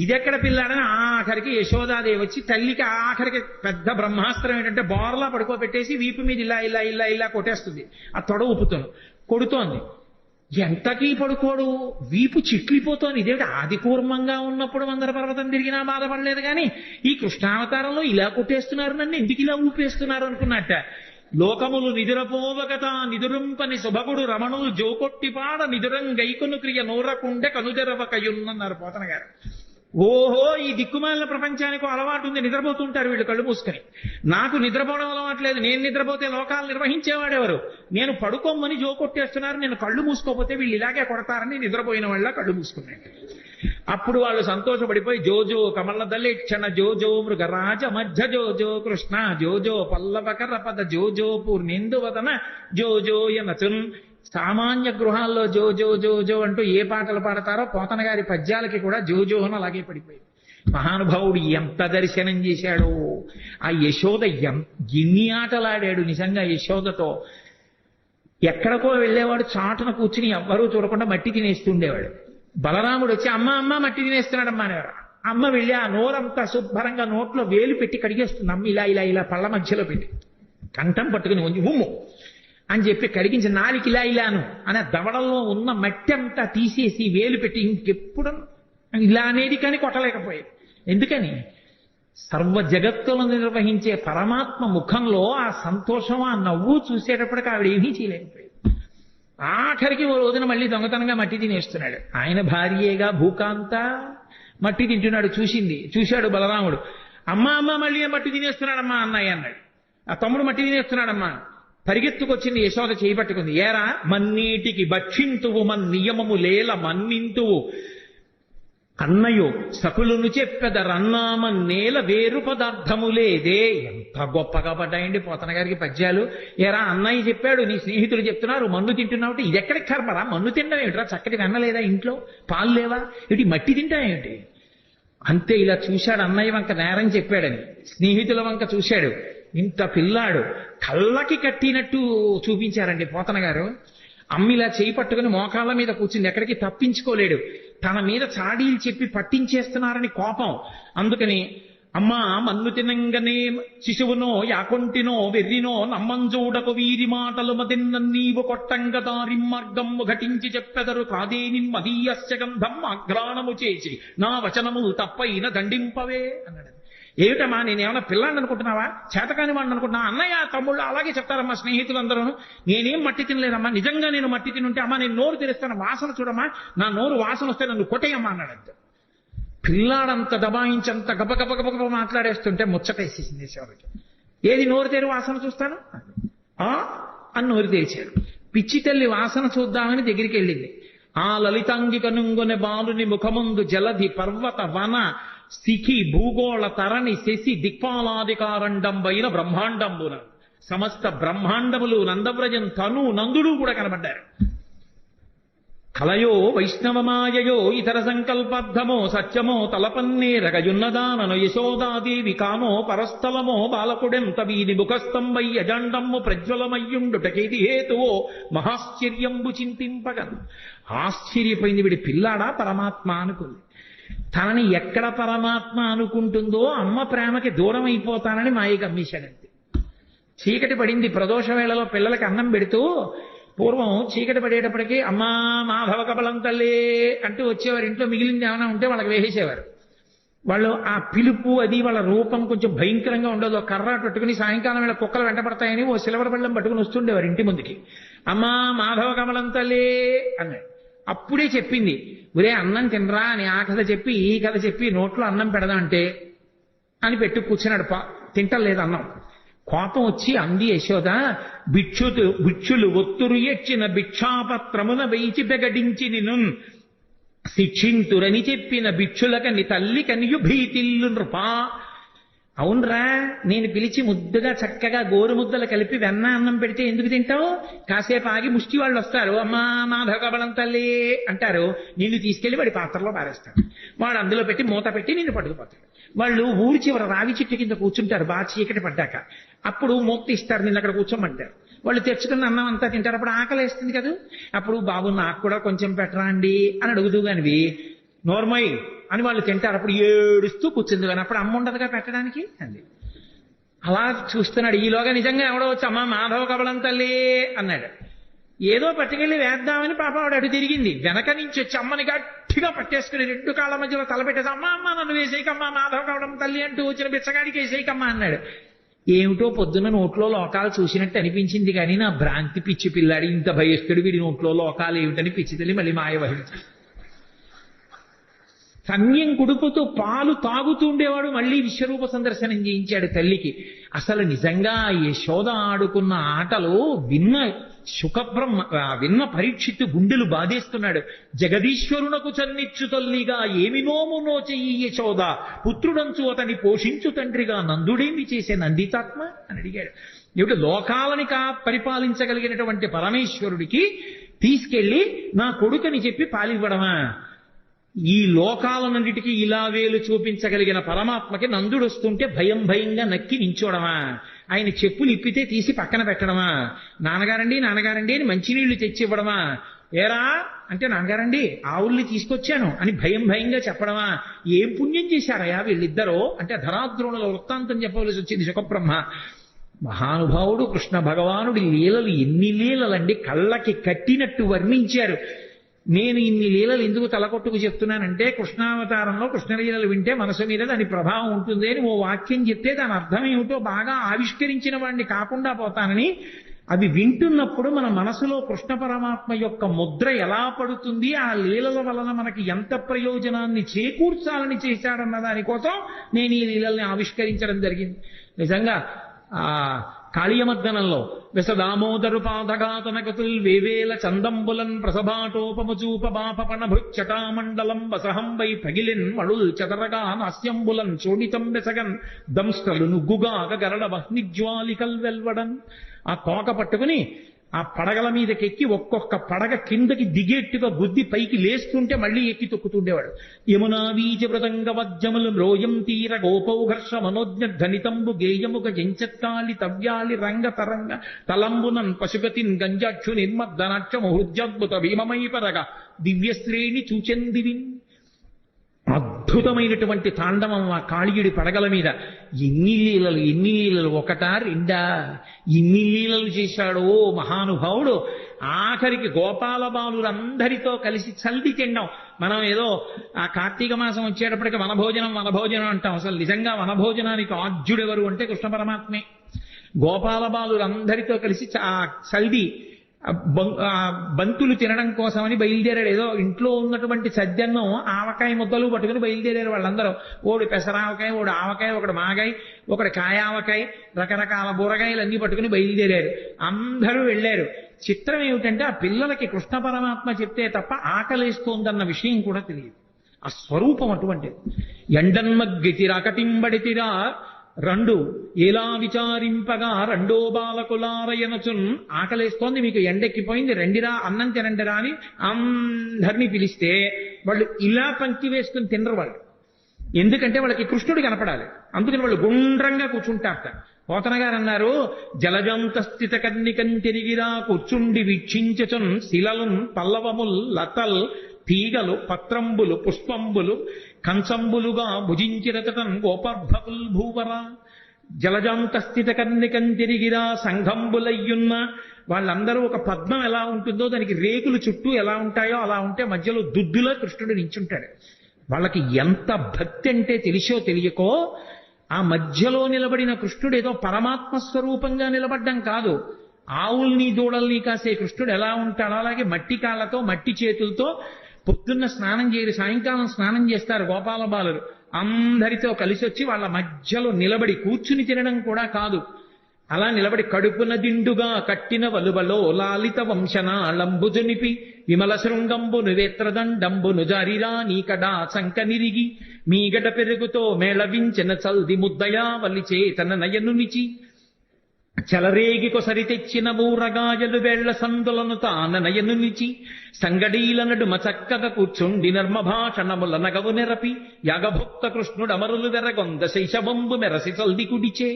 ఇదెక్కడ పిల్లాడని ఆఖరికి యశోదాదేవి వచ్చి తల్లికి ఆఖరికి పెద్ద బ్రహ్మాస్త్రం ఏంటంటే బోర్లా పడుకోబెట్టేసి వీపు మీద ఇలా ఇలా ఇలా ఇలా కొట్టేస్తుంది. ఆ తొడ ఊపుతాను కొడుతోంది. ఎంతకీ పడుకోడు, వీపు చిట్లిపోతోంది. ఇదేమిటి ఆది కూర్మంగా ఉన్నప్పుడు మందర పర్వతం తిరిగినా బాధపడలేదు కానీ ఈ కృష్ణావతారంలో ఇలా కొట్టేస్తున్నారు, నన్ను ఎందుకు ఇలా ఊపేస్తున్నారు అనుకున్నట్ట. లోకములు నిదురపోవగత నిదురుంపని శుభగుడు రమణులు జోకొట్టిపాడ నిదురం గైకొను క్రియ నూరకుండె కనుదెరవకయున్నన్నారు పోతన గారు. ఓహో, ఈ దిక్కుమాలిన ప్రపంచానికి అలవాటు ఉంది, నిద్రపోతుంటారు వీళ్ళు కళ్ళు మూసుకొని. నాకు నిద్రపోవడం అలవాట్లేదు. నేను నిద్రపోతే లోకాలు నిర్వహించేవాడెవరు? నేను పడుకోమని జోకొట్టేస్తున్నారు, నేను కళ్ళు మూసుకోపోతే వీళ్ళు ఇలాగే కొడతారని నిద్రపోయిన వాళ్ళ కళ్ళు మూసుకున్నాడు. అప్పుడు వాళ్ళు సంతోషపడిపోయి జోజో కమలదలే క్షణ జోజో మృగరాజ మధ్య జోజో కృష్ణ జోజో పల్లవకర పద జోజో పూర్ణేందువదన జోజో యనచున్. సామాన్య గృహాల్లో జో జో జో జో అంటూ ఏ పాటలు పాడతారో పోతన గారి పద్యాలకి కూడా జోజో అని అలాగే పడిపోయింది. మహానుభావుడు ఎంత దర్శనం చేశాడో. ఆ యశోద ఎన్ని ఆటలాడాడు నిజంగా యశోదతో. ఎక్కడికో వెళ్ళేవాడు చాటున కూర్చుని ఎవ్వరూ చూడకుండా మట్టి తినేస్తుండేవాడు. బలరాముడు వచ్చి అమ్మ అమ్మ మట్టి తినేస్తున్నాడమ్మా అనేవారు. అమ్మ వెళ్ళి ఆ నోరంతా శుభ్రంగా నోట్లో వేలు పెట్టి కడిగేస్తుంది. అమ్మ ఇలా ఇలా ఇలా పళ్ళ మధ్యలో పెట్టి కంఠం పట్టుకుని ఉంచి ఉమ్ము అని చెప్పి కడిగించి నాలికి ఇలా ఇలాను అనే దవడల్లో ఉన్న మట్టి అంతా తీసేసి వేలు పెట్టి ఇంకెప్పుడు ఇలా అనేది కానీ కొట్టలేకపోయేది. ఎందుకని? సర్వ జగత్తులను నిర్వహించే పరమాత్మ ముఖంలో ఆ సంతోషం, ఆ నవ్వు చూసేటప్పటికి ఆవిడ ఏమీ చేయలేకపోయేది. ఆఖరికి ఓ రోజున మళ్ళీ దొంగతనంగా మట్టి తినేస్తున్నాడు. ఆయన భార్యేగా భూకాంత మట్టి తింటున్నాడు. చూశాడు బలరాముడు. అమ్మ అమ్మ మళ్ళీ మట్టి తినేస్తున్నాడమ్మా అన్నయ్య అన్నాడు. ఆ తమ్ముడు మట్టి తినేస్తున్నాడమ్మా. పరిగెత్తుకొచ్చింది యశోద చేయబట్టుకుంది. ఏరా మన్నీటికి భక్షింతువు మన్నియమము లేల మన్నింతువు అన్నయో సకులును చెప్పెదరన్నామ నేల వేరు పదార్థము లేదే. ఎంత గొప్పగా పడ్డాయండి పోతన గారికి పద్యాలు. ఏరా అన్నయ్య చెప్పాడు, నీ స్నేహితులు చెప్తున్నారు మన్ను తింటున్నావు. ఇది ఎక్కడికి కర్మరా? మన్ను తినడం ఏమిట్రా? చక్కటి వెన్న లేదా ఇంట్లో? పాలు లేవా? ఇటు మట్టి తింటాయేమిటి? అంతే. ఇలా చూశాడు అన్నయ్య వంక నేరం చెప్పాడని. స్నేహితుల వంక చూశాడు. ఇంత పిల్లాడు కళ్ళకి కట్టినట్టు చూపించారండి పోతన గారు. అమ్మిలా చేయి పట్టుకుని మోకాళ్ళ మీద కూర్చుంది. ఎక్కడికి తప్పించుకోలేడు. తన మీద చాడీలు చెప్పి పట్టించేస్తున్నారని కోపం. అందుకని అమ్మా మన్ను తినంగనే శిశువునో యాకొంటినో వెర్రినో నమ్మంజూడకు వీరి మాటలు మదిన్న నీవు కొట్టంగ దారి మార్గము ఘటించి చెప్పెదరు కాదేనిన్ మదీయస్య గంధం ఆఘ్రాణము చేసి నా వచనము తప్పైన దండింపవే అన్నాడు. ఏమిటమ్మా నేనేమన్నా పిల్లాన్ని అనుకుంటున్నావా, చేతకాని వాడిని అనుకుంటున్నా? అన్నయ్య తమ్ముళ్ళు అలాగే చెప్తారమ్మా స్నేహితులందరూ. నేనేం మట్టి తినలేదమ్మా, నిజంగా నేను మట్టి తినుంటే అమ్మా నేను నోరు తెరుస్తాను, వాసన చూడమ్మా, నా నోరు వాసన వస్తే నన్ను కొట్టేయమ్మా అన్నాడంట. పిల్లాడంత దబాయించంత గబగబగబగబ మాట్లాడేస్తుంటే ముచ్చటేసేసింది శివకి. ఏది నోరు తెరు వాసన చూస్తాను అని నోరు తెరిచాడు. పిచ్చి తల్లి వాసన చూద్దామని దగ్గరికి వెళ్ళింది. ఆ లలితాంగిక నుంగొనె బాలుని ముఖముందు జలధి పర్వత వన శిఖి భూగోళ తరణి శశి దిక్పాలాధికారండంబైన బ్రహ్మాండంబున సమస్త బ్రహ్మాండములు నందవ్రజం తను నందుడు కూడా కనబడ్డారు. కలయో వైష్ణవమాయయో ఇతర సంకల్పార్థమో సత్యమో తలపన్నేరగయున్నదానను యశోదాదేవి కానో పరస్థలమో బాలకుడెంత వీని ముఖస్తంభై అజాండమ్ము ప్రజ్వలమయ్యుండుటకేది హేతువో మహాశ్చర్యంబు చింతింపగను. ఆశ్చర్యపోయింది. వీడి పిల్లాడా పరమాత్మ అనుకుంది. తనని ఎక్కడ పరమాత్మ అనుకుంటుందో అమ్మ ప్రేమకి దూరం అయిపోతానని మాయ గమ్మేశాడంతే. చీకటి పడింది. ప్రదోష వేళలో పిల్లలకి అన్నం పెడుతూ పూర్వం చీకటి పడేటప్పటికీ అమ్మా మాధవ కబలం తల్లే అంటూ వచ్చేవారు. ఇంట్లో మిగిలింది ఏమైనా ఉంటే వాళ్ళకి వేసేసేవారు. వాళ్ళు ఆ పిలుపు అది వాళ్ళ రూపం కొంచెం భయంకరంగా ఉండదు. కర్ర పట్టుకుని సాయంకాలం వేళ కుక్కలు వెంటపడతాయని ఓ సిల్వర్ బళ్ళం పట్టుకుని వస్తుండేవారు ఇంటి ముందుకి. అమ్మా మాధవ కమలం తల్లే అన్నాడు. అప్పుడే చెప్పింది, ఒరే అన్నం తినరా అని. ఆ కథ చెప్పి ఈ కథ చెప్పి నోట్లో అన్నం పెడదామంటే అని పెట్టు కూర్చున్నాడు. తింటలేదు అన్నం. కోపం వచ్చి అంది యశోద, భిక్షులు ఒత్తురు ఎచ్చిన భిక్షాపత్రమున వేచి బెగడించి నిను శిక్షింతురని చెప్పిన భిక్షులకని తల్లి కనియు భీతిల్లు నృపా. అవునరా, నేను పిలిచి ముద్దుగా చక్కగా గోరు ముద్దలు కలిపి వెన్న అన్నం పెడితే ఎందుకు తింటావు? కాసేపు ఆగి ముష్టి వాళ్ళు వస్తారు, అమ్మా మాధవ కబలం తల్లి అంటారు. నిన్ను తీసుకెళ్లి వాడి పాత్రలో పారేస్తాడు. వాడు అందులో పెట్టి మూత పెట్టి నిన్ను పట్టుకుపోతాడు. వాళ్ళు ఊరి చివర రావి చెట్టు కింద కూర్చుంటారు బాగా చీకటి పడ్డాక. అప్పుడు మూత ఇస్తారు, నిన్ను అక్కడ కూర్చోమంటారు. వాళ్ళు తెచ్చుకున్న అన్నం అంతా తింటారు. అప్పుడు ఆకలి వేస్తుంది కదా. అప్పుడు బాబు నాకు కూడా కొంచెం పెట్టరా అండి అని అడుగుతూ కానివి నోర్మై అని వాళ్ళు తింటారు. అప్పుడు ఏడుస్తూ కూర్చుంది. కానీ అప్పుడు అమ్మ ఉండదుగా పెట్టడానికి అంది. అలా చూస్తున్నాడు. ఈలోగా నిజంగా ఎవడో వచ్చి అమ్మ మాధవ కబలం తల్లి అన్నాడు. ఏదో పట్టుకెళ్ళి వేద్దామని పాప ఆవిడ అటు తిరిగింది. వెనక నుంచి వచ్చి అమ్మని గట్టిగా పట్టేసుకుని రెండు కాళ్ళ మధ్యలో తలపెట్టేసి అమ్మ అమ్మ నన్ను వేసేయకమ్మా మాధవ కబలం తల్లి అంటూ వచ్చిన బిచ్చగాడికి వేసేయకమ్మా అన్నాడు. ఏమిటో పొద్దున్న నోట్లో లోకాలు చూసినట్టు అనిపించింది. కానీ నా భ్రాంతి పిచ్చి పిల్లాడి ఇంత భయస్తుడు వీడి నోట్లో లోకాలు ఏమిటని పిచ్చి తల్లి మళ్ళీ మాయ వహించి కన్యం కుడుపుతూ పాలు తాగుతూ ఉండేవాడు. మళ్ళీ విశ్వరూప సందర్శనం చేయించాడు తల్లికి. అసలు నిజంగా యశోద ఆడుకున్న ఆటలు విన్న పరీక్షిత్తు గుండెలు బాధేస్తున్నాడు. జగదీశ్వరునకు చన్నిచ్చు తల్లిగా ఏమి నోమునో చెయ్యి యశోద, పుత్రుడంచు అతని పోషించు తండ్రిగా నందుడేమి చేసే నందితాత్మ అని అడిగాడు. ఏమిటి లోకాలని పరిపాలించగలిగినటువంటి పరమేశ్వరుడికి తీసుకెళ్లి నా కొడుకని చెప్పి పాలివ్వడమా? ఈ లోకాలన్నిటికీ ఇలా వేలు చూపించగలిగిన పరమాత్మకి నందుడు వస్తుంటే భయం భయంగా నక్కి నించోడమా? ఆయన చెప్పులు ఇప్పితే తీసి పక్కన పెట్టడమా? నాన్నగారండి నాన్నగారండి అని మంచినీళ్లు తెచ్చివ్వడమా? ఏరా అంటే నాన్నగారండి ఆవుల్ని తీసుకొచ్చాను అని భయం భయంగా చెప్పడమా? ఏం పుణ్యం చేశారయా వీళ్ళిద్దరూ అంటే ధరాద్రోణుల వృత్తాంతం చెప్పవలసి వచ్చింది శుకబ్రహ్మ. మహానుభావుడు కృష్ణ భగవానుడి లీలలు ఎన్ని లీలలండి, కళ్ళకి కట్టినట్టు వర్ణించారు. నేను ఇన్ని లీలలు ఎందుకు తలకొట్టుకు చెప్తున్నానంటే కృష్ణావతారంలో కృష్ణలీలలు వింటే మనసు మీద దాని ప్రభావం ఉంటుంది అని ఓ వాక్యం చెప్తే దాని అర్థం ఏమిటో బాగా ఆవిష్కరించిన వాడిని కాకుండా పోతానని. అవి వింటున్నప్పుడు మన మనసులో కృష్ణ పరమాత్మ యొక్క ముద్ర ఎలా పడుతుంది, ఆ లీలల వలన మనకి ఎంత ప్రయోజనాన్ని చేకూర్చాలని చేశాడన్న దానికోసం నేను ఈ లీలల్ని ఆవిష్కరించడం జరిగింది. నిజంగా కాళీయమర్దనంలో విసదామోదరు పాదఘాతనగతుల్ వేవేల చందంబులన్ ప్రసభాటోపమచూప బాపపణ భృచ్చటామండలం వసహం వై పగిలిన్ మడుల్ చదరగా నాస్యంబులన్ చోడితం బెసగన్ దంస్ట్రలు నుగ్గుగాక గరడ వహ్నిజ్వాలికల్ వెల్వడన్. ఆ తోక పట్టుకుని ఆ పడగల మీదకెక్కి ఒక్కొక్క పడగ కిందకి దిగేట్టుగా బుద్ధి పైకి లేస్తుంటే మళ్ళీ ఎక్కి తొక్కుతుండేవాడు. యమునా వీజ మృదంగ వజ్జములు మ్రోయం తీర గోపౌఘర్ష మనోజ్ఞ ధనితంబు గేయముగ జంచత్కాలి తవ్యాలి రంగ తరంగ తలంబునన్ పశుగతిన్ గంజాక్షు నిర్మద్దనాక్షము హృద్యద్భుత భీమమై పరగ దివ్యశ్రేణి చూచెందివిన్. అద్భుతమైనటువంటి తాండవం ఆ కాళీయుడి పడగల మీద. ఎన్ని లీలలు ఎన్ని లీలలు, ఒకటా రెండా, ఇన్ని లీలలు చేశాడో మహానుభావుడు. ఆఖరికి గోపాల బాలురందరితో కలిసి చల్ది తిండం. మనం ఏదో ఆ కార్తీక మాసం వచ్చేటప్పటికి వనభోజనం అంటాం. అసలు నిజంగా వనభోజనానికి ఆద్యుడెవరు అంటే కృష్ణ పరమాత్మే. గోపాల బాలురందరితో కలిసి చల్ది బంతులు తినడం కోసమని బయలుదేరాడు. ఏదో ఇంట్లో ఉన్నటువంటి సద్యన్నం ఆవకాయ ముద్దలు పట్టుకుని బయలుదేరారు వాళ్ళందరూ. ఓడి పెసరావకాయ, ఓడి ఆవకాయ, ఒకటి మాగాయ, ఒకటి కాయావకాయ, రకరకాల బూరగాయలు అన్ని పట్టుకుని బయలుదేరారు. అందరూ వెళ్ళారు. చిత్రం ఏమిటంటే ఆ పిల్లలకి కృష్ణ పరమాత్మ చెప్తే తప్ప ఆకలేస్తోందన్న విషయం కూడా తెలియదు. ఆ స్వరూపం అటువంటిది. ఎండన్మగ్గితిరకటింబడితిరా రెండు ఎలా విచారింపగా రెండో బాలకులారయనచున్. ఆకలేస్తోంది, మీకు ఎండెక్కిపోయింది, రెండిరా అన్నం తినండిరా అని అందరినీ పిలిస్తే వాళ్ళు ఇలా పంక్తి వేసుకుని తినరు వాళ్ళు. ఎందుకంటే వాళ్ళకి కృష్ణుడు కనపడాలి. అందుకని వాళ్ళు గుండ్రంగా కూర్చుంటారట. పోతన గారు అన్నారు, జలజంత స్థిత కన్నికం తిరిగిరా కూర్చుండి వీక్షించచున్ శిలలున్ పల్లవముల్ లతల్ తీగలు పత్రంబులు పుష్పంబులు కంచంబులుగా భుజించిరతటన్ గోపర్భకుల్ భూవర. జలజాంత స్థిత కన్నికం తిరిగిరా సంఘంబులయ్యున్న. వాళ్ళందరూ ఒక పద్మం ఎలా ఉంటుందో దానికి రేకులు చుట్టూ ఎలా ఉంటాయో అలా ఉంటే మధ్యలో దుద్దులో కృష్ణుడు నించుంటాడు. వాళ్ళకి ఎంత భక్తి అంటే తెలిసో తెలియకో ఆ మధ్యలో నిలబడిన కృష్ణుడు ఏదో పరమాత్మ స్వరూపంగా నిలబడ్డం కాదు. ఆవుల్ని దూడల్ని కాసే కృష్ణుడు ఎలా ఉంటాడో అలాగే మట్టి కాళ్ళతో మట్టి చేతులతో పొద్దున్న స్నానం చేయరు, సాయంకాలం స్నానం చేస్తారు గోపాల బాలురు. అందరితో కలిసి వచ్చి వాళ్ళ మధ్యలో నిలబడి కూర్చుని తినడం కూడా కాదు, అలా నిలబడి కడుపున దిండుగా కట్టిన వలువలో లాలిత వంశనాళంబుజునిపి విమల శృంగంబును వేత్రదండంబును జారిరా నీకడా సంక నిరిగి మీగడ పెరుగుతో మేళవించిన చల్ది ముద్దయా వల్లిచే తన నయనునిచి చలరేగి కొసరి తెచ్చిన బూరగాయలు వేళ్ల సందులను తాన నయనునిచి సంగడీల నడుమ చక్కగా కూర్చుండి నర్మభాషణముల నగవు నెరపి యాగభుక్త కృష్ణుడమరులు వెరగొంద శైశవంబు మెరసి చల్ది కుడిచే.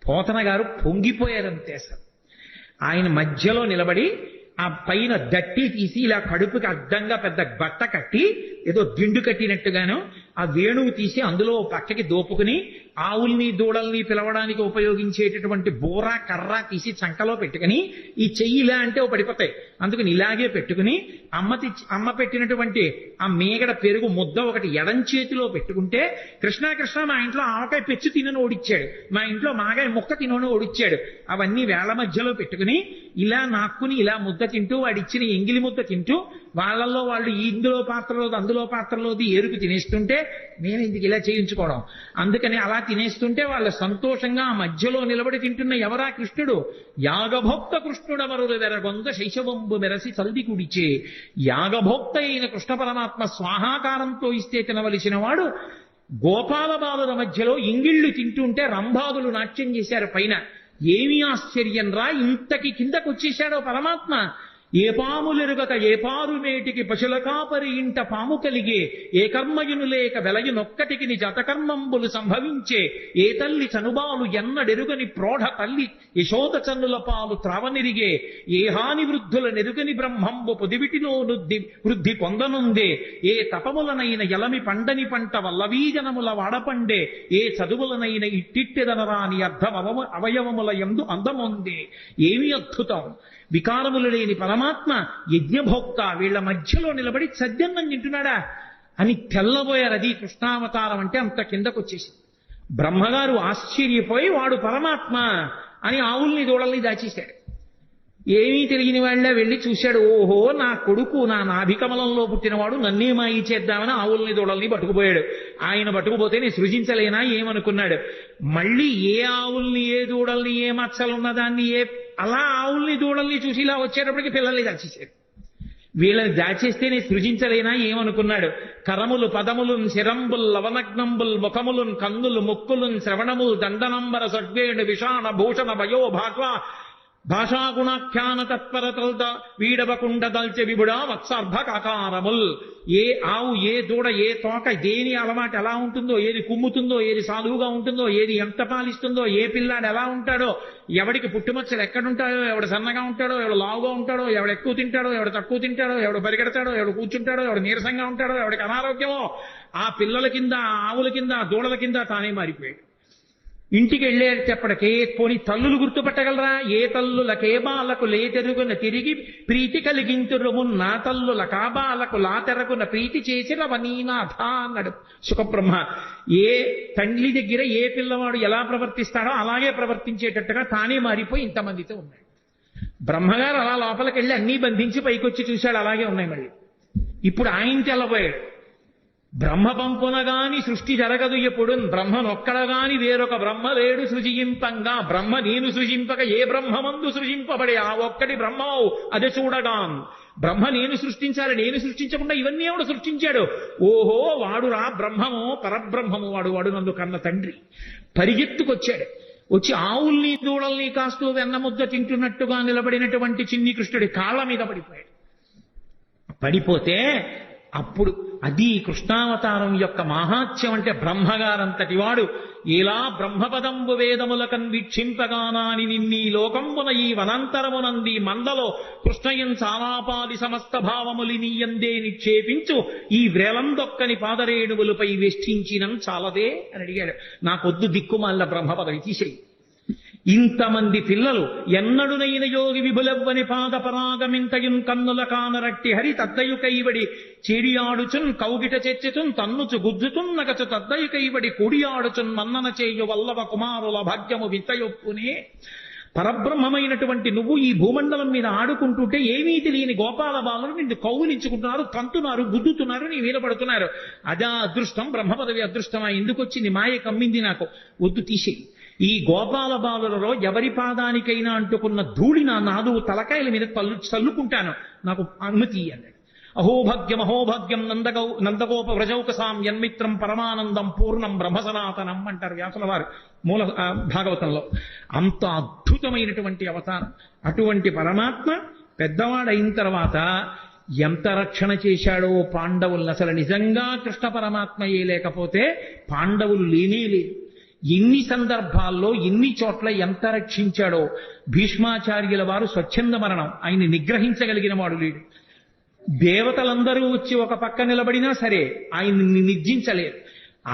పోతన గారు పొంగిపోయారంతే. సార్ ఆయన మధ్యలో నిలబడి ఆ పైన దట్టి తీసి ఇలా కడుపుకి అడ్డంగా పెద్ద బట్ట కట్టి ఏదో దిండు కట్టినట్టుగాను ఆ వేణువు తీసి అందులో పక్కకి దోపుకుని ఆవుల్ని దూడల్ని పిలవడానికి ఉపయోగించేటటువంటి బోర కర్ర తీసి చంకలో పెట్టుకుని ఈ చెయ్యి ఇలా అంటే పడిపోతాయి, అందుకని ఇలాగే పెట్టుకుని అమ్మ పెట్టినటువంటి ఆ మేగడ పెరుగు ముద్ద ఒకటి ఎడం చేతిలో పెట్టుకుంటే కృష్ణ కృష్ణ మా ఇంట్లో ఆవకాయ పెచ్చు తినని ఓడిచ్చాడు, మా ఇంట్లో మాగాయ ముక్క తినని ఓడిచ్చాడు, అవన్నీ వేళ్ల మధ్యలో పెట్టుకుని ఇలా నాక్కుని ఇలా ముద్ద తింటూ వాడిచ్చిన ఎంగిలి ముద్ద తింటూ వాళ్ళల్లో వాళ్ళు ఇందులో పాత్రలోది అందులో పాత్రలోది ఏరుకు తినేస్తుంటే నేను ఇందుకు ఇలా చేయించుకోవడం. అందుకని అలా తినేస్తుంటే వాళ్ళు సంతోషంగా ఆ మధ్యలో నిలబడి తింటున్న ఎవరా కృష్ణుడు. యాగభోక్త కృష్ణుడమరులు వెరగొంద శైశవంబు మెరసి చల్ది కుడిచే. యాగభోక్త అయిన కృష్ణ పరమాత్మ స్వాహాకారంతో ఇస్తే తినవలసిన వాడు గోపాల బాలుల మధ్యలో ఇంగిళ్ళు తింటుంటే రంభాదులు నాట్యం చేశారు పైన. ఏమీ ఆశ్చర్యం రా, ఇంతకి కిందకు వచ్చేశాడో పరమాత్మ. ఏ పాములెరుగక ఏ పారు మేటికి పశుల కాపరి ఇంట పాము కలిగే, ఏ కర్మయును లేక వెలయునొక్కటికి ని జతకర్మంబులు సంభవించే, ఏ తల్లి చనుబాలు ఎన్నడెరుగని ప్రోఢ తల్లి యశోద చన్నుల పాలు త్రావనిరిగే, ఏ హాని వృద్ధుల నెరుగని బ్రహ్మంబు పొదివిటిలో వృద్ధి పొందనుందే, ఏ తపములనైన ఎలమి పండని పంట వల్లవీజనముల వాడపండే, ఏ చదువులనైన ఇట్టిట్టెదనరాని అవయవముల యందు అందముందే. ఏమి అద్భుతం! వికారములు లేని పరమాత్మ యజ్ఞభోక్త వీళ్ల మధ్యలో నిలబడి సద్యన్నం తింటున్నాడా అని తెల్లబోయారు. అది కృష్ణావతారం అంటే అంత కిందకు వచ్చేసి బ్రహ్మగారు ఆశ్చర్యపోయి వాడు పరమాత్మ అని ఆవుల్ని దూడల్ని దాచేశాడు. ఏమీ తెలియని వాళ్ళ వెళ్ళి చూశాడు. ఓహో, నా కొడుకు నా నాభికమలంలో పుట్టినవాడు, నన్నే మాయి చేద్దామని ఆవుల్ని దూడల్ని పట్టుకుపోయాడు. ఆయన పట్టుకుపోతే నేను సృజించలేనా ఏమనుకున్నాడు. మళ్ళీ ఏ ఆవుల్ని ఏ దూడల్ని ఏ మచ్చలున్నదాన్ని అలా ఆవుల్ని దూడల్ని చూసి ఇలా వచ్చేటప్పటికి పిల్లల్ని దాచేశాడు. వీళ్ళని దాచేస్తేనే సృజించలేనా ఏమనుకున్నాడు. కరములు పదములున్ శిరంబుల్ లవనగ్నంబుల్ ముఖములున్ కన్నులు ముక్కులున్ శ్రవణముల్ దండనంబర సడ్వేణు విషాణ భూషణ భయో భాగ్వ భాషాగుణాఖ్యాన తత్పరతల్ద వీడవకుండ దల్చె విబుడా వత్సార్భ కాకారముల్. ఏ ఆవు, ఏ దూడ, ఏ తోక, దేని అలవాటు ఎలా ఉంటుందో, ఏది కుమ్ముతుందో, ఏది సాధువుగా ఉంటుందో, ఏది ఎంత పాలిస్తుందో, ఏ పిల్లాడు ఎలా ఉంటాడో, ఎవడికి పుట్టుమచ్చలు ఎక్కడుంటాడో, ఎవడు సన్నగా ఉంటాడో, ఎవడు లావుగా ఉంటాడో, ఎవడు ఎక్కువ తింటాడో, ఎవడు తక్కువ తింటాడో, ఎవడు పరిగెడతాడో, ఎవడు కూర్చుంటాడో, ఎవడు నీరసంగా ఉంటాడో, ఎవడికి అనారోగ్యమో, ఆ పిల్లల కింద, ఆవుల కింద, దూడల కింద తానే మారిపోయాడు. ఇంటికి వెళ్ళేటప్పటికే పోని తల్లులు గుర్తుపట్టగలరా? ఏ తల్లులకే బాలకు లేతెరుగున తిరిగి ప్రీతి కలిగింతురుము, నా తల్లుల కాబాలకు లాతెరగున ప్రీతి చేసిన వనీనాథ అన్నాడు సుఖబ్రహ్మ. ఏ తండ్రి దగ్గర ఏ పిల్లవాడు ఎలా ప్రవర్తిస్తాడో అలాగే ప్రవర్తించేటట్టుగా తానే మారిపోయి ఇంతమందితో ఉన్నాడు. బ్రహ్మగారు అలా లోపలికి వెళ్ళి అన్నీ బంధించి పైకొచ్చి చూశాడు, అలాగే ఉన్నాయి మళ్ళీ. ఇప్పుడు ఆయన తెల్లబోయాడు. బ్రహ్మ పంపునగాని సృష్టి జరగదు ఎప్పుడు, బ్రహ్మనొక్కడగాని వేరొక బ్రహ్మ లేడు సృజింపంగా. బ్రహ్మ నేను సృజింపక ఏ బ్రహ్మమందు సృజింపబడే ఆ ఒక్కటి బ్రహ్మవు అది చూడగా. బ్రహ్మ నేను సృష్టించాలి, నేను సృష్టించకుండా ఇవన్నీ ఎవడు సృష్టించాడు? ఓహో వాడురా బ్రహ్మము, పరబ్రహ్మము వాడు, వాడు నన్ను కన్న తండ్రి. పరిగెత్తుకొచ్చాడు. వచ్చి ఆవుల్ని దూడల్ని కాస్తూ వెన్నముద్ద తింటున్నట్టుగా నిలబడినటువంటి చిన్ని కృష్ణుడి కాళ్ళ మీద పడిపోయాడు. పడిపోతే అప్పుడు అది కృష్ణావతారం యొక్క మహాత్యం. అంటే బ్రహ్మగారంతటి వాడు ఇలా బ్రహ్మపదంబు వేదములకన్ వీక్షింపగానాని నిన్నీ లోకంబున ఈ వనాంతరమునంది మందలో కృష్ణయం చాలాపాది సమస్త భావములి నీయందే నిక్షేపించు ఈ వ్రేలందొక్కని పాదరేణువులపై వేష్టించినం చాలదే అని అడిగాడు. నాకొద్దు దిక్కుమాల బ్రహ్మపదవి తీసేయి. ఇంతమంది పిల్లలు ఎన్నడునైన యోగి విభులవ్వని పాదపరాగమింతయున్ కన్నుల కానరట్టి హరి తద్దయు కైవడి చేడియాడుచున్ కౌగిట చెచ్చుచున్ తన్నుచు గుద్దుచున్ నగచు తద్దయు కైవడి కూడియాడుచున్ మన్నన చేయు వల్లవ కుమారుల భాగ్యము వింతయొప్పునే. పరబ్రహ్మమైనటువంటి నువ్వు ఈ భూమండలం మీద ఆడుకుంటుంటే ఏమీ తెలియని గోపాల బాలను నిన్ను కౌగులించుకుంటున్నారు, తంతున్నారు, గుద్దుతున్నారు, నీ మీద పడుతున్నారు. అదా అదృష్టం, బ్రహ్మపదవి అదృష్టమా? ఎందుకు వచ్చింది? మాయ కమ్మింది నాకు, వద్దు తీసేయి. ఈ గోపాల బాలులలో ఎవరి పాదానికైనా అంటుకున్న ధూళి నా నాలుగు తలకాయల మీద చల్లుకుంటాను, నాకు అనుమతి అన్నాడు. అహోభాగ్యం అహోభాగ్యం నందగోప వ్రజౌకసాం యన్మిత్రం పరమానందం పూర్ణం బ్రహ్మసనాతనం అంటారు వ్యాసుల వారు మూల భాగవతంలో. అంత అద్భుతమైనటువంటి అవతారం. అటువంటి పరమాత్మ పెద్దవాడైన తర్వాత ఎంత రక్షణ చేశాడో పాండవులను. అసలు నిజంగా కృష్ణ పరమాత్మయే లేకపోతే పాండవులు లేనే లేరు. ఎన్ని సందర్భాల్లో ఎన్ని చోట్ల ఎంత రక్షించాడో. భీష్మాచార్యుల వారు స్వచ్ఛంద మరణం, ఆయన్ని నిగ్రహించగలిగిన వాడు లేడు. దేవతలందరూ వచ్చి ఒక పక్క నిలబడినా సరే ఆయన్ని నిర్జించలేరు.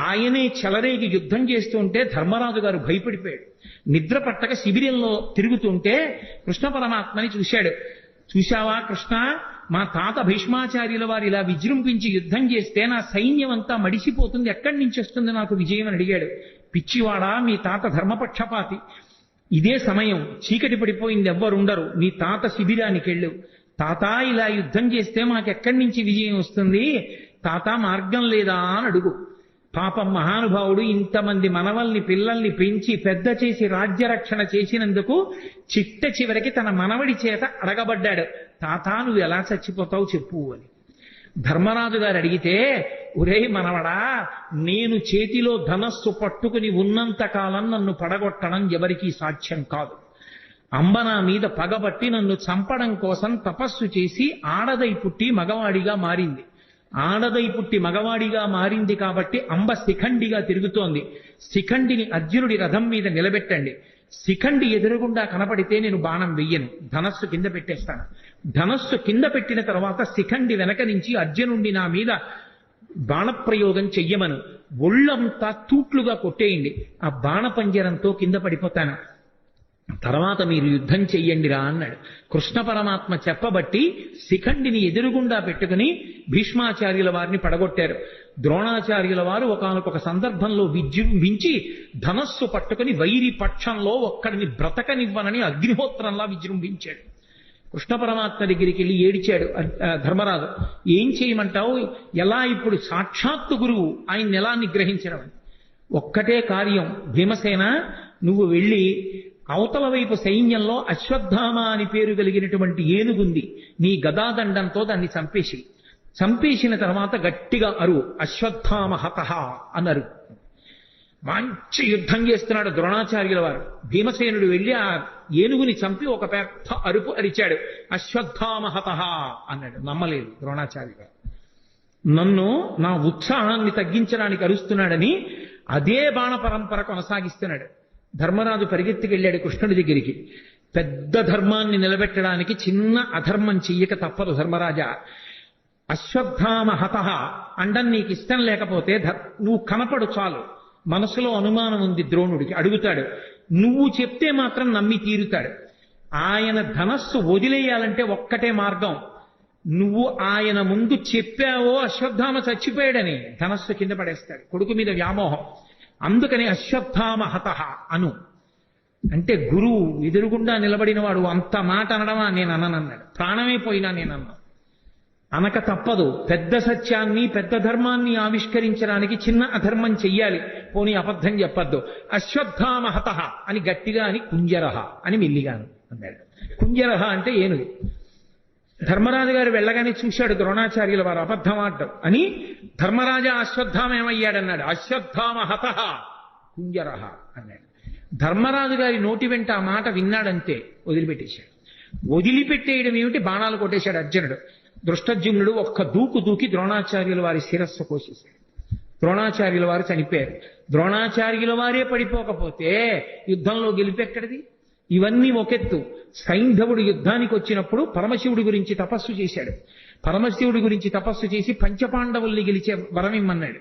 ఆయనే చెలరేగి యుద్ధం చేస్తుంటే ధర్మరాజు గారు భయపడిపోయాడు. నిద్ర పట్టక శిబిరంలో తిరుగుతుంటే కృష్ణ పరమాత్మని చూశాడు. చూశావా కృష్ణ, మా తాత భీష్మాచార్యుల వారు ఇలా విజృంభించి యుద్ధం చేస్తే నా సైన్యం అంతా మడిసిపోతుంది, ఎక్కడి నుంచి వస్తుంది నాకు విజయం అని అడిగాడు. పిచ్చివాడా, మీ తాత ధర్మపక్షపాతి. ఇదే సమయం, చీకటి పడిపోయింది, ఎవ్వరుండరు, నీ తాత శిబిరానికి వెళ్ళు. తాత ఇలా యుద్ధం చేస్తే మాకెక్కడి నుంచి విజయం వస్తుంది, తాత మార్గం లేదా అని అడుగు. పాపం మహానుభావుడు ఇంతమంది మనవల్ని పిల్లల్ని పెంచి పెద్ద చేసి రాజ్యరక్షణ చేసినందుకు చిట్ట చివరికి తన మనవడి చేత అడగబడ్డాడు, తాత నువ్వు ఎలా చచ్చిపోతావు చెప్పు అని. ధర్మరాజు గారు అడిగితే, ఒరే మనవడా, నేను చేతిలో ధనస్సు పట్టుకుని ఉన్నంత కాలం నన్ను పడగొట్టడం ఎవరికీ సాధ్యం కాదు. అంబ నా మీద పగబట్టి నన్ను చంపడం కోసం తపస్సు చేసి ఆడదై పుట్టి మగవాడిగా మారింది. ఆడదై పుట్టి మగవాడిగా మారింది కాబట్టి అంబ శిఖండిగా తిరుగుతోంది. శిఖండిని అర్జునుడి రథం మీద నిలబెట్టండి. శిఖండి ఎదురుగుండా కనపడితే నేను బాణం వెయ్యను, ధనస్సు కింద పెట్టేస్తాను. ధనస్సు కింద పెట్టిన తర్వాత శిఖండి వెనక నుంచి అర్జునుడిని నా మీద బాణప్రయోగం చెయ్యమను, ఒళ్ళంతా తూట్లుగా కొట్టేయండి, ఆ బాణపంజరంతో కింద పడిపోతాను, తర్వాత మీరు యుద్ధం చెయ్యండిరా అన్నాడు. కృష్ణ పరమాత్మ చెప్పబట్టి శిఖండిని ఎదురుగుండా పెట్టుకుని భీష్మాచార్యుల వారిని పడగొట్టారు. ద్రోణాచార్యుల వారు ఒకానొక సందర్భంలో విజృంభించి ధనస్సు పట్టుకుని వైరి పక్షంలో ఒక్కడిని బ్రతకనివ్వనని అగ్నిహోత్రంలా విజృంభించాడు. కృష్ణ పరమాత్మ దగ్గరికి వెళ్ళి ఏడిచాడు ధర్మరాజు, ఏం చేయమంటావు, ఎలా ఇప్పుడు సాక్షాత్తు గురువు ఆయన్ని ఎలా నిగ్రహించడం? ఒక్కటే కార్యం, భీమసేన నువ్వు వెళ్ళి అవతల వైపు సైన్యంలో అశ్వత్థామ అని పేరు కలిగినటువంటి ఏనుగుంది, నీ గదాదండంతో దాన్ని చంపేసి, చంపేసిన తర్వాత గట్టిగా అరు, అశ్వత్థామ హతః అన్నారు. మంచి యుద్ధం చేస్తున్నాడు ద్రోణాచార్యుల వారు. భీమసేనుడు వెళ్ళి ఆ ఏనుగుని చంపి ఒక పెద్ద అరుపు అరిచాడు, అశ్వత్థామహతః అన్నాడు. నమ్మలేదు ద్రోణాచార్యులు గారు. నన్ను నా ఉత్సాహాన్ని తగ్గించడానికి అరుస్తున్నాడని అదే బాణ పరంపర కొనసాగిస్తున్నాడు. ధర్మరాజు పరిగెత్తికెళ్ళాడు కృష్ణుడి దగ్గరికి. పెద్ద ధర్మాన్ని నిలబెట్టడానికి చిన్న అధర్మం చెయ్యక తప్పదు ధర్మరాజా. అశ్వత్థామహతః అండం నీకు ఇష్టం లేకపోతే నువ్వు కనపడు చాలు. మనసులో అనుమానం ఉంది ద్రోణుడికి, అడుగుతాడు. నువ్వు చెప్తే మాత్రం నమ్మి తీరుతాడు. ఆయన ధనస్సు వదిలేయాలంటే ఒక్కటే మార్గం. నువ్వు ఆయన ముందు చెప్పావో అశ్వత్థామ చచ్చిపోయాడని ధనస్సు కింద పడేస్తాడు. కొడుకు మీద వ్యామోహం. అందుకని అశ్వత్థామహతః అను అంటే గురువు ఎదురుగుండా నిలబడిన వాడు అంత మాట అనడమా నేను అననన్నాడు. ప్రాణమే పోయినా నేనన్నా. అనక తప్పదు. పెద్ద సత్యాన్ని పెద్ద ధర్మాన్ని ఆవిష్కరించడానికి చిన్న అధర్మం చెయ్యాలి. పోనీ అబద్ధం చెప్పద్దు. అశ్వత్థామహతః అని గట్టిగా అని కుంజరహ అని మెల్లిగాను అన్నాడు. కుంజరహ అంటే ఏనుగు. ధర్మరాజు గారు వెళ్ళగానే చూశాడు ద్రోణాచార్యుల వారు అబద్ధం ఆడటం అని. ధర్మరాజా అశ్వత్థామ ఏమయ్యాడన్నాడు. అశ్వత్థామహతః కుంజరహ అన్నాడు. ధర్మరాజు గారి నోటి వెంట ఆ మాట విన్నాడంతే వదిలిపెట్టేశాడు. వదిలిపెట్టేయడం ఏమిటి, బాణాలు కొట్టేశాడు అర్జునుడు. దృష్టజ్యుమ్నుడు ఒక్క దూకు దూకి ద్రోణాచార్యుల వారి శిరస్సు కోసేశాడు. ద్రోణాచార్యుల వారు చనిపోయారు. ద్రోణాచార్యుల వారే పడిపోకపోతే యుద్ధంలో గెలిపెక్కడిది? ఇవన్నీ ఒకెత్తు. సైంధవుడు యుద్ధానికి వచ్చినప్పుడు పరమశివుడి గురించి తపస్సు చేశాడు. పరమశివుడి గురించి తపస్సు చేసి పంచపాండవుల్ని గెలిచే వరం ఇమ్మన్నాడు.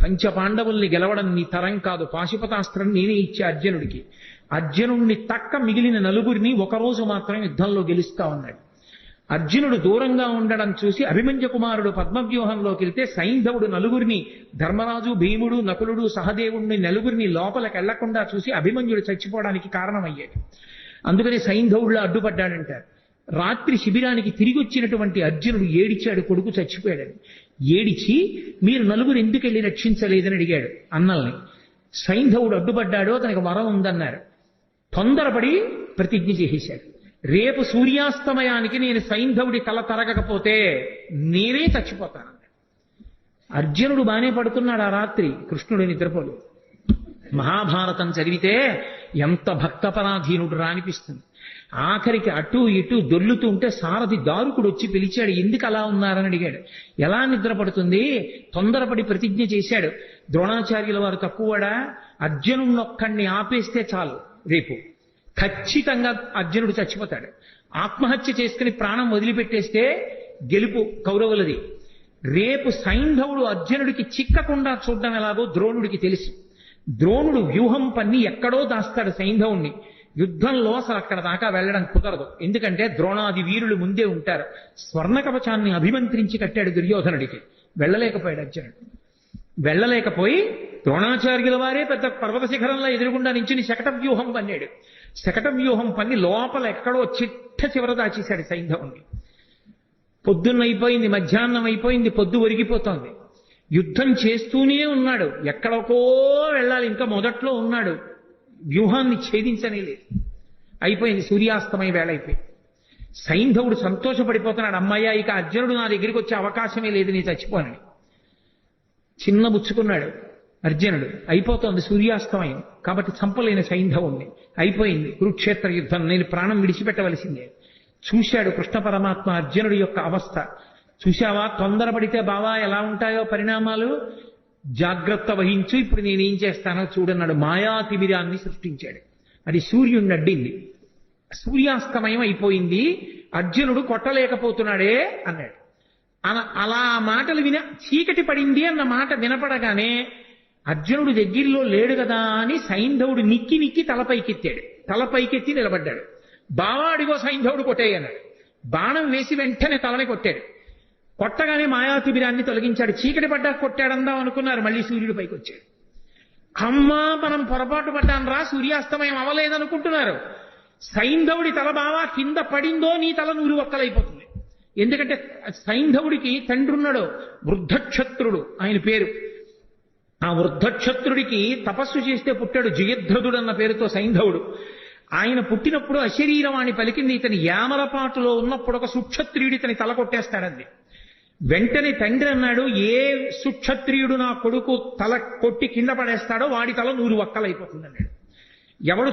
పంచపాండవుల్ని గెలవడం నీ తరం కాదు, పాశుపతాస్త్రం నేనే ఇచ్చే అర్జునుడికి. అర్జునుడిని తక్క మిగిలిన నలుగురిని ఒకరోజు మాత్రం యుద్ధంలో గెలుస్తామన్నాడు. అర్జునుడు దూరంగా ఉండడం చూసి అభిమన్య కుమారుడు పద్మవ్యూహంలోకి వెళ్తే సైంధవుడు నలుగురిని, ధర్మరాజు, భీముడు, నకులుడు, సహదేవుడిని నలుగురిని లోపలికి వెళ్లకుండా చూసి అభిమన్యుడు చచ్చిపోవడానికి కారణమయ్యాడు. అందుకని సైంధవుడిలో అడ్డుపడ్డాడంటారు. రాత్రి శిబిరానికి తిరిగి వచ్చినటువంటి అర్జునుడు ఏడిచాడు కొడుకు చచ్చిపోయాడని. ఏడిచి మీరు నలుగురు ఎందుకు వెళ్ళి రక్షించలేదని అడిగాడు అన్నల్ని. సైంధవుడు అడ్డుపడ్డాడు, అతనికి వరం ఉందన్నారు. తొందరపడి ప్రతిజ్ఞ చేసేశాడు. రేపు సూర్యాస్తమయానికి నేను సైంధవుడి తల తరగకపోతే నేనే చచ్చిపోతాను. అర్జునుడు బానే పడుతున్నాడు ఆ రాత్రి, కృష్ణుడు నిద్రపోడు. మహాభారతం చదివితే ఎంత భక్తపరాధీనుడు రా అనిపిస్తుంది. ఆఖరికి అటు ఇటు దొర్లుతూ ఉంటే సారథి దారుకుడు వచ్చి పిలిచాడు. ఎందుకు అలా ఉన్నారని అడిగాడు. ఎలా నిద్రపడుతుంది? తొందరపడి ప్రతిజ్ఞ చేశాడు. ద్రోణాచార్యుల వారు తక్కువడా? అర్జునుడినొక్కడిని ఆపేస్తే చాలు, రేపు ఖచ్చితంగా అర్జునుడు చచ్చిపోతాడు. ఆత్మహత్య చేసుకుని ప్రాణం వదిలిపెట్టేస్తే గెలుపు కౌరవులది. రేపు సైంధవుడు అర్జునుడికి చిక్కకుండా చూడడం ఎలాగో ద్రోణుడికి తెలుసు. ద్రోణుడు వ్యూహం పన్ని ఎక్కడో దాస్తాడు సైంధవుణ్ణి. యుద్ధంలో అసలు అక్కడ దాకా వెళ్ళడం కుదరదు. ఎందుకంటే ద్రోణాది వీరులు ముందే ఉంటారు. స్వర్ణ కవచాన్ని అభిమంత్రించి కట్టాడు దుర్యోధనుడికి. వెళ్ళలేకపోయాడు అర్జునుడు. వెళ్ళలేకపోయి ద్రోణాచార్యుల వారే పెద్ద పర్వత శిఖరంలో ఎదురుగుండా నించుని శకట వ్యూహం పన్నాడు. శకట వ్యూహం పన్ని లోపల ఎక్కడో చిట్ట చివర దాచేశాడు సైంధవుణ్ణి. పొద్దున్నైపోయింది, మధ్యాహ్నం అయిపోయింది, పొద్దు ఒరిగిపోతోంది. యుద్ధం చేస్తూనే ఉన్నాడు. ఎక్కడికో వెళ్ళాలి, ఇంకా మొదట్లో ఉన్నాడు. వ్యూహాన్ని ఛేదించనే లేదు. అయిపోయింది, సూర్యాస్తమయ వేళ అయిపోయింది. సైంధవుడు సంతోషపడిపోతున్నాడు. అమ్మయ్య, ఇక అర్జునుడు నా దగ్గరికి వచ్చే అవకాశమే లేదు, నీ చచ్చిపోనని. చిన్న బుచ్చుకున్నాడు అర్జునుడు. అయిపోతోంది సూర్యాస్తమయం, కాబట్టి చంపలేని సైంధవుణ్ణి. అయిపోయింది కురుక్షేత్ర యుద్ధం, నేను ప్రాణం విడిచిపెట్టవలసిందే. చూశాడు కృష్ణ పరమాత్మ అర్జునుడి యొక్క అవస్థ. చూశావా, తొందరపడితే బావా ఎలా ఉంటాయో పరిణామాలు, జాగ్రత్త వహించు, ఇప్పుడు నేనేం చేస్తానో చూడన్నాడు. మాయాతిమిరాన్ని సృష్టించాడు. అది సూర్యుడిని అడ్డింది. సూర్యాస్తమయం అయిపోయింది, అర్జునుడు కొట్టలేకపోతున్నాడే అన్నాడు. అలా మాటలు చీకటి పడింది అన్న మాట వినపడగానే అర్జునుడు దగ్గరలో లేడు కదా అని సైంధవుడు నిక్కి నిక్కి తలపైకెత్తాడు. తలపైకెత్తి నిలబడ్డాడు. బావా అడిగో సైంధవుడు కొట్టేయన్నాడు. బాణం వేసి వెంటనే తలని కొట్టాడు. కొట్టగానే మాయాతిబిరాన్ని తొలగించాడు. చీకటి పడ్డా కొట్టాడందాం అనుకున్నారు, మళ్ళీ సూర్యుడు పైకి వచ్చాడు. అమ్మా, మనం పొరపాటు పడ్డాను రా, సూర్యాస్తమయం అవ్వలేదనుకుంటున్నారు. సైంధవుడి తల బావా కింద పడిందో నీ తల నూరు ఒక్కలైపోతుంది. ఎందుకంటే సైంధవుడికి తండ్రి ఉన్నాడు, వృద్ధక్షత్రుడు ఆయన పేరు. ఆ వృద్ధక్షత్రుడికి తపస్సు చేస్తే పుట్టాడు జయద్రథుడు అన్న పేరుతో సైంధవుడు. ఆయన పుట్టినప్పుడు అశరీరవాణి పలికింది. ఇతని యామలపాటులో ఉన్నప్పుడు ఒక సుక్షత్రియుడి ఇతని తల కొట్టేస్తాడంది. వెంటనే తండ్రి అన్నాడు, ఏ సుక్షత్రియుడు నా కొడుకు తల కొట్టి కింద పడేస్తాడో వాడి తల 100 వక్కలైపోతుంది అన్నాడు. ఎవడు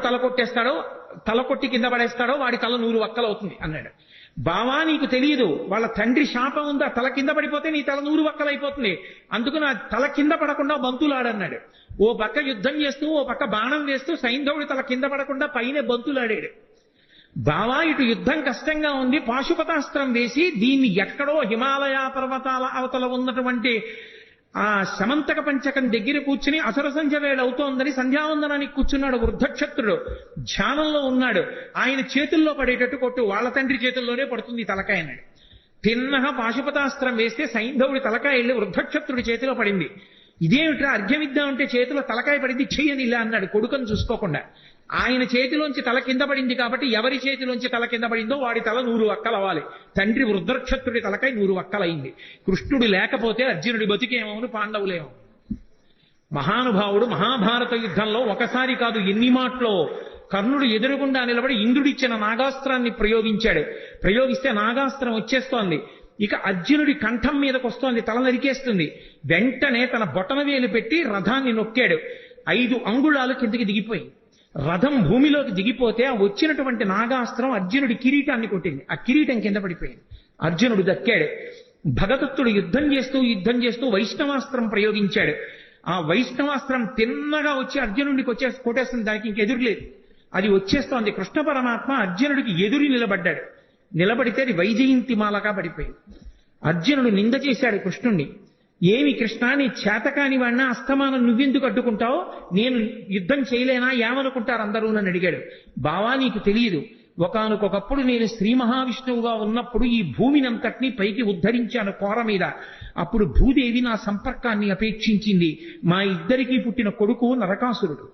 తల కొట్టి కింద పడేస్తాడో వాడి తల 100 వక్కలవుతుంది అన్నాడు. బావా నీకు తెలియదు, వాళ్ళ తండ్రి శాపం ఉందా, తల కింద పడిపోతే నీ తల 100 వక్కలైపోతుంది, అందుకు నా తల కింద పడకుండా బంతులాడన్నాడు. ఓ పక్క యుద్ధం చేస్తూ ఓ పక్క బాణం వేస్తూ సైంధవుడి తల కింద పడకుండా పైన బంతులాడాడు. బావా ఇటు యుద్ధం కష్టంగా ఉంది, పాశుపతాస్త్రం వేసి దీన్ని ఎక్కడో హిమాలయ పర్వతాల అవతల ఉన్నటువంటి ఆ శమంతక పంచకం దగ్గర కూర్చుని అసుర సంధ్య వేళ అవుతోందని సంధ్యావందనానికి కూర్చున్నాడు వృద్ధక్షత్రుడు, ధ్యానంలో ఉన్నాడు. ఆయన చేతుల్లో పడేటట్టు కొట్టు, వాళ్ళ తండ్రి చేతుల్లోనే పడుతుంది తలకాయ అన్నాడు. తిన్నగా పాశుపతాస్త్రం వేస్తే సైంధవుడి తలకాయ వెళ్ళి వృద్ధక్షత్రుడి చేతిలో పడింది. ఇదేమిట్రా అర్ఘ్యమిద్దామంటే చేతిలో తలకాయ పడింది, చెయ్యని ఇలా అన్నాడు కొడుకుని చూసుకోకుండా. ఆయన చేతిలోంచి తల కింద పడింది కాబట్టి ఎవరి చేతిలోంచి తల కింద పడిందో వాడి తల 100 వక్కలవ్వాలి. తండ్రి వృద్ధక్షత్రుడి తలకాయ 100 వక్కలైంది. కృష్ణుడు లేకపోతే అర్జునుడి బతికేమవును, పాండవులేమో. మహానుభావుడు మహాభారత యుద్ధంలో ఒకసారి కాదు ఎన్ని మాటలో కర్ణుడు ఎదురుగుండా నిలబడి ఇంద్రుడిచ్చిన నాగాస్త్రాన్ని ప్రయోగిస్తే నాగాస్త్రం వచ్చేస్తోంది. ఇక అర్జునుడి కంఠం మీదకి వస్తోంది, తల నరికేస్తుంది. వెంటనే తన బొటన వేలు పెట్టి రథాన్ని నొక్కాడు. 5 అంగుళాలు కిందికి దిగిపోయింది. రథం భూమిలోకి దిగిపోతే ఆ వచ్చినటువంటి నాగాస్త్రం అర్జునుడి కిరీటాన్ని కొట్టింది. ఆ కిరీటం కింద పడిపోయింది. అర్జునుడు దక్కాడు. భగదత్తుడు యుద్ధం చేస్తూ వైష్ణవాస్త్రం ప్రయోగించాడు. ఆ వైష్ణవాస్త్రం తిన్నగా వచ్చి అర్జునుడికి కొట్టేస్తుంది, దానికి ఇంకెదురులేదు. అది వచ్చేస్తోంది. కృష్ణ పరమాత్మ అర్జునుడికి ఎదురు నిలబడ్డాడు. నిలబడితే అది వైజయంతిమాలగా పడిపోయింది. అర్జునుడు నింద చేశాడు కృష్ణుణ్ణి. ఏమి కృష్ణ, నీ చేతకాని వాడినా అస్తమానం నువ్వెందుకు అడ్డుకుంటావు, నేను యుద్ధం చేయలేనా, ఏమనుకుంటారు అందరూ నన్ను అడిగాడు. బావా నీకు తెలియదు, ఒకానొకప్పుడు నేను శ్రీ మహావిష్ణువుగా ఉన్నప్పుడు ఈ భూమినంతటినీ పైకి ఉద్ధరించాను కోర మీద. అప్పుడు భూదేవి నా సంపర్కాన్ని అపేక్షించింది. మా ఇద్దరికీ పుట్టిన కొడుకు నరకాసురుడు.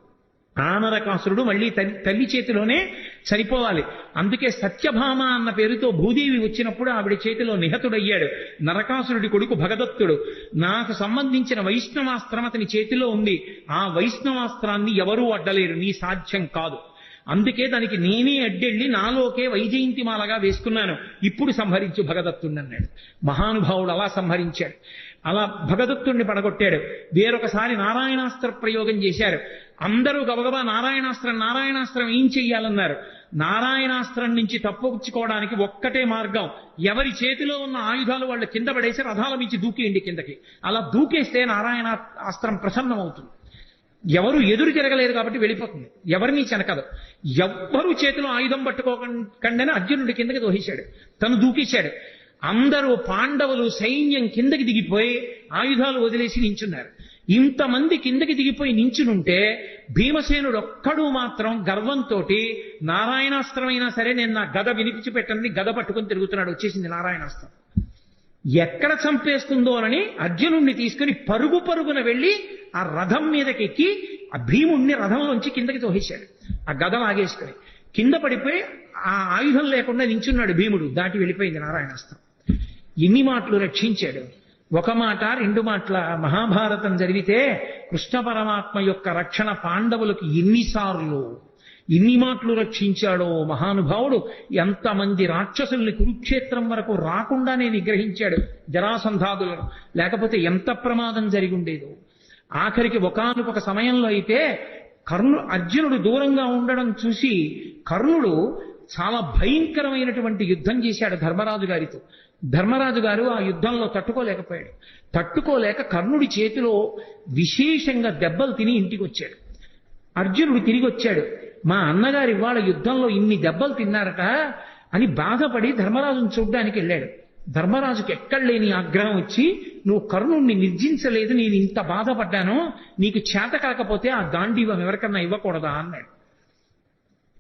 ఆ నరకాసురుడు మళ్ళీ తల్లి చేతిలోనే చనిపోవాలి. అందుకే సత్యభామ అన్న పేరుతో భూదేవి వచ్చినప్పుడు ఆవిడ చేతిలో నిహతుడయ్యాడు. నరకాసురుడి కొడుకు భగదత్తుడు. నాకు సంబంధించిన వైష్ణవాస్త్రం అతని చేతిలో ఉంది. ఆ వైష్ణవాస్త్రాన్ని ఎవరూ అడ్డలేరు, నీ సాధ్యం కాదు. అందుకే దానికి నేనే అడ్డెళ్ళి నాలోకే వైజయంతిమాలగా వేసుకున్నాను. ఇప్పుడు సంహరించు భగదత్తుడిని అన్నాడు. మహానుభావుడు అలా సంహరించాడు. అలా భగదత్తుణ్ణి పడగొట్టాడు. వేరొకసారి నారాయణాస్త్ర ప్రయోగం చేశారు. అందరూ గబగబా నారాయణాస్త్రం ఏం చెయ్యాలన్నారు. నారాయణాస్త్రం నుంచి తప్పుచ్చుకోవడానికి ఒక్కటే మార్గం, ఎవరి చేతిలో ఉన్న ఆయుధాలు వాళ్ళ కింద పడేసి రథాల మించి దూకేయండి కిందకి. అలా దూకేస్తే నారాయణాస్త్రం ప్రసన్నమవుతుంది. ఎవరు ఎదురు తిరగలేదు కాబట్టి వెళ్ళిపోతుంది, ఎవరిని చెనకదు. ఎవ్వరూ చేతిలో ఆయుధం పట్టుకోకుండానే అర్జునుడి కిందకి దోహించాడు, తను దూకేశాడు. అందరూ పాండవులు సైన్యం కిందకి దిగిపోయి ఆయుధాలు వదిలేసి నించున్నారు. ఇంతమంది కిందకి దిగిపోయి నించునుంటే భీమసేనుడు ఒక్కడు మాత్రం గర్వంతో నారాయణాస్త్రమైనా సరే నేను నా గద వినిపించి పెట్టండి గద పట్టుకొని తిరుగుతున్నాడు. వచ్చేసింది నారాయణాస్త్రం. ఎక్కడ చంపేస్తుందో అని అర్జునుణ్ణి తీసుకుని పరుగున వెళ్ళి ఆ రథం మీదకి ఎక్కి ఆ భీముణ్ణి రథంలోంచి కిందకి తోసేశాడు. ఆ గద లాగేసుకుని కింద పడిపోయి ఆ ఆయుధం లేకుండా నించున్నాడు భీముడు. దాటి వెళ్ళిపోయింది నారాయణాస్త్రం. ఎన్ని మాటలు రక్షించాడు. ఒక మాట 2 మాటల మహాభారతం జరిగితే కృష్ణ పరమాత్మ యొక్క రక్షణ పాండవులకు ఎన్ని మాటలు రక్షించాడో మహానుభావుడు. ఎంతమంది రాక్షసుల్ని కురుక్షేత్రం వరకు రాకుండానే నిగ్రహించాడు జరాసంధాదులను. లేకపోతే ఎంత ప్రమాదం జరిగి ఉండేదో. ఆఖరికి ఒకానొక సమయంలో అయితే అర్జునుడు దూరంగా ఉండడం చూసి కర్ణుడు చాలా భయంకరమైనటువంటి యుద్ధం చేశాడు ధర్మరాజు గారితో. ధర్మరాజు గారు ఆ యుద్ధంలో తట్టుకోలేకపోయాడు. తట్టుకోలేక కర్ణుడి చేతిలో విశేషంగా దెబ్బలు తిని ఇంటికి వచ్చాడు. అర్జునుడు తిరిగి వచ్చాడు. మా అన్నగారు ఇవాళ యుద్ధంలో ఇన్ని దెబ్బలు తిన్నారట అని బాధపడి ధర్మరాజును చూడ్డానికి వెళ్ళాడు. ధర్మరాజుకి ఎక్కడ లేని ఆగ్రహం వచ్చి, నువ్వు కర్ణుణ్ణి నిర్జించలేదు, నేను ఇంత బాధపడ్డాను, నీకు చేత కాకపోతే ఆ గాంధీవం ఎవరికన్నా ఇవ్వకూడదా అన్నాడు.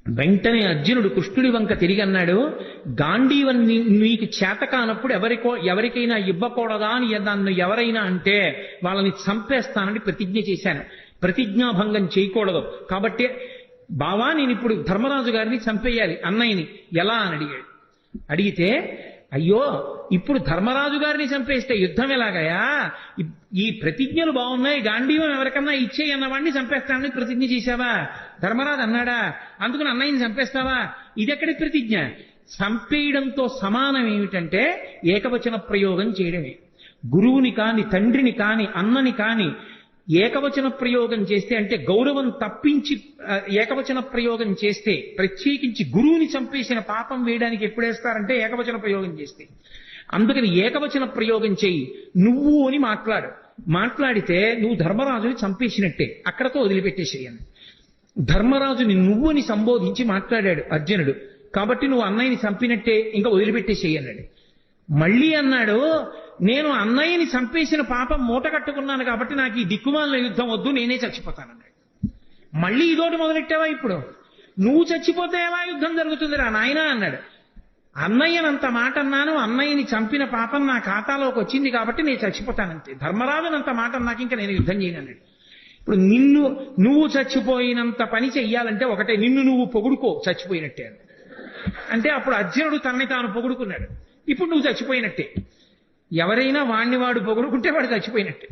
వెంటనే అర్జునుడు కృష్ణుడి వంక తిరిగి అన్నాడు, గాంధీవం నీకు చేత కానప్పుడు ఎవరికైనా ఇవ్వకూడదా అని నన్ను ఎవరైనా అంటే వాళ్ళని చంపేస్తానని ప్రతిజ్ఞ చేశాను. ప్రతిజ్ఞాభంగం చేయకూడదు. కాబట్టి బావా నేను ఇప్పుడు ధర్మరాజు గారిని చంపేయాలి, అన్నయ్యని ఎలా అని అడిగాడు. అడిగితే అయ్యో ఇప్పుడు ధర్మరాజు గారిని చంపేస్తే యుద్ధం ఎలాగయా, ఈ ప్రతిజ్ఞలు బాగున్నాయి, గాంధీవం ఎవరికన్నా ఇచ్చేయి అన్నవాడిని చంపేస్తానని ప్రతిజ్ఞ చేశావా? ధర్మరాజు అన్నాడా? అందుకని అన్నయ్యని చంపేస్తావా? ఇదెక్కడి ప్రతిజ్ఞ? చంపేయడంతో సమానం ఏమిటంటే ఏకవచన ప్రయోగం చేయడమే. గురువుని కాని, తండ్రిని కాని, అన్నని కాని ఏకవచన ప్రయోగం చేస్తే, అంటే గౌరవం తప్పించి ఏకవచన ప్రయోగం చేస్తే, ప్రత్యేకించి గురువుని చంపేసిన పాపం వేయడానికి ఎప్పుడేస్తారంటే ఏకవచన ప్రయోగం చేస్తే. అందుకని ఏకవచన ప్రయోగం చెయ్యి. నువ్వు అని మాట్లాడితే నువ్వు ధర్మరాజుని చంపేసినట్టే, అక్కడతో వదిలిపెట్టేసేయను. ధర్మరాజుని నువ్వు అని సంబోధించి మాట్లాడాడు అర్జునుడు, కాబట్టి నువ్వు అన్నయ్యని చంపినట్టే, ఇంకా వదిలిపెట్టేసేయన్నాడు. మళ్ళీ అన్నాడు, నేను అన్నయ్యని చంపేసిన పాపం మూట కట్టుకున్నాను కాబట్టి నాకు ఈ దిక్కుమాలిన యుద్ధం వద్దు, నేనే చచ్చిపోతానన్నాడు. మళ్ళీ ఇదోటి మొదలెట్టావా? ఇప్పుడు నువ్వు చచ్చిపోతేవా యుద్ధం జరుగుతుందిరా నాయనా అన్నాడు. అన్నయ్యనంత మాట అన్నాను, అన్నయ్యని చంపిన పాపం నా ఖాతాలోకి వచ్చింది కాబట్టి నేను చచ్చిపోతానంతే. ధర్మరాజునంత మాట నాకు ఇంకా నేను యుద్ధం చేయను అన్నాడు. ఇప్పుడు నువ్వు చచ్చిపోయినంత పని చెయ్యాలంటే ఒకటే, నిన్ను నువ్వు పొగుడుకో చచ్చిపోయినట్టే అంటే అప్పుడు అర్జునుడు తనని తాను పొగుడుకున్నాడు. ఇప్పుడు నువ్వు చచ్చిపోయినట్టే. ఎవరైనా వాణ్ణి వాడు పొగుడుకుంటే వాడు చచ్చిపోయినట్టే,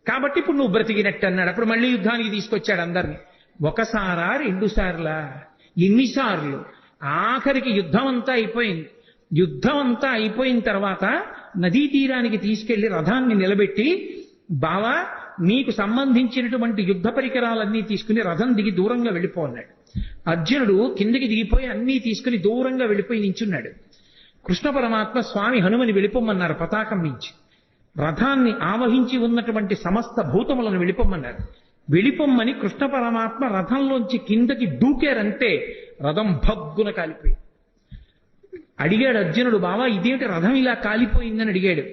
కాబట్టి ఇప్పుడు నువ్వు బ్రతికినట్టు అన్నాడు. అప్పుడు మళ్ళీ యుద్ధానికి తీసుకొచ్చాడు అందరినీ. ఒకసారా, 2 సార్లా, ఎన్నిసార్లు? ఆఖరికి యుద్ధం అంతా అయిపోయింది. యుద్ధం అంతా అయిపోయిన తర్వాత నదీ తీరానికి తీసుకెళ్లి రథాన్ని నిలబెట్టి, బావా నీకు సంబంధించినటువంటి యుద్ధ పరికరాలన్నీ తీసుకుని రథం దిగి దూరంగా వెళ్ళిపో అన్నాడు. అర్జునుడు కిందికి దిగిపోయి అన్నీ తీసుకుని దూరంగా వెళ్ళిపోయి నించున్నాడు. కృష్ణ పరమాత్మ స్వామి హనుమని వెళ్ళిపోమన్నారు పతాకం నుంచి. రథాన్ని ఆవహించి ఉన్నటువంటి సమస్త భూతములను వెళ్ళిపోమన్నారు. వెళ్ళిపోమ్మని కృష్ణ పరమాత్మ రథంలోంచి కిందకి దూకారంటే రథం భగ్గున కాలిపోయి. అడిగాడు అర్జునుడు, బావా ఇదేంటి రథం ఇలా కాలిపోయిందని అడిగాడు.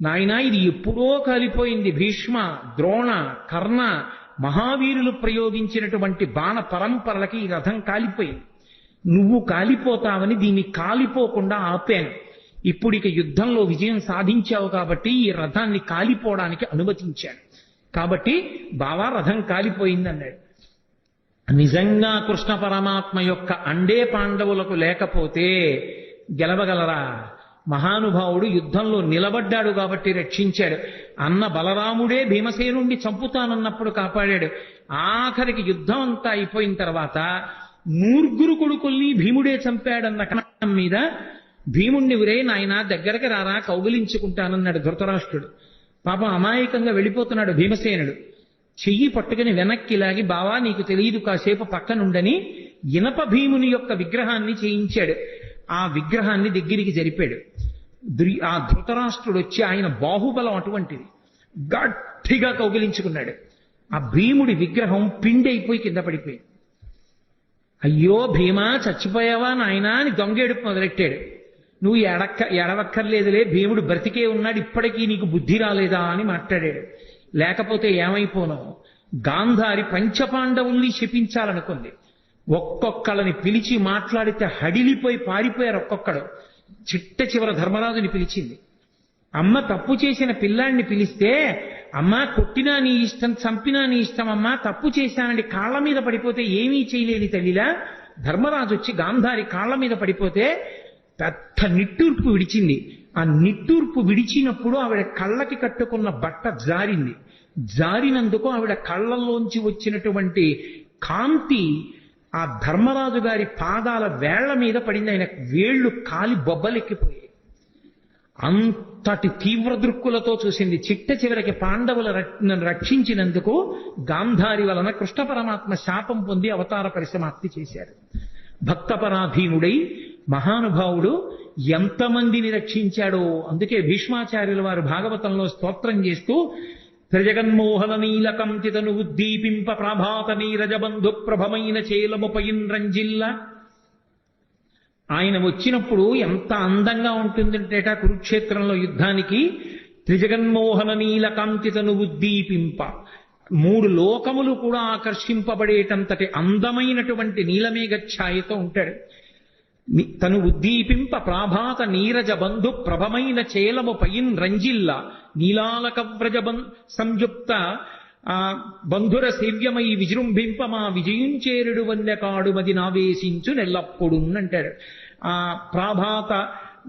నాయనా ఇది ఎప్పుడో కాలిపోయింది. భీష్మ, ద్రోణ, కర్ణ మహావీరులు ప్రయోగించినటువంటి బాణ పరంపరలకి ఈ రథం కాలిపోయింది. నువ్వు కాలిపోతావని దీన్ని కాలిపోకుండా ఆపాను. ఇప్పుడు ఇక యుద్ధంలో విజయం సాధించావు కాబట్టి ఈ రథాన్ని కాలిపోవడానికి అనుమతించాను. కాబట్టి బావా రథం కాలిపోయిందన్నాడు. నిజంగా కృష్ణ పరమాత్మ యొక్క అండే పాండవులకు లేకపోతే గెలవగలరా? మహానుభావుడు యుద్ధంలో నిలబడ్డాడు కాబట్టి రక్షించాడు. అన్న బలరాముడే భీమసేనుండి చంపుతానన్నప్పుడు కాపాడాడు. ఆఖరికి యుద్ధం అంతా అయిపోయిన తర్వాత 9 కొడుకుల్ని భీముడే చంపాడన్న కారణం మీద భీముణ్ణి ఉరే నాయన దగ్గరకు రారా కౌగిలించుకుంటానన్నాడు ధృతరాష్ట్రుడు. పాపం అమాయకంగా వెళ్ళిపోతున్నాడు భీమసేనుడు. చెయ్యి పట్టుకుని వెనక్కి లాగి, బావా నీకు తెలియదు కాసేపు పక్కనుండని ఇనప భీముని యొక్క విగ్రహాన్ని చేయించాడు. ఆ విగ్రహాన్ని దగ్గరికి జరిపాడు. ఆ ధృతరాష్ట్రుడు వచ్చి, ఆయన బాహుబలం అటువంటిది, గట్టిగా కౌగిలించుకున్నాడు. ఆ భీముడి విగ్రహం పిండైపోయి కింద పడిపోయింది. అయ్యో భీమా చచ్చిపోయావా నాయనా అని దొంగేడుపు మొదలెట్టాడు. నువ్వు ఎడవక్కర్లేదులే, భీముడు బ్రతికే ఉన్నాడు, ఇప్పటికీ నీకు బుద్ధి రాలేదా అని మాట్లాడాడు. లేకపోతే ఏమైపోను, గాంధారి పంచపాండవుల్ని శపించాలనుకుంది. ఒక్కొక్కళ్ళని పిలిచి మాట్లాడితే హడిలిపోయి పారిపోయారు ఒక్కొక్కడు. చిట్ట ధర్మరాజుని పిలిచింది. అమ్మ తప్పు చేసిన పిల్లాడిని పిలిస్తే, అమ్మా కొట్టినా నీ ఇష్టం, చంపినా నీ ఇష్టం, అమ్మా తప్పు చేశానండి కాళ్ల మీద పడిపోతే ఏమీ చేయలేని తల్లిలా ధర్మరాజు వచ్చి గాంధారి కాళ్ల మీద పడిపోతే పెద్ద నిట్టూర్పు విడిచింది. ఆ నిట్టూర్పు విడిచినప్పుడు ఆవిడ కళ్ళకి కట్టుకున్న బట్ట జారింది. జారినందుకు ఆవిడ కళ్ళల్లోంచి వచ్చినటువంటి కాంతి ఆ ధర్మరాజు గారి పాదాల వేళ్ల మీద పడింది. ఆయన వేళ్లు కాలి బొబ్బలెక్కిపోయాయి. అంతటి తీవ్ర దృక్కులతో చూసింది. చివరికి పాండవులను రక్షించినందుకు గాంధారి వలన కృష్ణ పరమాత్మ శాపం పొంది అవతార పరిసమాప్తి చేశారు. భక్తపరాధీనుడై మహానుభావుడు ఎంతమందిని రక్షించాడో. అందుకే భీష్మాచార్యుల వారు భాగవతంలో స్తోత్రం చేస్తూ, త్రిజగన్మోహన నీలకంతితను ఉద్దీపింప ప్రాభాత నీరజబంధు ప్రభమైన చేలముపయిన్ రంజిల్ల. ఆయన వచ్చినప్పుడు ఎంత అందంగా ఉంటుందంటేట కురుక్షేత్రంలో యుద్ధానికి, త్రిజగన్మోహన నీలకాంతితను ఉద్దీపింప, 3 లోకములు కూడా ఆకర్షింపబడేటంతటి అందమైనటువంటి నీలమేఘ ఛాయతో ఉంటాడు. తను ఉద్దీపింప ప్రాభాత నీరజ బంధు ప్రభమైన చేలము పయిన్ రంజిల్ల, నీలాలక వ్రజ సంయుక్త బంధుర సేవ్యమై విజృంభింప మా విజయించేరుడు వన్యకాడు మది నావేశించు నెల్లప్పుడు అంటాడు. ఆ ప్రాభాత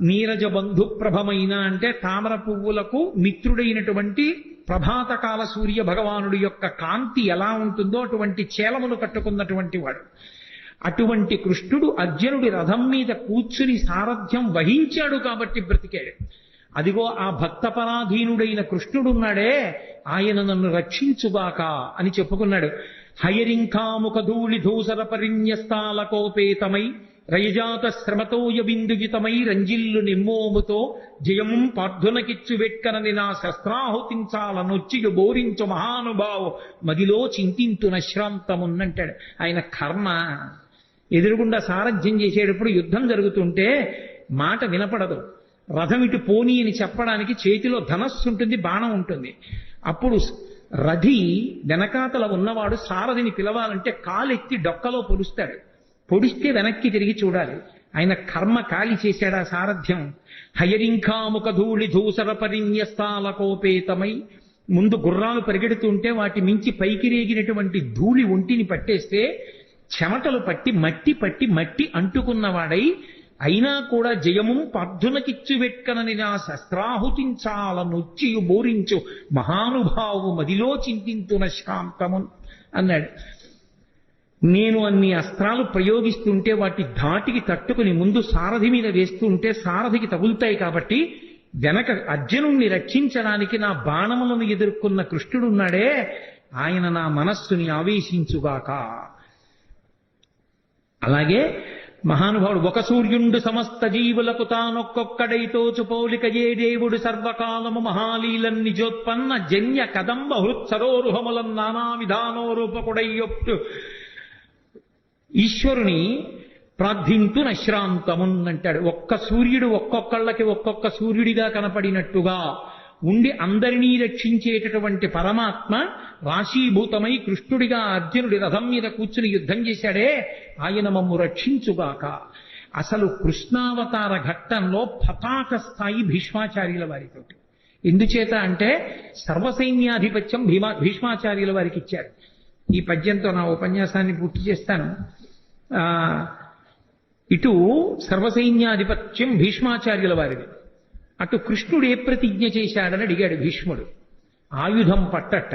నీరజ బంధు ప్రభమైన అంటే తామర పువ్వులకు మిత్రుడైనటువంటి ప్రభాతకాల సూర్య భగవానుడి యొక్క కాంతి ఎలా ఉంటుందో అటువంటి చేలమును కట్టుకున్నటువంటి వాడు. అటువంటి కృష్ణుడు అర్జునుడి రథం మీద కూర్చుని సారథ్యం వహించాడు కాబట్టి బ్రతికాడు. అదిగో ఆ భక్తపరాధీనుడైన కృష్ణుడున్నాడే, ఆయన నన్ను రక్షించుగాక అని చెప్పుకున్నాడు. హయరింకాముఖ ధూళి ధూసర పరిణ్యస్తాలకోపేతమై రయజాత శ్రమతోయ బిందుజితమై రంజిల్లు నిమ్మోముతో జయము పార్థునకిచ్చు వెట్కనని నా శస్త్రాహుతించాలనొచ్చియు బోరించు మహానుభావు మదిలో చింతింతు నశ్రాంతమున్నంటాడు. ఆయన కర్మ ఎదురుగుండా సారథ్యం చేసేటప్పుడు యుద్ధం జరుగుతుంటే మాట వినపడదు. రథం ఇటు పోనీ అని చెప్పడానికి చేతిలో ధనస్సు ఉంటుంది, బాణం ఉంటుంది. అప్పుడు రథి వెనకాతల ఉన్నవాడు సారథిని పిలవాలంటే కాలెత్తి డొక్కలో పొడుస్తాడు. పొడిస్తే వెనక్కి తిరిగి చూడాలి. ఆయన కర్మ కాలి చేశాడా సారథ్యం. హయరింకాముఖ ధూళి ధూసర పరిణ్యస్తాలకోపేతమై, ముందు గుర్రాలు పరిగెడుతుంటే వాటి మించి పైకి రేగినటువంటి ధూళి ఒంటిని పట్టేస్తే చెమటలు పట్టి మట్టి అంటుకున్నవాడై, అయినా కూడా జయము పార్థునకిచ్చు వెట్కనని నా శస్త్రాహుతించాలనొచ్చియు బోరించు మహానుభావు మదిలో చింతింతున శాంతము అన్నాడు. నేను అన్ని అస్త్రాలు ప్రయోగిస్తుంటే వాటి ధాటికి తట్టుకుని ముందు సారథి మీద వేస్తుంటే సారథికి తగులుతాయి కాబట్టి వెనక అర్జునుణ్ణి రక్షించడానికి నా బాణములను ఎదుర్కొన్న కృష్ణుడున్నాడే, ఆయన నా మనస్సుని ఆవేశించుగాక. అలాగే మహానుభావుడు ఒక సూర్యుండు సమస్త జీవులకు తానొక్కొక్కడైతోచు పోలిక ఏ దేవుడు సర్వకాలము మహాలీలన్ నిజోత్పన్న జన్య కదంబ హృత్సరోరుహములన్ నానా విధానో రూపకుడయ్యొట్టు ఈశ్వరుని ప్రార్థింతు నశ్రాంతమున్ అంటాడు. ఒక్క సూర్యుడు ఒక్కొక్కళ్ళకి ఒక్కొక్క సూర్యుడిగా కనపడినట్టుగా ఉండి అందరినీ రక్షించేటటువంటి పరమాత్మ రాశీభూతమై కృష్ణుడిగా అర్జునుడి రథం మీద కూర్చుని యుద్ధం చేశాడే, ఆయన మమ్ము రక్షించుగాక. అసలు కృష్ణావతార ఘట్టంలో పతాక స్థాయి భీష్మాచార్యుల వారితోటి. ఎందుచేత అంటే సర్వసైన్యాధిపత్యం భీష్మాచార్యుల వారికి ఇచ్చారు. ఈ పద్యంతో నా ఉపన్యాసాన్ని పూర్తి చేస్తాను. ఇటు సర్వసైన్యాధిపత్యం భీష్మాచార్యుల వారిది, అటు కృష్ణుడు ఏ ప్రతిజ్ఞ చేశాడని అడిగాడు భీష్ముడు. ఆయుధం పట్టట,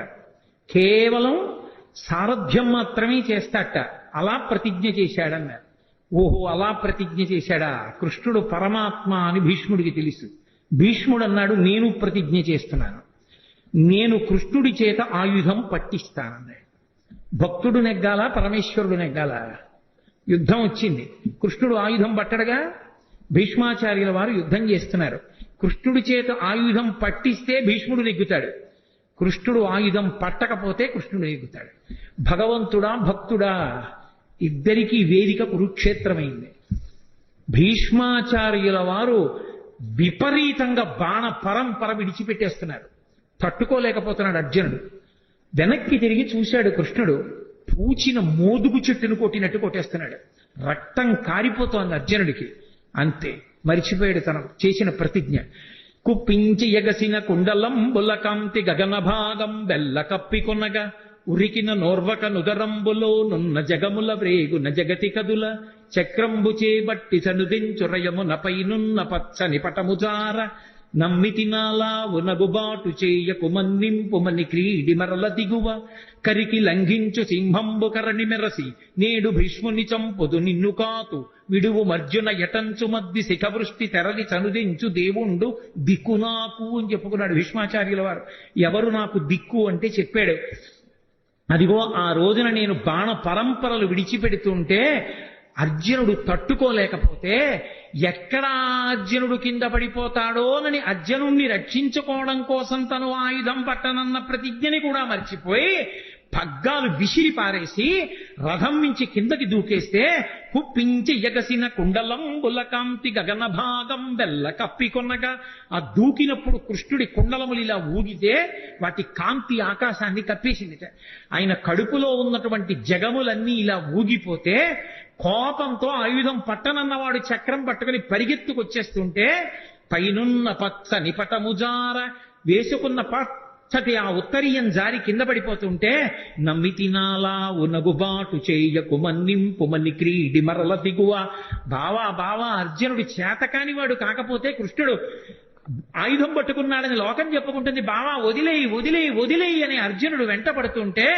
కేవలం సారథ్యం మాత్రమే చేస్తాట, అలా ప్రతిజ్ఞ చేశాడన్నారు. ఓహో, అలా ప్రతిజ్ఞ చేశాడా? కృష్ణుడు పరమాత్మ అని భీష్ముడికి తెలుసు. భీష్ముడు అన్నాడు, నేను ప్రతిజ్ఞ చేస్తున్నాను, నేను కృష్ణుడి చేత ఆయుధం పట్టిస్తానన్నాడు. భక్తుడు నెగ్గాల, పరమేశ్వరుడు నెగ్గాల? యుద్ధం వచ్చింది, కృష్ణుడు ఆయుధం పట్టడగా. భీష్మాచార్యుల వారు యుద్ధం చేస్తున్నారు. కృష్ణుడి చేత ఆయుధం పట్టిస్తే భీష్ముడు నెగ్గుతాడు, కృష్ణుడు ఆయుధం పట్టకపోతే కృష్ణుడు నెగ్గుతాడు. భగవంతుడా భక్తుడా ఇద్దరికీ వేదిక కురుక్షేత్రమైంది. భీష్మాచార్యుల వారు విపరీతంగా బాణ పరంపర విడిచిపెట్టేస్తున్నారు. తట్టుకోలేకపోతున్నాడు అర్జునుడు. వెనక్కి తిరిగి చూశాడు కృష్ణుడు, పూచిన మోదుగు చెట్టును కొట్టినట్టు కొట్టేస్తున్నాడు. రక్తం కారిపోతోంది అర్జునుడికి. అంతే, మరిచిపోయాడు తన చేసిన ప్రతిజ్ఞ. కుప్పించి ఎగసిన కుండలం బులకాంతి గగన భాగం బెల్ల కప్పికొనగా ఉరికిన నోర్వక నుదరంబులో నున్న జగముల వ్రేగున జగతి కదుల చక్రంబు చేబట్టి చనుదించురయమునపైనున్న పచ్చని పటముజార నమ్మితి నాలా ఉనగుబాటు చేయకు మన్నింపుమని క్రీడి మరల దిగువ కరికి లంఘించు సింహంబు కరణి మెరసి నేడు భీష్ముని చంపుదు నిన్ను కాతు విడువు మర్జున యటంచు మద్ది శిఖవృష్టి తెరలి చనుదించు దేవుండు దిక్కు నాకు అని చెప్పుకున్నాడు భీష్మాచార్యుల వారు. ఎవరు నాకు దిక్కు అంటే చెప్పాడు. అదిగో ఆ రోజున నేను బాణ పరంపరలు విడిచిపెడుతుంటే అర్జునుడు తట్టుకోలేకపోతే ఎక్కడ అర్జునుడు కింద పడిపోతాడోనని అర్జునుణ్ణి రక్షించుకోవడం కోసం తను ఆయుధం పట్టనన్న ప్రతిజ్ఞని కూడా మర్చిపోయి పగ్గాలు విసిరి పారేసి రథం నుంచి కిందకి దూకేస్తే కుప్పించి ఎగసిన కుండలం బులకాంతి గగన భాగం బెల్ల కప్పికొనగా ఆ దూకినప్పుడు కృష్ణుడి కుండలములు ఇలా ఊగితే వాటి కాంతి ఆకాశాన్ని కప్పేసింది. ఆయన కడుపులో ఉన్నటువంటి జగములన్నీ ఇలా ఊగిపోతే కోపంతో ఆయుధం పట్టనన్నవాడు చక్రం పట్టుకుని పరిగెత్తుకొచ్చేస్తుంటే పైనున్న పచ్చని పటముజార వేసుకున్న పచ్చటి ఆ ఉత్తరీయం జారి కింద పడిపోతుంటే నమ్మితినాలా ఉనగుబాటు చేయకు మన్నింపుమని క్రీడి మరల దిగువ. బావా అర్జునుడు చేతకాని వాడు కాకపోతే కృష్ణుడు ఆయుధం పట్టుకున్నాడని లోకం చెప్పుకుంటుంది. బావా వదిలేయి అని అర్జునుడు వెంట పడుతుంటే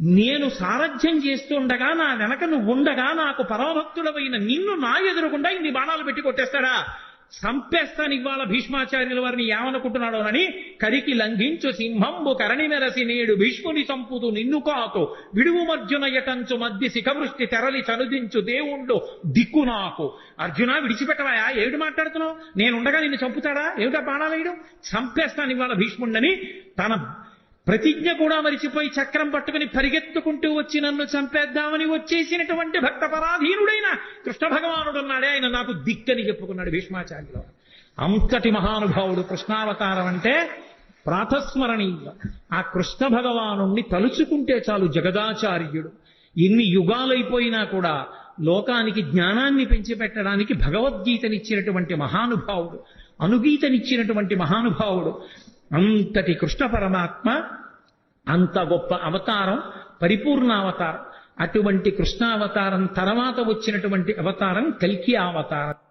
నేను సారథ్యం చేస్తుండగా నా వెనక నువ్వు ఉండగా నాకు పరమభక్తుడవైన నిన్ను నా ఎదురుకుండా ఇన్ని బాణాలు పెట్టి కొట్టేస్తాడా? సంపేస్తాను ఇవాళ భీష్మాచార్యుల వారిని ఏమనుకుంటున్నాడోనని కరికి లంఘించు సింహంబు కరణి మెరసి నేడు భీష్ముని సంపుతు నిన్ను కాకు విడువు మర్జున యటంచు మధ్య శిఖవృష్టి తెరలి చనుదించు దేవుండు దిక్కు నాకు. అర్జున విడిచిపెట్టవాయా? ఏమిటి మాట్లాడుతున్నావు? నేనుండగా నిన్ను చంపుతాడా? ఏమిటా బాణాలేయడం? సంపేస్తాను ఇవాళ భీష్ముండని తన ప్రతిజ్ఞ కూడా మరిచిపోయి చక్రం పట్టుకుని పరిగెత్తుకుంటూ వచ్చి నన్ను చంపేద్దామని వచ్చేసినటువంటి భక్త పరాధీనుడైన కృష్ణ భగవానుడు ఉన్నాడే, ఆయన నాకు దిక్కని చెప్పుకున్నాడు భీష్మాచార్యులు. అంతటి మహానుభావుడు కృష్ణావతారం అంటే ప్రాతస్మరణీయం. ఆ కృష్ణ భగవానుణ్ణి తలుచుకుంటే చాలు జగదాచార్యుడు. ఎన్ని యుగాలైపోయినా కూడా లోకానికి జ్ఞానాన్ని పెంచిపెట్టడానికి భగవద్గీతనిచ్చినటువంటి మహానుభావుడు, అనుగీతనిచ్చినటువంటి మహానుభావుడు. అంతటి కృష్ణ పరమాత్మ అంత గొప్ప అవతారం, పరిపూర్ణావతారం. అటువంటి కృష్ణావతారం తర్వాత వచ్చినటువంటి అవతారం కల్కి అవతారం.